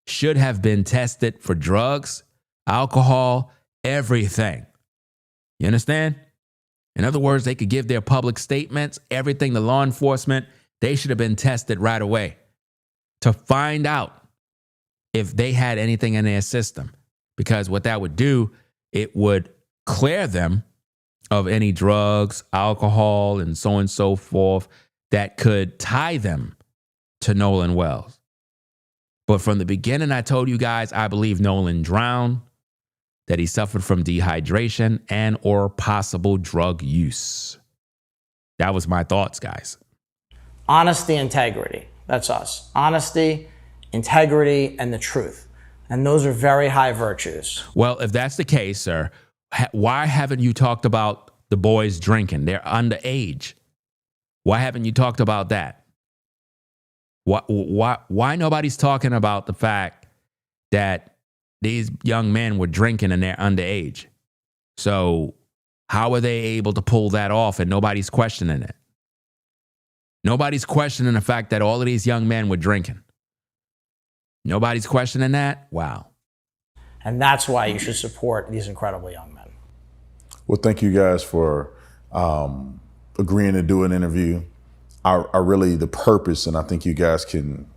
should have been tested for drugs, alcohol, everything. You understand? In other words, they could give their public statements, everything to law enforcement. They should have been tested right away to find out if they had anything in their system. Because what that would do, it would clear them of any drugs, alcohol, and so forth that could tie them to Nolan Wells. But from the beginning, I told you guys, I believe Nolan drowned, that he suffered from dehydration and or possible drug use. That was my thoughts, guys. Honesty, integrity. That's us. Honesty, integrity, and the truth. And those are very high virtues. Well, if that's the case, sir, why haven't you talked about the boys drinking? They're underage. Why haven't you talked about that? Why nobody's talking about the fact that these young men were drinking and they're underage? So how are they able to pull that off and nobody's questioning it? Nobody's questioning the fact that all of these young men were drinking. Nobody's questioning that? Wow. And that's why you should support these incredible young men. Well, thank you guys for agreeing to do an interview. I really, the purpose, and I think you guys can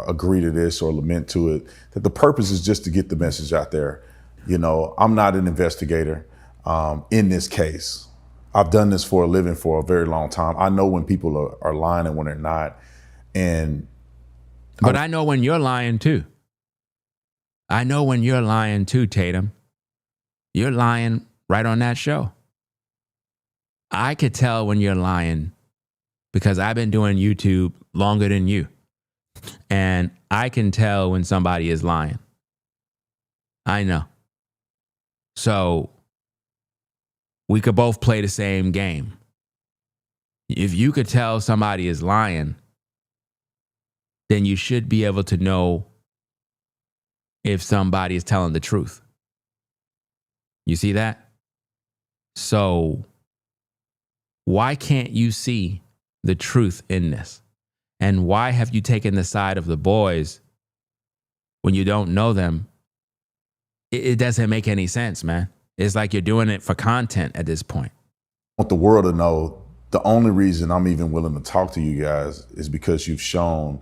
agree to this or lament to it, that the purpose is just to get the message out there. You know, I'm not an investigator in this case. I've done this for a living for a very long time. I know when people are lying and when they're not. But I know when you're lying too. I know when you're lying too, Tatum. You're lying right on that show. I could tell when you're lying because I've been doing YouTube longer than you. And I can tell when somebody is lying. I know. So we could both play the same game. If you could tell somebody is lying, then you should be able to know if somebody is telling the truth. You see that? So why can't you see the truth in this? And why have you taken the side of the boys when you don't know them? It doesn't make any sense, man. It's like you're doing it for content at this point. I want the world to know the only reason I'm even willing to talk to you guys is because you've shown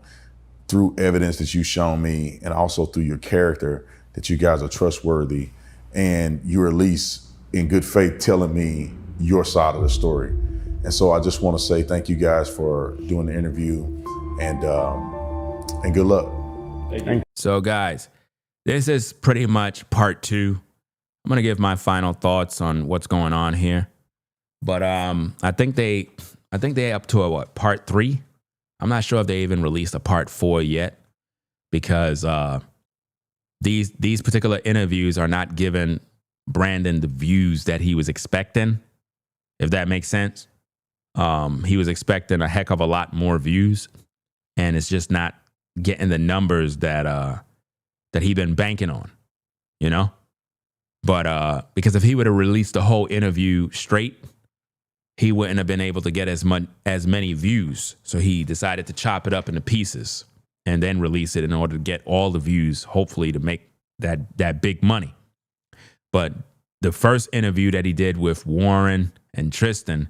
through evidence that you've shown me and also through your character that you guys are trustworthy and you're at least in good faith telling me your side of the story. And so I just want to say thank you guys for doing the interview and good luck. Thank you. So guys, this is pretty much part 2. I'm going to give my final thoughts on what's going on here. But I think they up to a part 3. I'm not sure if they even released a part 4 yet, because these particular interviews are not giving Brandon the views that he was expecting, if that makes sense. He was expecting a heck of a lot more views, and it's just not getting the numbers that he'd been banking on, you know? But because if he would have released the whole interview straight, he wouldn't have been able to get as many views. So he decided to chop it up into pieces and then release it in order to get all the views, hopefully to make that big money. But the first interview that he did with Warren and Tristan,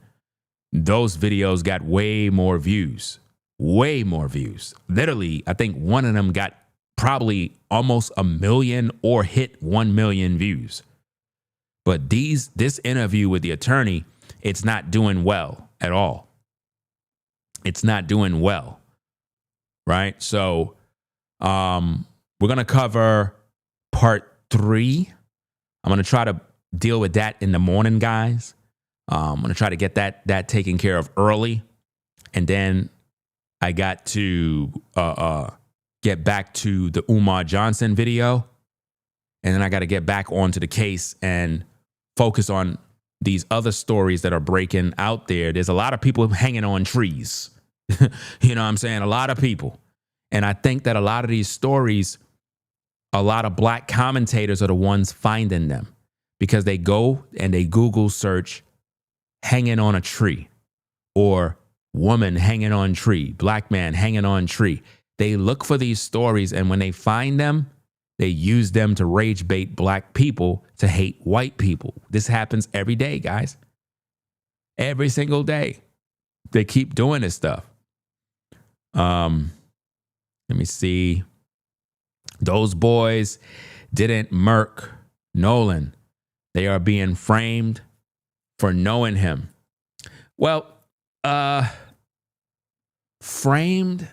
those videos got way more views. Literally, I think one of them got probably almost 1 million or hit 1 million views. But this interview with the attorney, it's not doing well at all. It's not doing well, right? So we're going to cover part 3. I'm going to try to deal with that in the morning, guys. I'm going to try to get that taken care of early. And then I got to get back to the Umar Johnson video. And then I got to get back onto the case and focus on these other stories that are breaking out there. There's a lot of people hanging on trees. You know what I'm saying? A lot of people. And I think that a lot of these stories, a lot of black commentators are the ones finding them, because they go and they Google search hanging on a tree, or woman hanging on tree, black man hanging on tree. They look for these stories, and when they find them, they use them to rage bait black people to hate white people. This happens every day, guys. Every single day. They keep doing this stuff. Let me see. Those boys didn't murk Nolan. They are being framed for knowing him. Well, framed,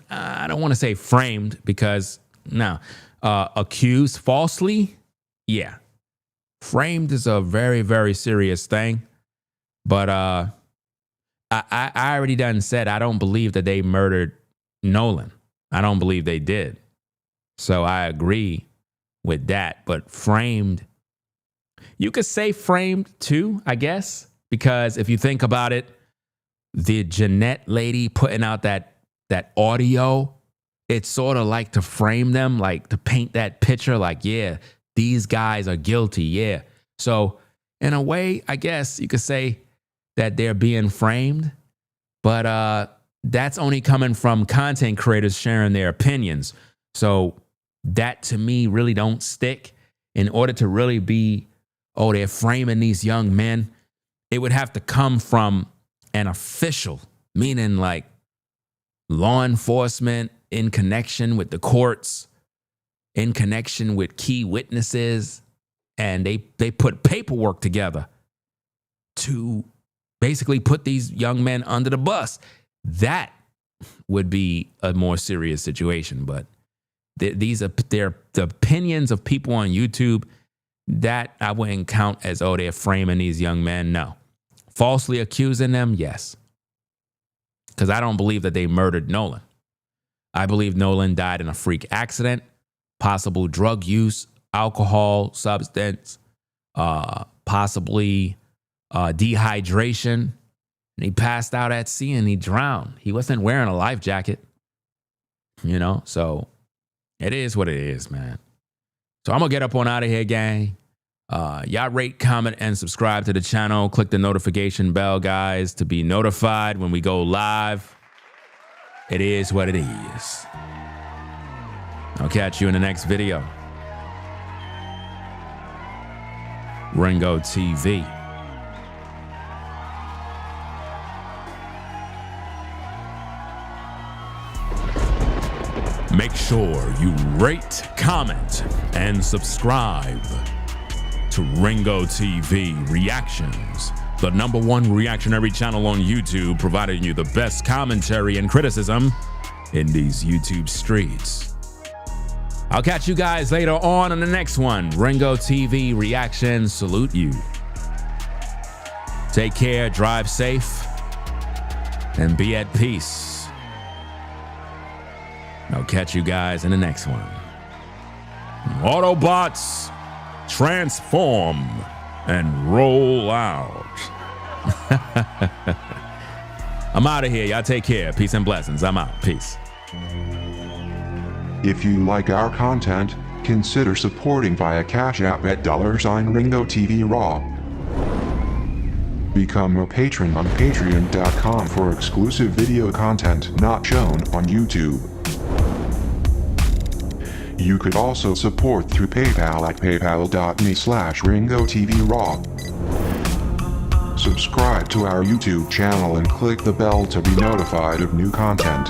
I don't want to say framed, because no, accused falsely, yeah. Framed is a very, very serious thing. But I already done said I don't believe that they murdered Nolan. I don't believe they did. So I agree with that. But framed, you could say framed too, I guess, because if you think about it, the Jeanette lady putting out that audio, it's sort of like to frame them, like to paint that picture, like, yeah, these guys are guilty, yeah. So in a way, I guess you could say that they're being framed, but that's only coming from content creators sharing their opinions. So that to me really don't stick. In order to really be, oh, they're framing these young men, it would have to come from an official, meaning like law enforcement in connection with the courts, in connection with key witnesses, and they put paperwork together to basically put these young men under the bus. That would be a more serious situation. But these are the opinions of people on YouTube that I wouldn't count as, oh, they're framing these young men. No. Falsely accusing them, yes. Because I don't believe that they murdered Nolan. I believe Nolan died in a freak accident, possible drug use, alcohol, substance, possibly dehydration. And he passed out at sea and he drowned. He wasn't wearing a life jacket, you know? So it is what it is, man. So I'm going to get up on out of here, gang. Y'all rate, comment, and subscribe to the channel. Click the notification bell, guys, to be notified when we go live. It is what it is. I'll catch you in the next video. Ringo TV. Make sure you rate, comment, and subscribe to Ringo TV Reactions, the #1 reactionary channel on YouTube, providing you the best commentary and criticism in these YouTube streets. I'll catch you guys later on in the next one. Ringo TV Reactions salute you. Take care, drive safe, and be at peace. I'll catch you guys in the next one. Autobots, transform and roll out. I'm out of here. Y'all take care. Peace and blessings. I'm out. Peace. If you like our content, consider supporting via Cash App at $Ringo TV Raw. Become a patron on patreon.com for exclusive video content not shown on YouTube. You could also support through PayPal at paypal.me/Ringo TV Raw. Subscribe to our YouTube channel and click the bell to be notified of new content.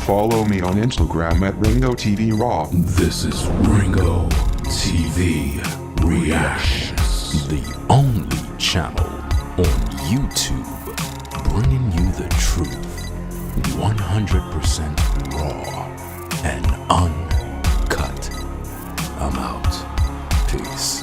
Follow me on Instagram at Ringo TV Raw. This is Ringo TV Reactions, the only channel on YouTube bringing you the truth 100% raw and uncut. I'm out. Peace.